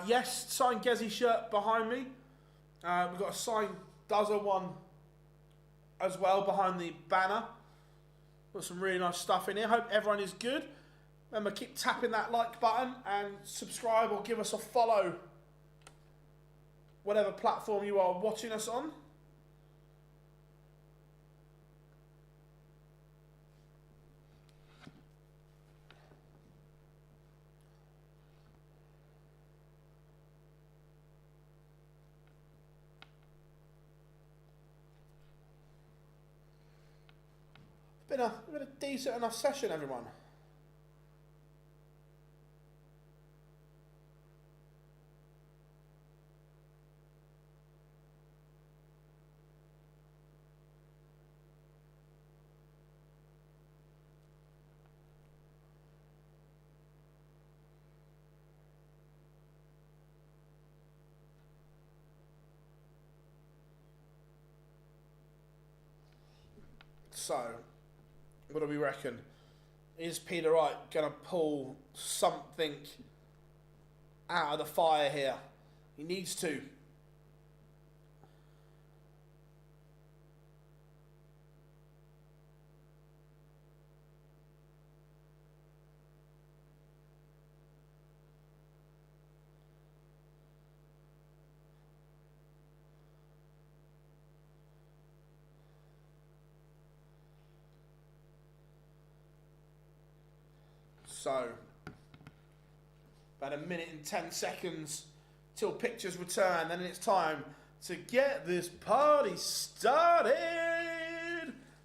Yes, signed Gezi shirt behind me. We've got a signed Dozer one as well behind the banner. Got some really nice stuff in here. Hope everyone is good. Remember, keep tapping that like button and subscribe or give us a follow, whatever platform you are watching us on. Been a decent enough session, everyone. So, what do we reckon? Is Peter Wright going to pull something out of the fire here? He needs to. So, about a minute and 10 seconds till pictures return, then it's time to get this party started.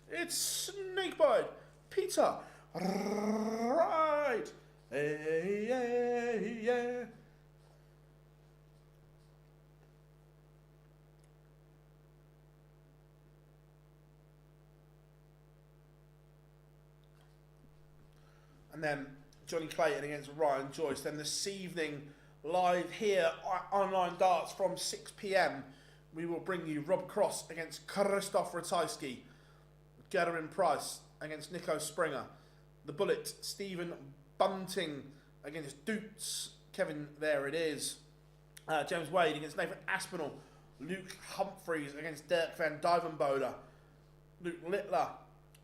It's Snakebite, Peter, right, hey, hey, yeah. And then Johnny Clayton against Ryan Joyce. Then this evening, live here online darts from 6 p.m, we will bring you Rob Cross against Krzysztof Ratajski, Gerwin Price against Nico Springer, The Bullet, Stephen Bunting against Doots, Kevin, there it is, James Wade against Nathan Aspinall, Luke Humphreys against Dirk van Duivenbode, Luke Littler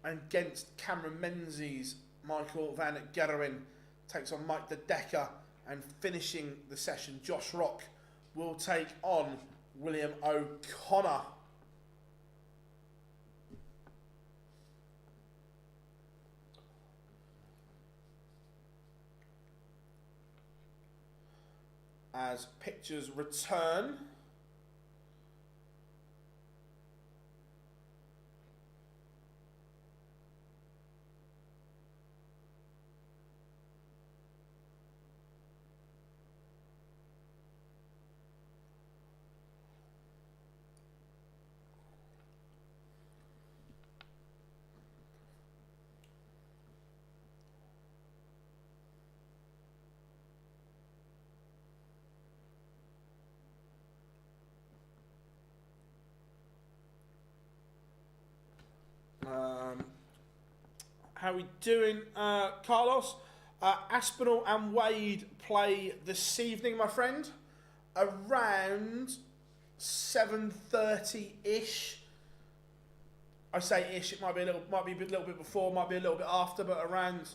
against Cameron Menzies, Michael van Gerwen takes on Mike De Decker, and finishing the session, Josh Rock will take on William O'Connor. As pictures return, how we doing, Carlos? Aspinall and Wade play this evening, my friend, around 7:30-ish. I say ish. It might be a little bit before, might be a little bit after, but around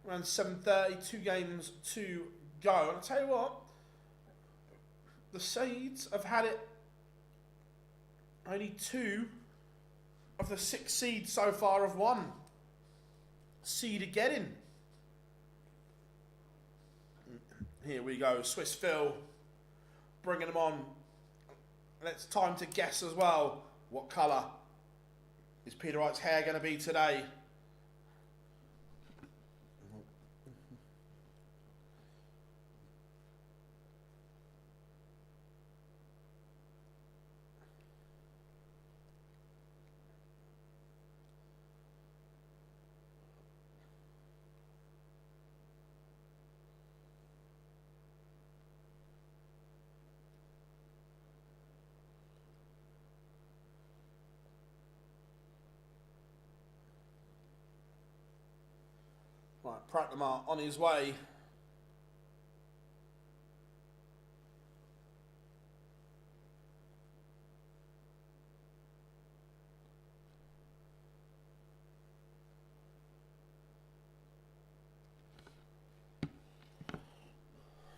7:30. 2 games to go. And I tell you what, the Seeds have had it. Only 2 of the 6 seeds so far have won. Seed again. Here we go, Swiss Phil, bringing them on. And it's time to guess as well, what colour is Peter Wright's hair going to be today? Right, Pratnemer on his way.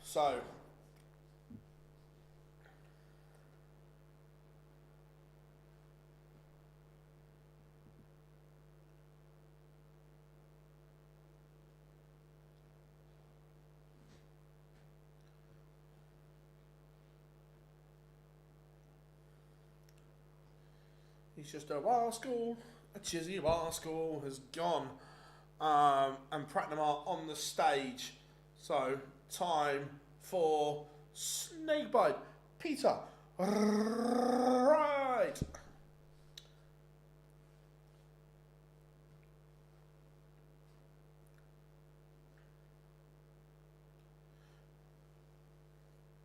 So, he's just a rascal, a cheesy rascal has gone. And Pratnemer on the stage. So, time for Snakebite. Peter, right.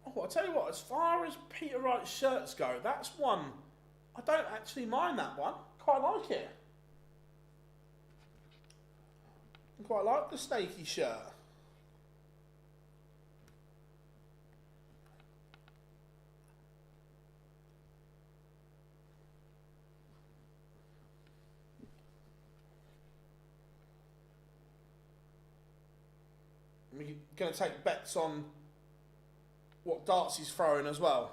Oh, I'll tell you what, as far as Peter Wright's shirts go, that's one, I don't actually mind that one. Quite like it. quite like the snaky shirt. We're going to take bets on what darts he's throwing as well,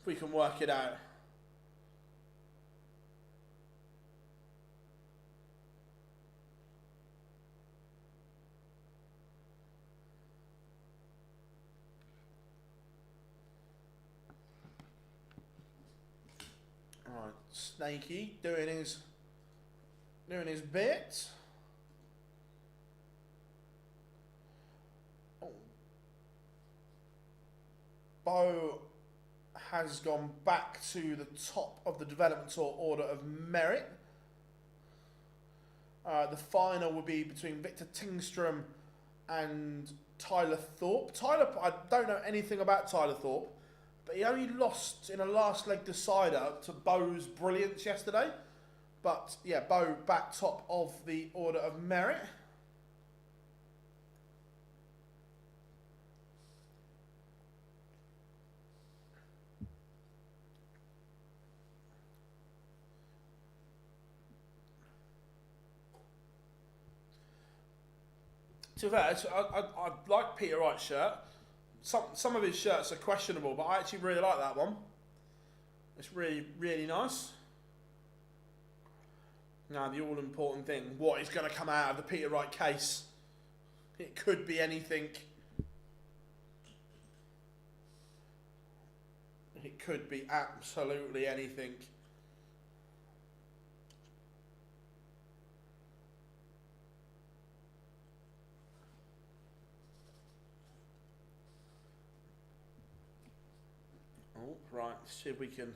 if we can work it out. Alright, Snaky doing his bit. Bo has gone back to the top of the development tour order of merit. The final will be between Victor Tingstrom and Tyler Thorpe. I don't know anything about Tyler Thorpe, but he only lost in a last leg decider to Bo's brilliance yesterday. But yeah, Bo back top of the order of merit. To be fair, I like Peter Wright's shirt. Some of his shirts are questionable, but I actually really like that one. It's really, really nice. Now, the all-important thing, what is going to come out of the Peter Wright case? It could be anything. It could be absolutely anything. Oh, right, let's see if we can...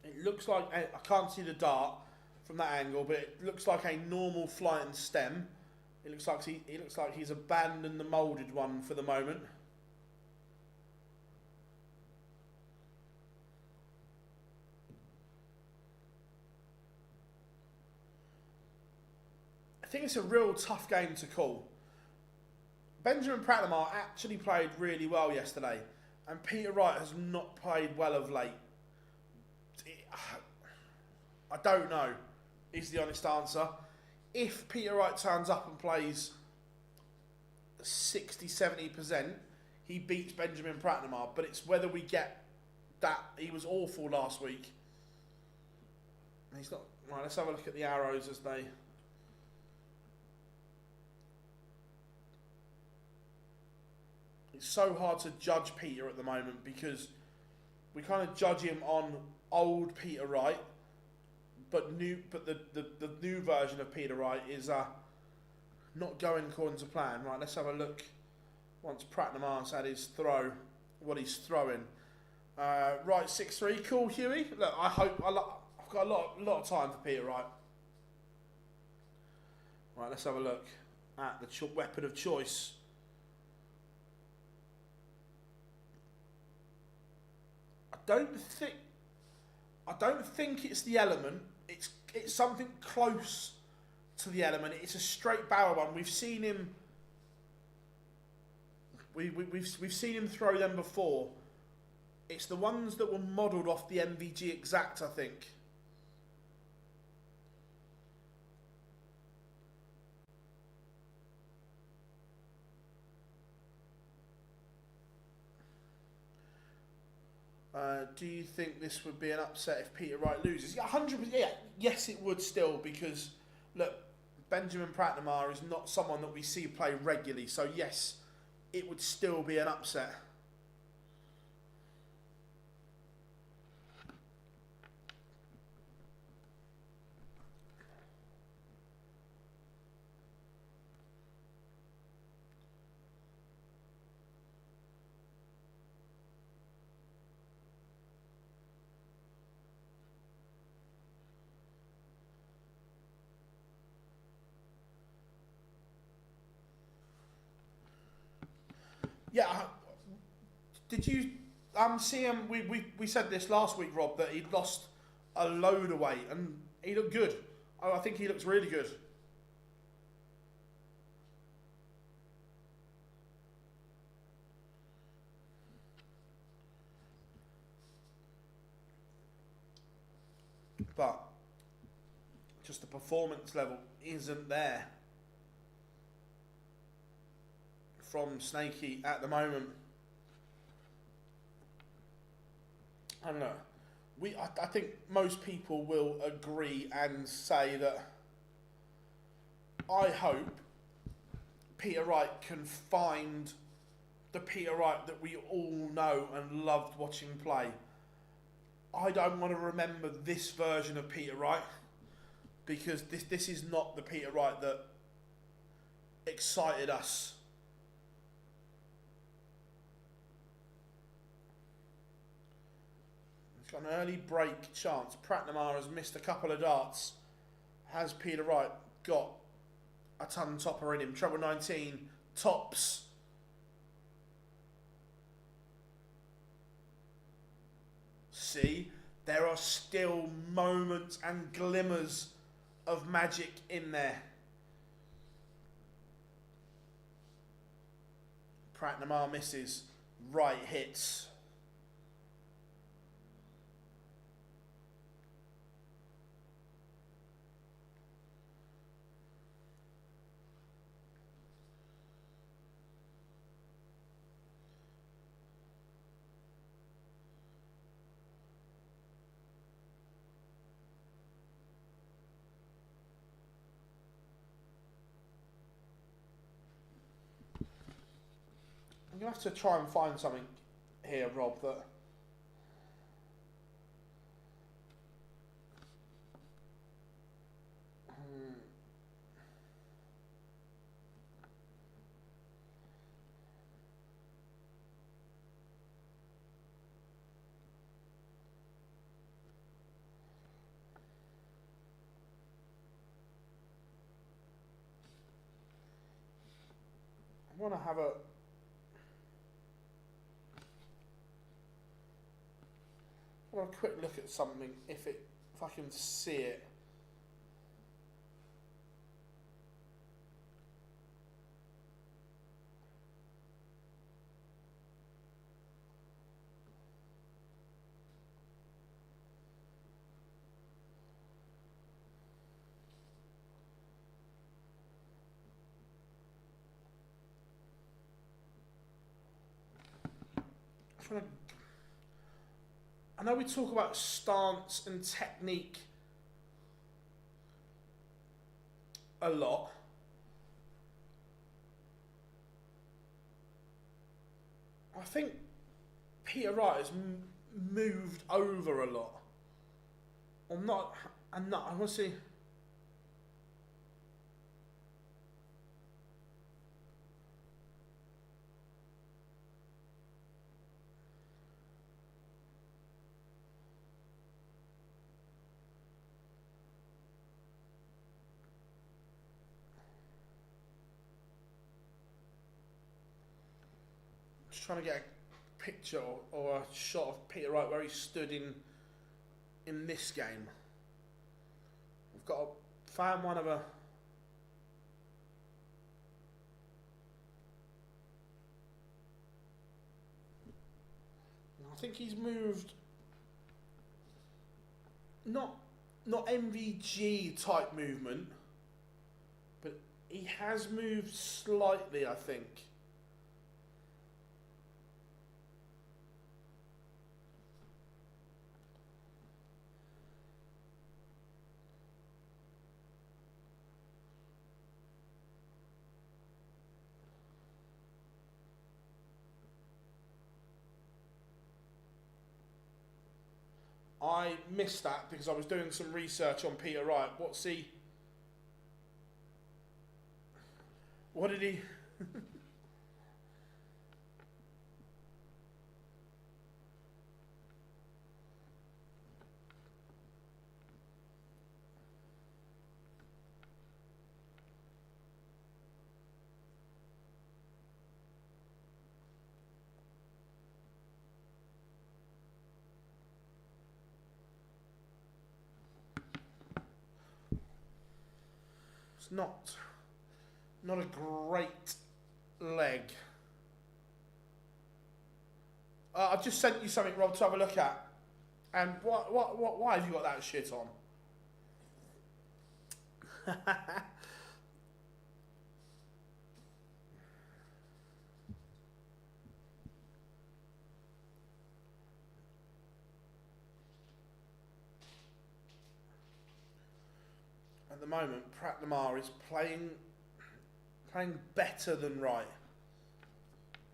It looks like, I can't see the dart from that angle, but it looks like a normal flying stem. It looks like he's abandoned the moulded one for the moment. I think it's a real tough game to call. Benjamin Pratnemer actually played really well yesterday, and Peter Wright has not played well of late. I don't know, is the honest answer. If Peter Wright turns up and plays 60-70%, he beats Benjamin Pratnemer, but it's whether we get that. He was awful last week. He's not. Right, let's have a look at the arrows as they... It's so hard to judge Peter at the moment because we kind of judge him on old Peter Wright, but the new version of Peter Wright is not going according to plan. Right, let's have a look once Pratnemer's had his throw, what he's throwing. Right, 6-3, cool, Huey. Look, I've got a lot of time for Peter Wright. Right, let's have a look at the weapon of choice. I don't think it's the element. It's something close to the element. It's a straight barrel one. We've seen him. We've seen him throw them before. It's the ones that were modelled off the MVG Exact, I think. Do you think this would be an upset if Peter Wright loses? Yeah, 100%. Yeah, yes, it would still, because look, Benjamin Pratnemer is not someone that we see play regularly. So yes, it would still be an upset. Yeah, did you see him? We said this last week, Rob, that he'd lost a load of weight and he looked good. I think he looks really good. just the performance level isn't there from Snakey at the moment. I don't know. I think most people will agree and say that I hope Peter Wright can find the Peter Wright that we all know and loved watching play. I don't want to remember this version of Peter Wright, because this is not the Peter Wright that excited us. He's got an early break chance. Pratnemer has missed a couple of darts. Has Peter Wright got a ton topper in him? Treble 19 tops. See, there are still moments and glimmers of magic in there. Pratnemer misses. Wright hits. I'm going to have to try and find something here, Rob, that... I want to have a quick look at something if I can see it. I know we talk about stance and technique a lot. I think Peter Wright has moved over a lot. I want to see... Trying to get a picture or a shot of Peter Wright where he stood in this game. We've got to find one of a... I think he's moved... Not MVG type movement, but he has moved slightly, I think. I missed that because I was doing some research on Peter Wright. What's he... What did he... Not a great leg. I've just sent you something, Rob, to have a look at. And why have you got that shit on? At the moment, Pratnemer is playing better than Wright.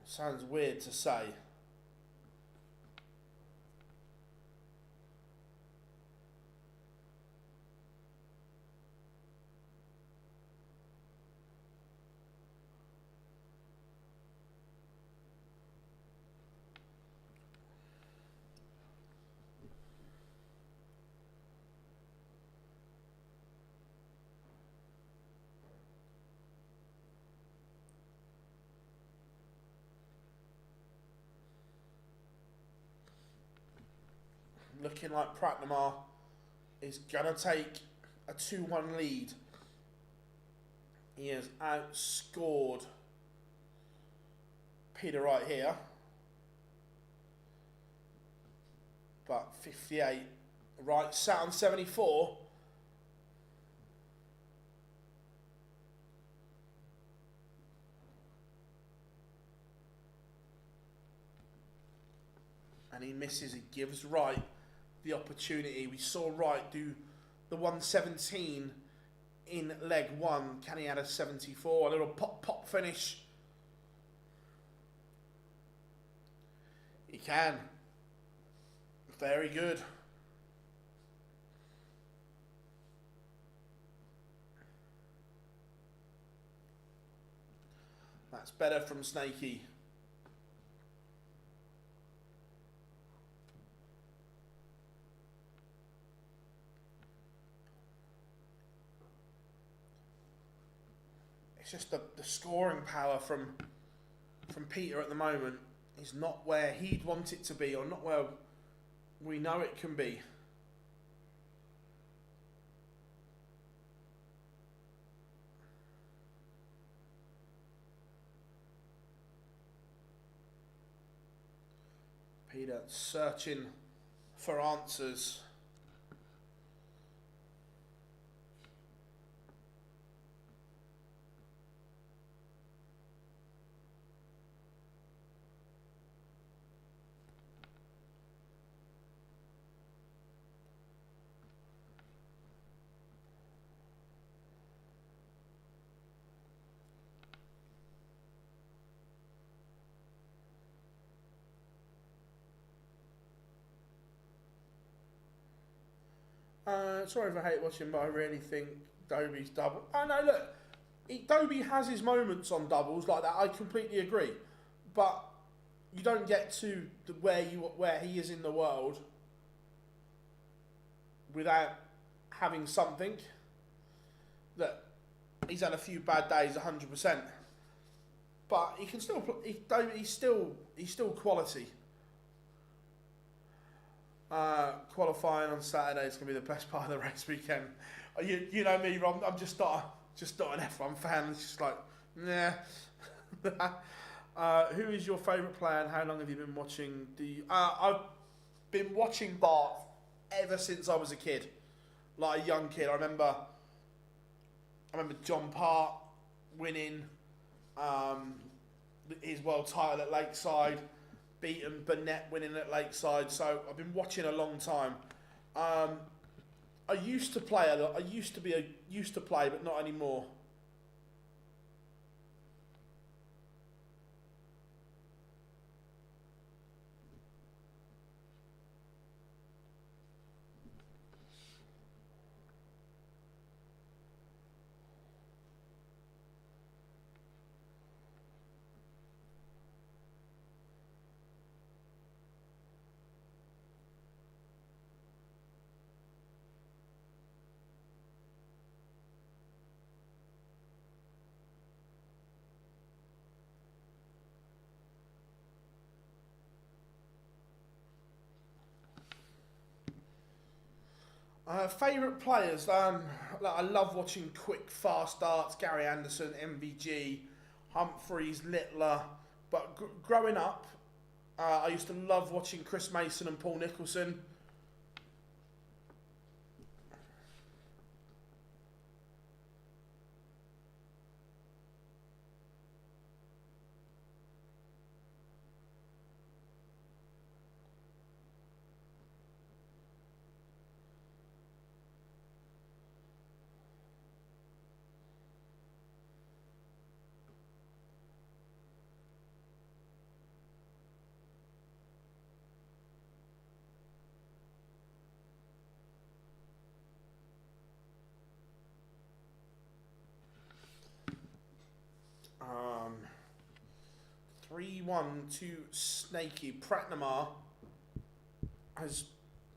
Sounds weird to say. Looking like Pratnemer is going to take a 2-1 lead. He has outscored Peter Wright here. But 58. Wright sat on 74. And he misses. He gives Wright the opportunity. We saw Wright do the 117 in leg 1. Can he add a 74? A little pop finish. He can. Very good. That's better from Snakey. It's just the scoring power from Peter at the moment is not where he'd want it to be, or not where we know it can be. Peter searching for answers. Sorry if I hate watching, but I really think Dobey's double. Oh no, look, Dobey has his moments on doubles like that. I completely agree, but you don't get to where he is in the world without having something. That he's had a few bad days, 100%, but he can still. He's still quality. Qualifying on Saturday is going to be the best part of the race weekend. You know me, Rob. I'm just not an F1 fan. It's just like, nah. Who is your favourite player and how long have you been watching I've been watching Bart ever since I was a kid, like a young kid. I remember John Part winning his world title at Lakeside. Beaten Burnett winning at Lakeside, so I've been watching a long time. I used to play a lot. I used to play, but not anymore. Favourite players? I love watching quick, fast starts. Gary Anderson, MVG, Humphreys, Littler. But growing up, I used to love watching Chris Mason and Paul Nicholson. 3-1 to Snaky. Pratnemer has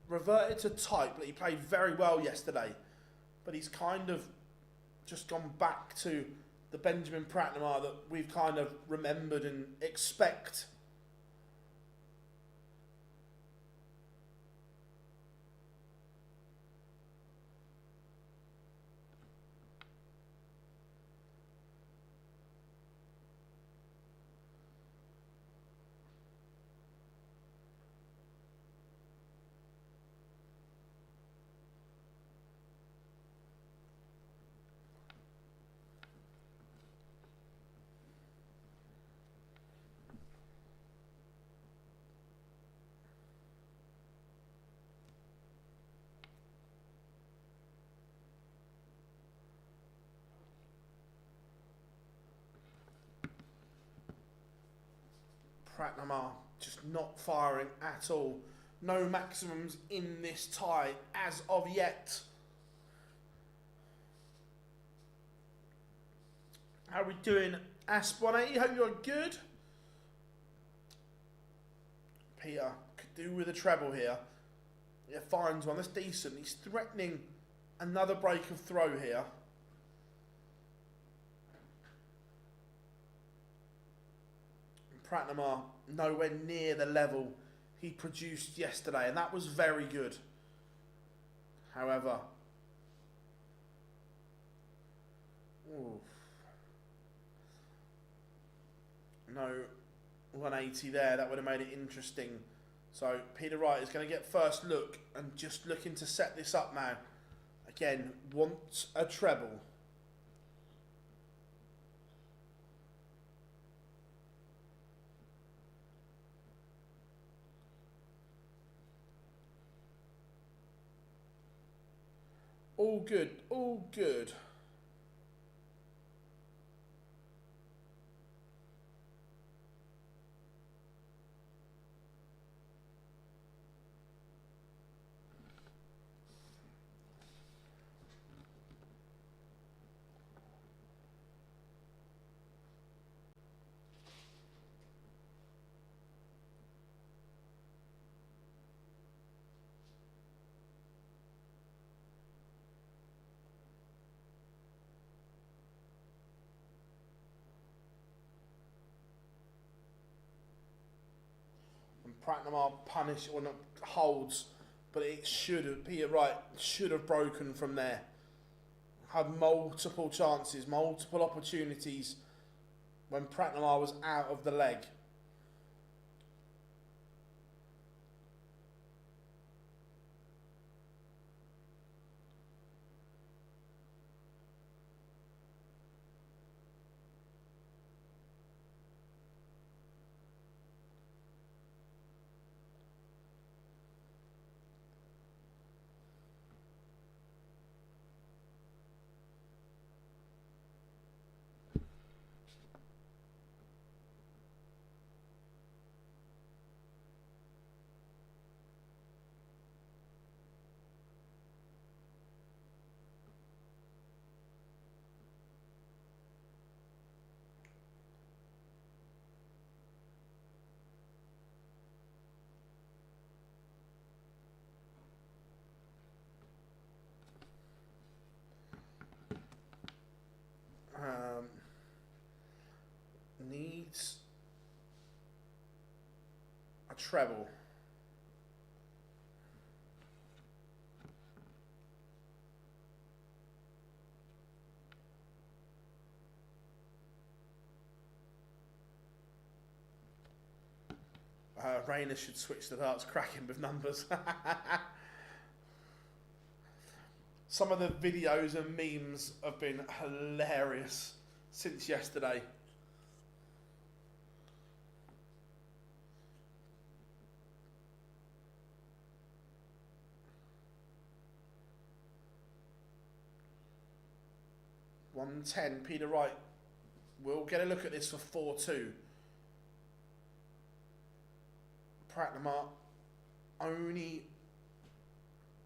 reverted to type. He played very well yesterday, but he's kind of just gone back to the Benjamin Pratnemer that we've kind of remembered and expect. Pratnemer just not firing at all. No maximums in this tie as of yet. How are we doing, Asp180? Hope you're good. Peter could do with a treble here. Yeah, finds one. That's decent. He's threatening another break of throw here. Pratnemer nowhere near the level he produced yesterday, and that was very good. However, no 180 there. That would have made it interesting. So Peter Wright is going to get first look and just looking to set this up now. Again, wants a treble. All good, all good. Pratnemer punish or not holds, but it should have Peter Wright should have broken from there. Had multiple chances, multiple opportunities when Pratnemer was out of the leg. Needs a treble. Rayner should switch the darts, cracking with numbers. Some of the videos and memes have been hilarious since yesterday. $110. Peter Wright will get a look at this for 4-2. Pratnemer only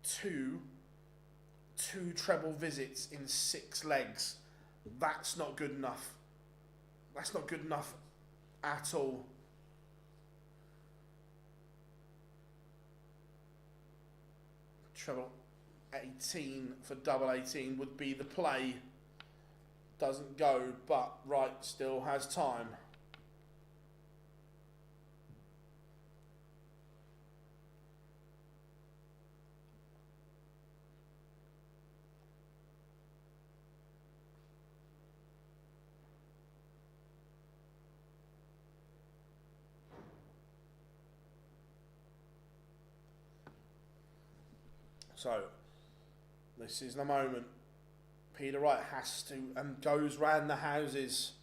two treble visits in 6 legs. That's not good enough. That's not good enough at all. Treble 18 for double 18 would be the play. Doesn't go, but Wright still has time. So, this is the moment. Peter Wright has to and goes round the houses.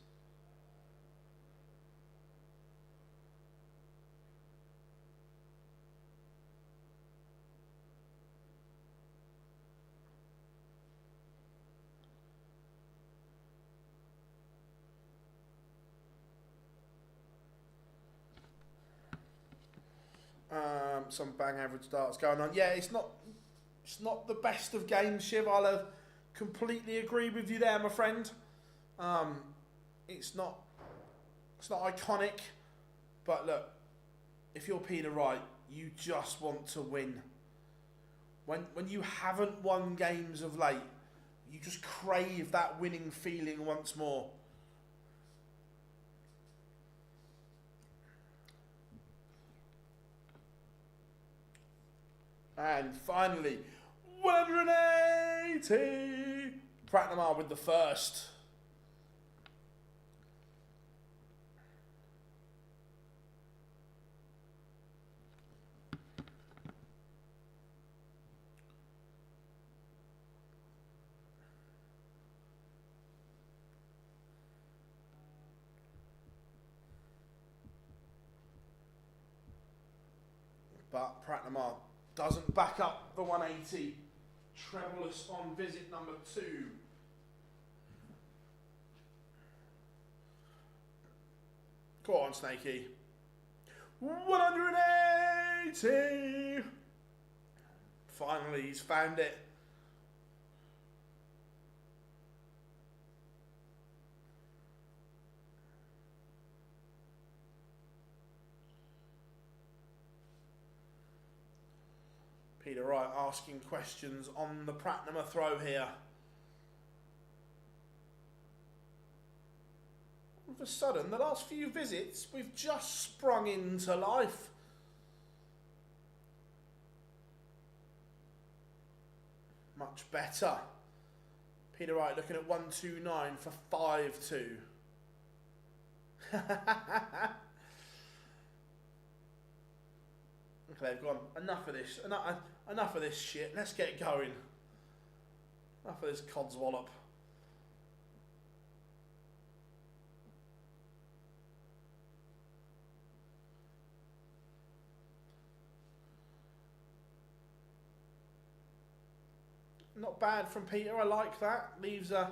Some bang average starts going on. Yeah, it's not the best of games, Shiv. I'll completely agree with you there, my friend. It's not iconic, but look, if you're Peter Wright, you just want to win. When you haven't won games of late, you just crave that winning feeling once more. And finally, 180! Pratnemer with the first. But Pratnemer doesn't back up the 180. Trebleless on visit number 2. Go on, Snakey. 180! Finally, he's found it. Peter Wright asking questions on the Pratnemer throw here. All of a sudden, the last few visits, we've just sprung into life. Much better. Peter Wright looking at 129 for 5-2. Okay, they've gone. Enough of this. Enough of this shit. Let's get going. Enough of this codswallop. Not bad from Peter. I like that. Leaves a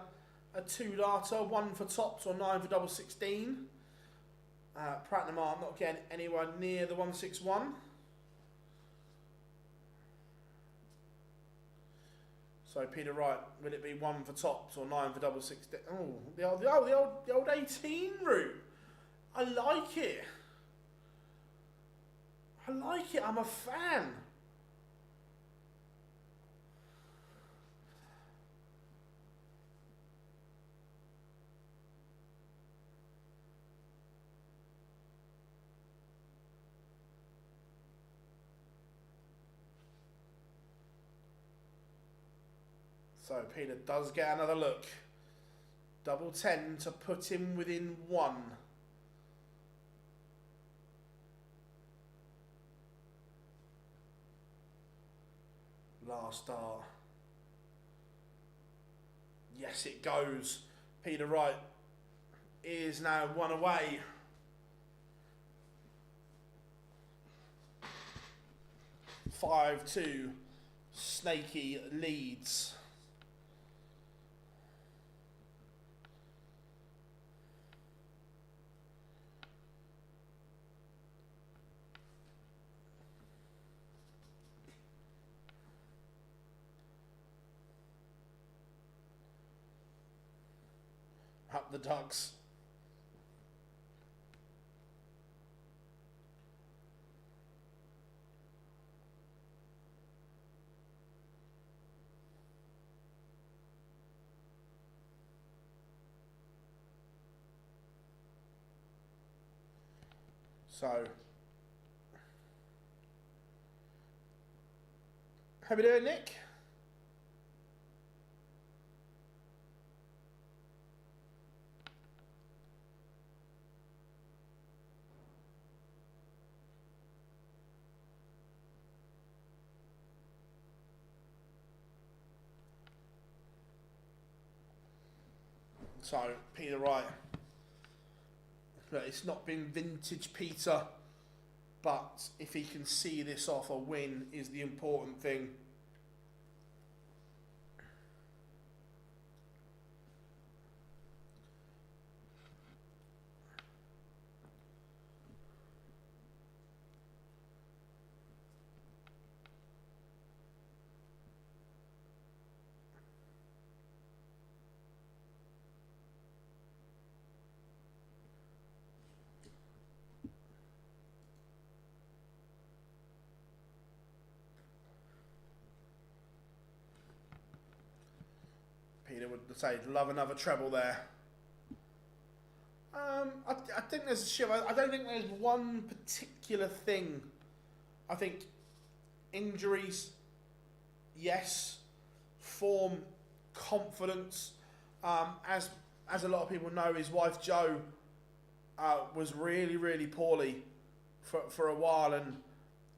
2-darter, 1 for tops or 9 for double 16. Pratnemer not getting anywhere near the 161. So Peter Wright, will it be 1 for tops or 9 for double 16? Oh, the old 18 route. I like it. I like it. I'm a fan. So Peter does get another look. Double 10 to put him within 1. Last start. Yes, it goes. Peter Wright is now 1 away. Five, 2. Snaky leads. Up the Ducks. So, how we doing, Nick? So, Peter Wright. It's not been vintage Peter, but if he can see this off, a win is the important thing. Peter would say, love another treble there. I think there's a shift. I don't think there's one particular thing. I think injuries, yes. Form, confidence. As a lot of people know, his wife Jo was really poorly for a while, and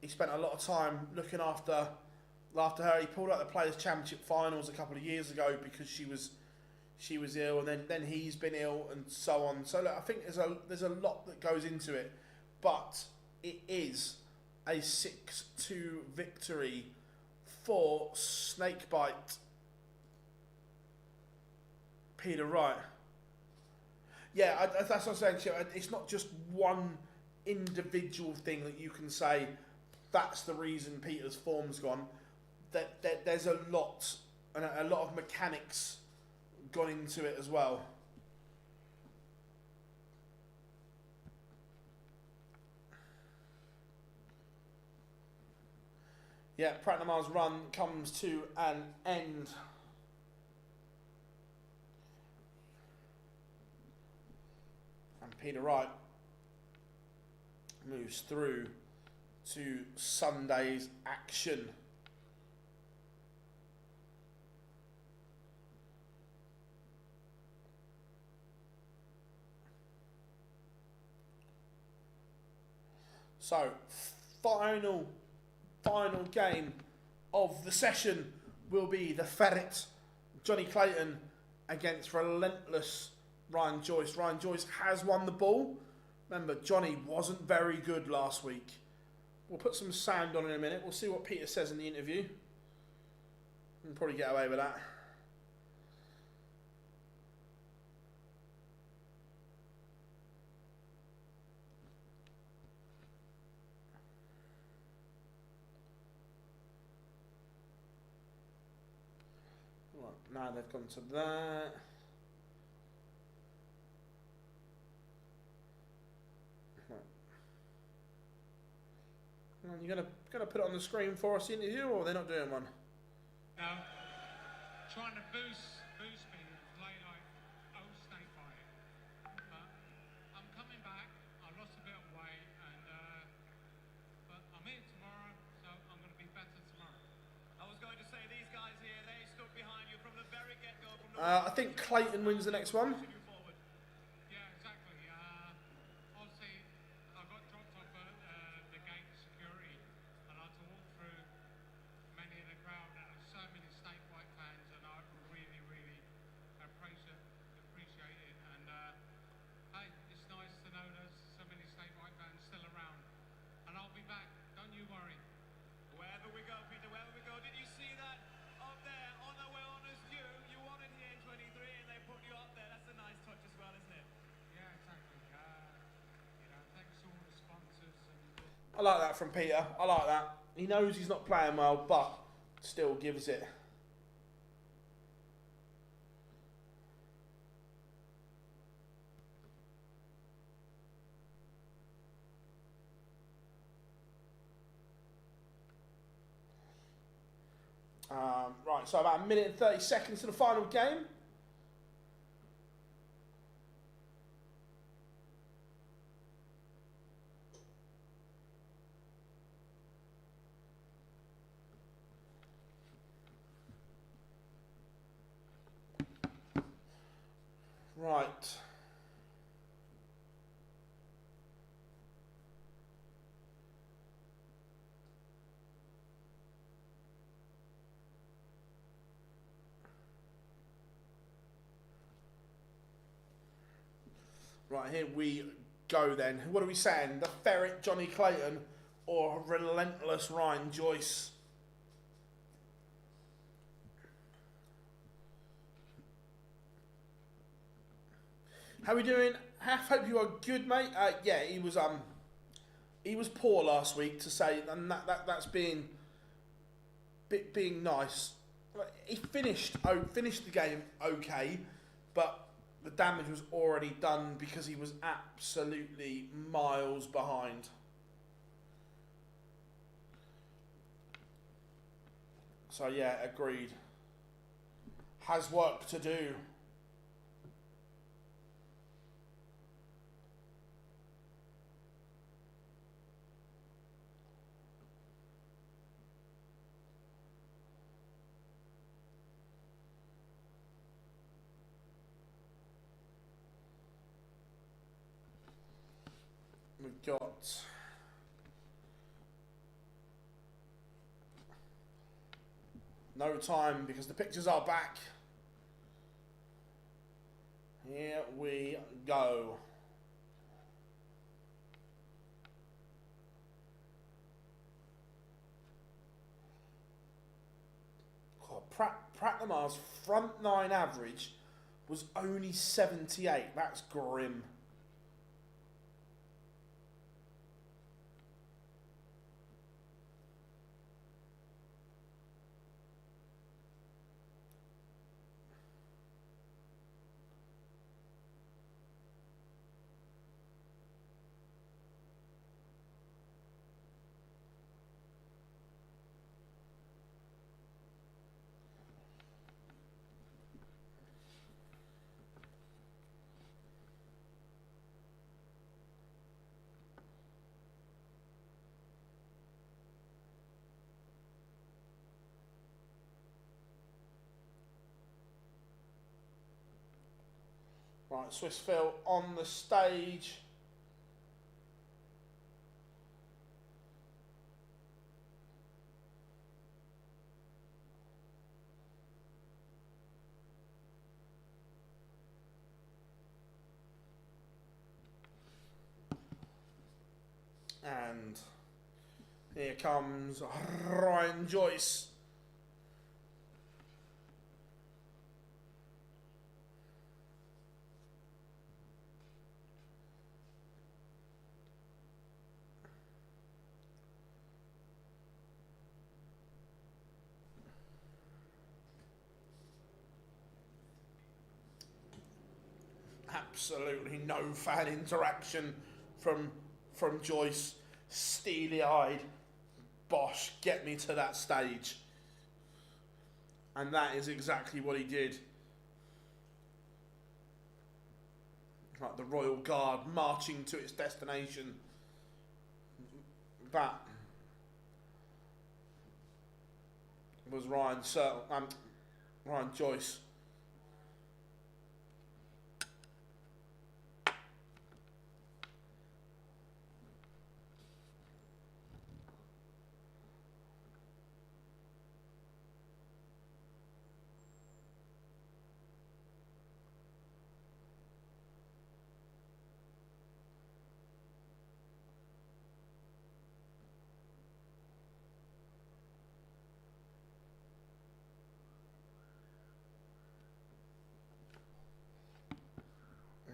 he spent a lot of time looking after her. He pulled out the Players' Championship finals a couple of years ago because she was ill, and then he's been ill, and so on. So look, I think there's a lot that goes into it, but it is a 6-2 victory for Snakebite Peter Wright. Yeah, that's what I'm saying. It's not just one individual thing that you can say that's the reason Peter's form's gone. There's a lot, and a lot of mechanics gone into it as well. Yeah, Pratnemer's run comes to an end. And Peter Wright moves through to Sunday's action. So, final game of the session will be the Ferret, Johnny Clayton, against relentless Ryan Joyce. Ryan Joyce has won the ball. Remember, Johnny wasn't very good last week. We'll put some sound on in a minute. We'll see what Peter says in the interview. We'll probably get away with that. Now they've gone to that. You're gonna put it on the screen for us, the interview, or they're not doing one? No, trying to boost me and play like old Snakebite. But I'm coming back. I lost a bit of weight, but I'm here tomorrow, so I'm going to be better tomorrow. I was going to say, these guys here, they stood behind you from the very get-go. I think Clayton wins the next one. Yeah, exactly. Obviously, I got dropped off at the gate security, and I had to walk through many in the crowd, and there's so many Snakebite fans, and I really appreciate it. And hey, it's nice to know there's so many Snakebite fans still around, and I'll be back. Don't you worry. Wherever we go, Peter, wherever we go, did you see that up there on the way on as you wanted here in 23 and they put you up there? That's a nice touch as well, isn't it? Yeah, exactly. Thanks to all the sponsors. I like that from Peter. I like that. He knows he's not playing well, but still gives it. Right, so about a minute and 30 seconds to the final game. Right. Right, here we go then. What are we saying? The Ferret, Johnny Clayton, or Relentless Ryan Joyce? How we doing? Hope you are good, mate. Yeah, he was poor last week, to say, and that's being nice. He finished the game okay, but the damage was already done because he was absolutely miles behind. So yeah, agreed. Has work to do. We've got no time because the pictures are back. Here we go. Pratnemer's front nine average was only 78. That's grim. Right, Swiss Phil on the stage. And here comes Ryan Joyce. Absolutely no fan interaction from Joyce. Steely-eyed. Bosh, get me to that stage. And that is exactly what he did. Like the Royal Guard marching to its destination. That was Ryan Joyce.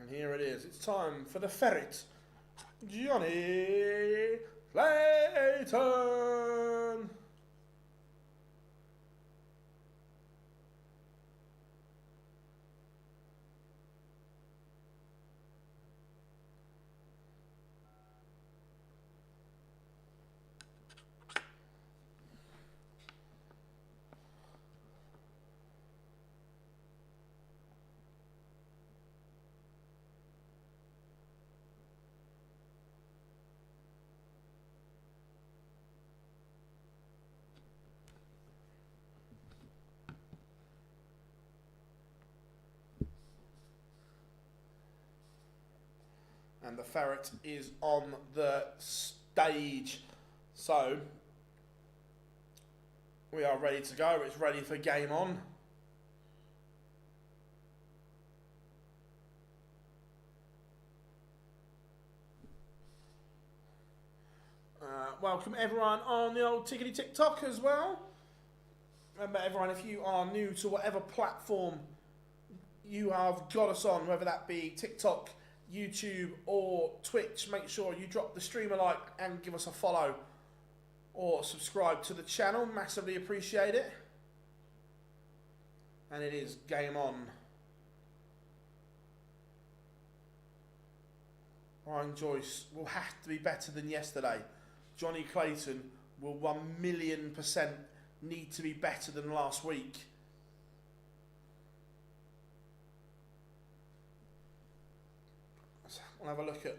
And here it is. It's time for the ferret, Johnny Clayton. And the ferret is on the stage. So, we are ready to go. It's ready for game on. Welcome everyone on the old Tickety TikTok as well. Remember everyone, if you are new to whatever platform you have got us on, whether that be TikTok, YouTube or Twitch, make sure you drop the stream a like and give us a follow or subscribe to the channel. Massively appreciate it. And it is game on. Ryan Joyce will have to be better than yesterday. Johnny Clayton will 1,000,000% need to be better than last week. So we'll have a look at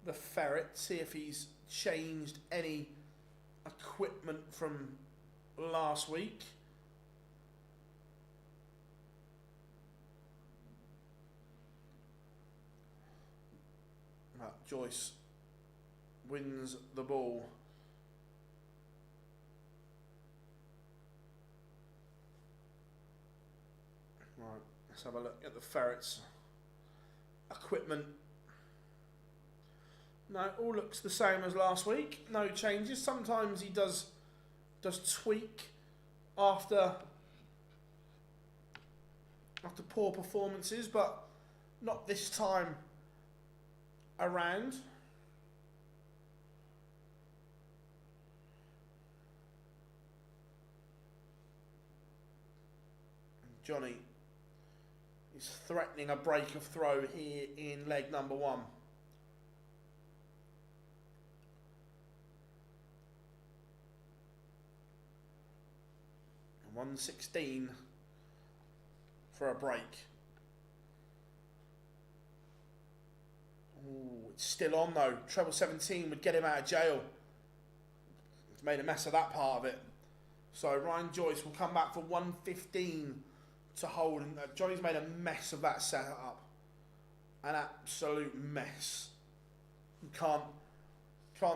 the ferret, see if he's changed any equipment from last week. Joyce wins the ball. Right, let's have a look at the ferret's equipment. No, it all looks the same as last week. No changes. Sometimes he does tweak after poor performances, but not this time around. Johnny is threatening a break of throw here in leg number 1. And 116 for a break. Ooh, it's still on though. Treble 17 would get him out of jail. He's made a mess of that part of it. So Ryan Joyce will come back for 115 to hold. And Johnny's made a mess of that setup. An absolute mess. You can't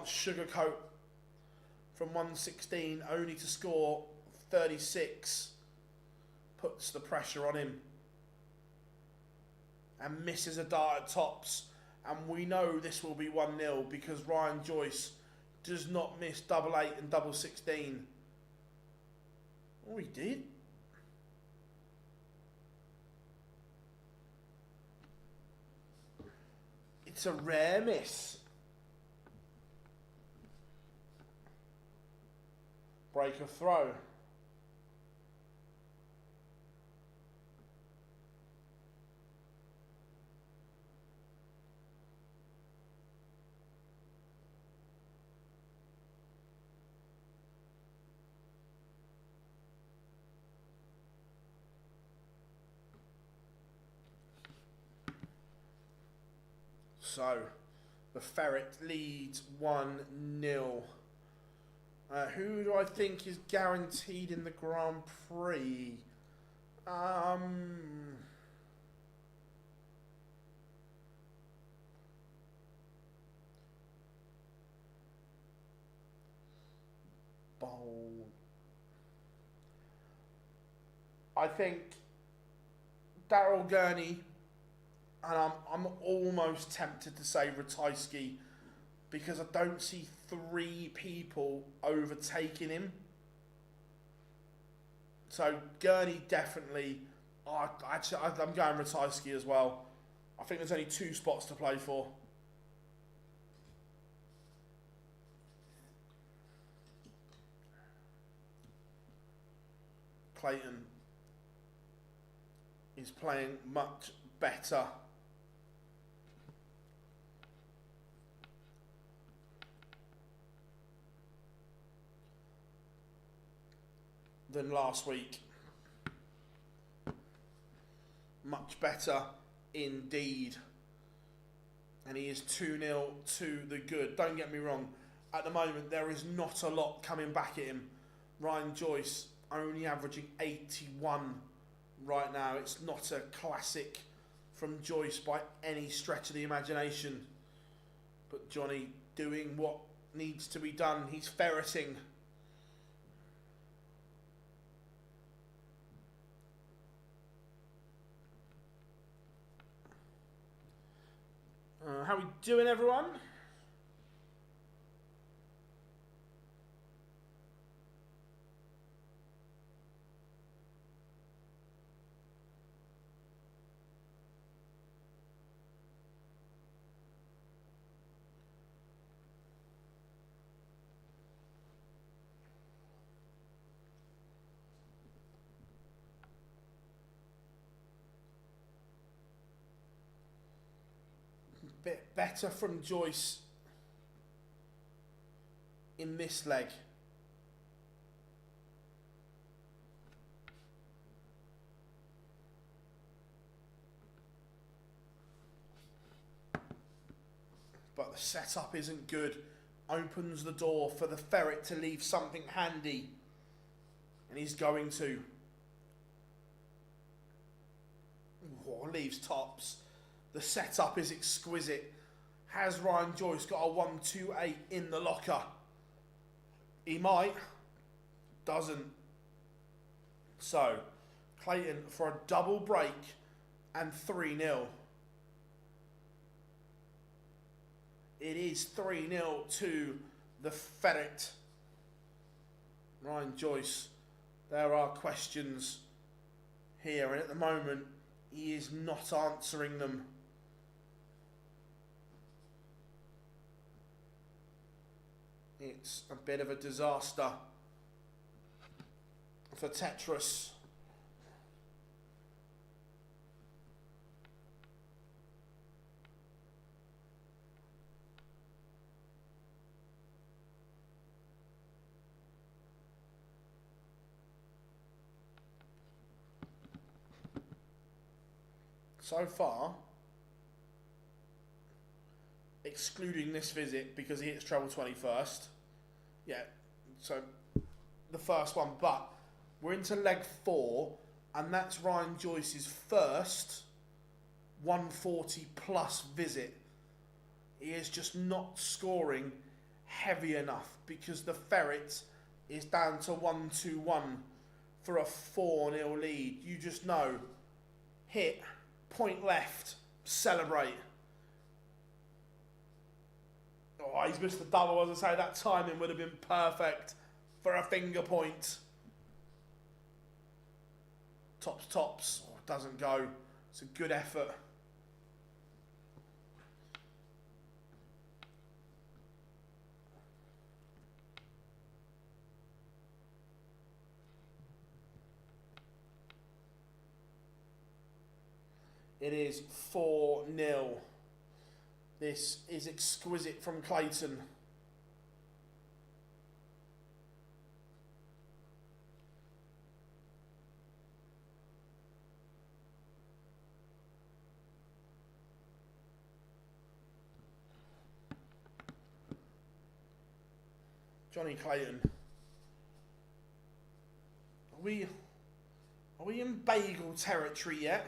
sugarcoat from 116 only to score 36. Puts the pressure on him. And misses a dart at tops. And we know this will be 1-0 because Ryan Joyce does not miss double 8 and double 16. Oh, he did. It's a rare miss. Break of throw. So, the ferret leads 1-0. Who do I think is guaranteed in the Grand Prix? Bold. I think Daryl Gurney. And I'm almost tempted to say Ratajski because I don't see 3 people overtaking him. So Gurney definitely. I'm going Ratajski as well. I think there's only 2 spots to play for. Clayton is playing much better. Than last week. Much better indeed. And he is 2-0 to the good. Don't get me wrong. At the moment, there is not a lot coming back at him. Ryan Joyce only averaging 81 right now. It's not a classic from Joyce by any stretch of the imagination. But Johnny doing what needs to be done. He's ferreting. How we doing, everyone? Bit better from Joyce in this leg. But the setup isn't good. Opens the door for the ferret to leave something handy. And he's going to. Oh, leaves tops. The setup is exquisite. Has Ryan Joyce got a 1-2-8 in the locker? He might. Doesn't. So, Clayton for a double break and 3-0. It is 3-0 to the ferret. Ryan Joyce. There are questions here, and at the moment, he is not answering them. It's a bit of a disaster for Tetris. So far, excluding this visit because he hits treble 21st. Yeah, so the first one, but we're into leg 4, and that's Ryan Joyce's first 140 plus visit. He is just not scoring heavy enough because the ferret is down to 1-2-1 for a 4-0 lead. You just know, hit, point left, celebrate. Oh, he's missed the double. As I say, that timing would have been perfect for a finger point. Tops, tops. Oh, doesn't go. It's a good effort. It is 4-0. This is exquisite from Clayton. Johnny Clayton. Are we in bagel territory yet?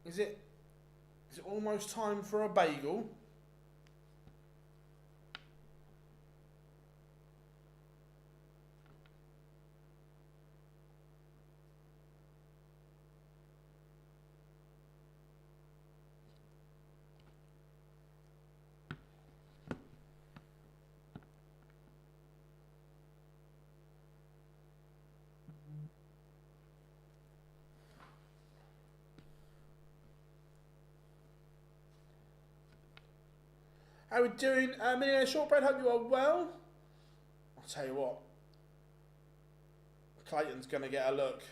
Is it almost time for a bagel? How are we doing? Millionaire Shortbread, hope you are well. I'll tell you what, Clayton's going to get a look.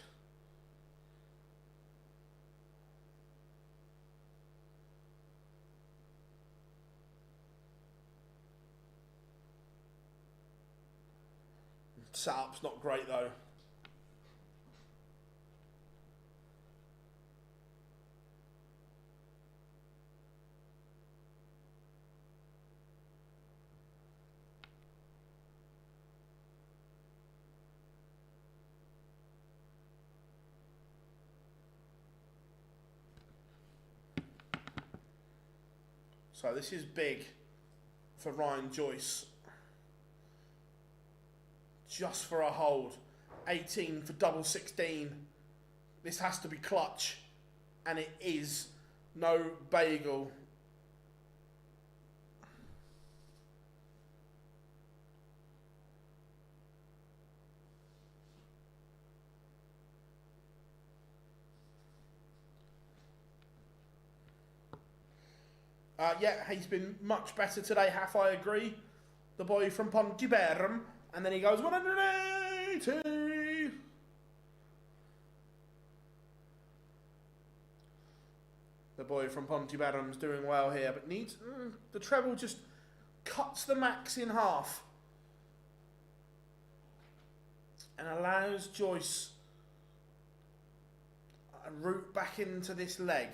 Setup's not great though. So this is big for Ryan Joyce. Just for a hold. 18 for double 16. This has to be clutch. And it is. No bagel. Yeah, he's been much better today, half I agree. The boy from Pontibern. And then he goes 180. The boy from Pontibern's doing well here, but needs... the treble just cuts the max in half. And allows Joyce a route back into this leg.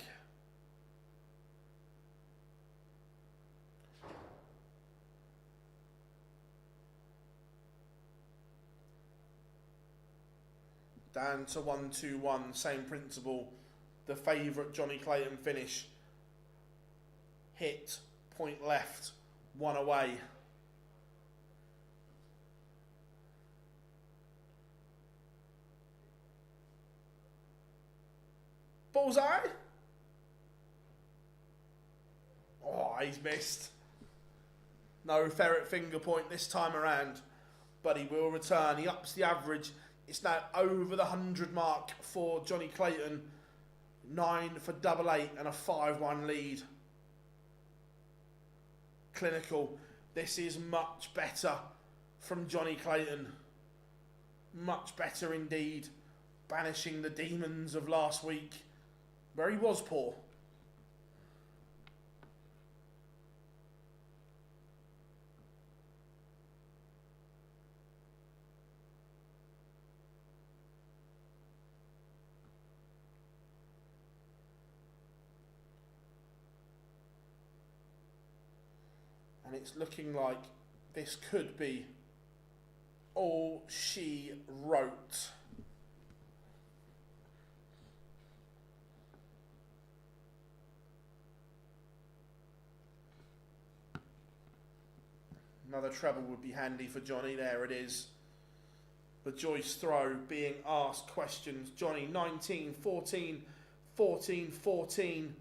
Down to 1-2-1, same principle. The favourite Johnny Clayton finish. Hit, point left, one away. Bullseye. Oh, he's missed. No ferret finger point this time around, but he will return. He ups the average. It's now over the 100 mark for Johnny Clayton. 9 for double 8 and a 5-1 lead. Clinical. This is much better from Johnny Clayton. Much better indeed. Banishing the demons of last week, where he was poor. And it's looking like this could be all she wrote. Another treble would be handy for Johnny. There it is. The Joyce throw being asked questions. Johnny 19, 14, 14, 14.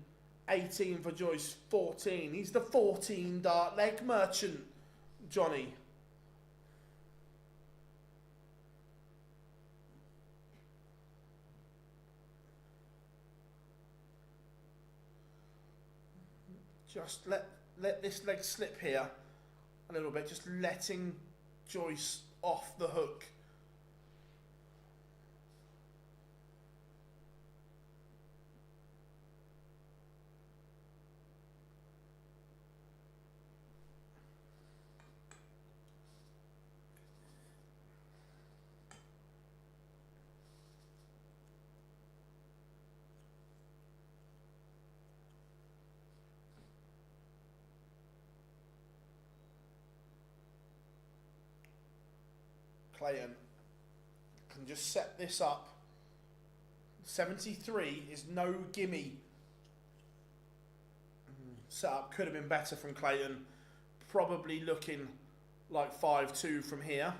18 for Joyce, 14. He's the 14 dart leg merchant, Johnny. Just let this leg slip here a little bit, just letting Joyce off the hook. Clayton can just set this up. 73 is no gimme. Setup could have been better from Clayton. Probably looking like 5-2 from here.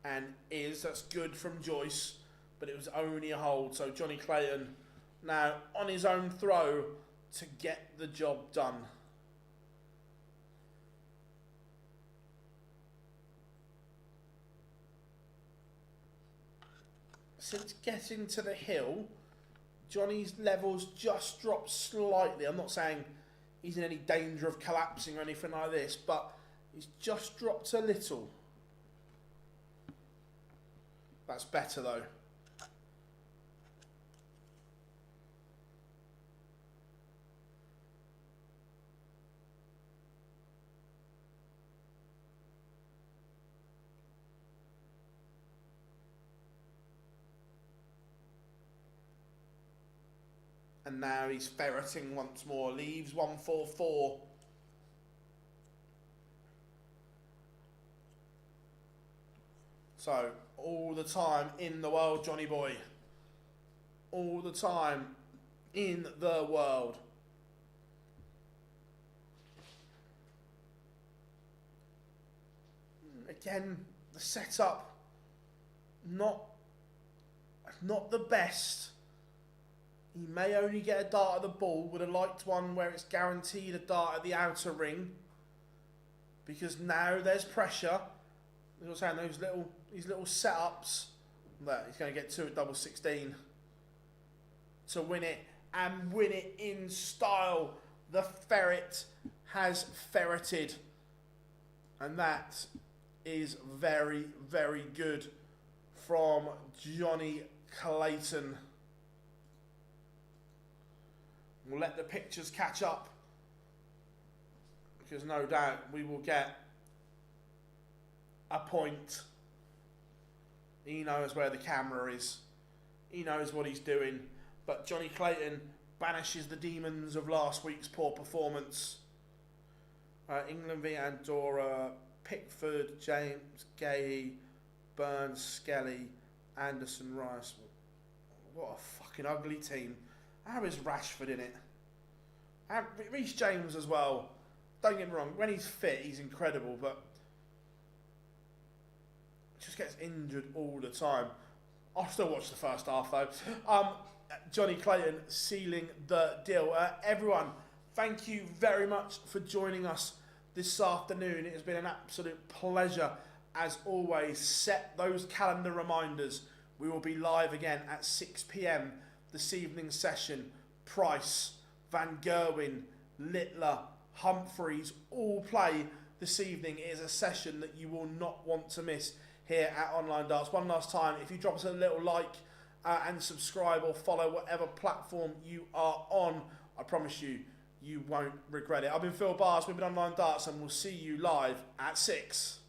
And that's good from Joyce, but it was only a hold. So Johnny Clayton now on his own throw to get the job done. Since getting to the hill, Johnny's levels just dropped slightly. I'm not saying he's in any danger of collapsing or anything like this, but he's just dropped a little. That's better though. And now he's ferreting once more. Leaves 144. So, all the time in the world, Johnny boy. All the time in the world. Again, the setup, not the best. He may only get a dart at the ball. Would have liked one where it's guaranteed a dart at the outer ring. Because now there's pressure. As I was saying, these little setups that he's going to get two at double 16 to win it, and win it in style. The ferret has ferreted, and that is very, very good from Johnny Clayton. We'll let the pictures catch up, because no doubt we will get a point. He knows where the camera is. He knows what he's doing. But Johnny Clayton banishes the demons of last week's poor performance. England v Andorra, Pickford, James, Gay, Burns, Skelly, Anderson, Rice. What a fucking ugly team. How is Rashford in it? And Reece James as well. Don't get me wrong, when he's fit, he's incredible, but just gets injured all the time. I'll still watch the first half though. Johnny Clayton sealing the deal. Everyone, thank you very much for joining us this afternoon. It has been an absolute pleasure as always. Set those calendar reminders. We will be live again at 6 p.m. this evening session. Price, Van Gerwen, Littler, Humphreys all play this evening. It is a session that you will not want to miss here at Online Darts. One last time, if you drop us a little like and subscribe or follow whatever platform you are on, I promise you, you won't regret it. I've been Phil Bars, we've been Online Darts, and we'll see you live at 6.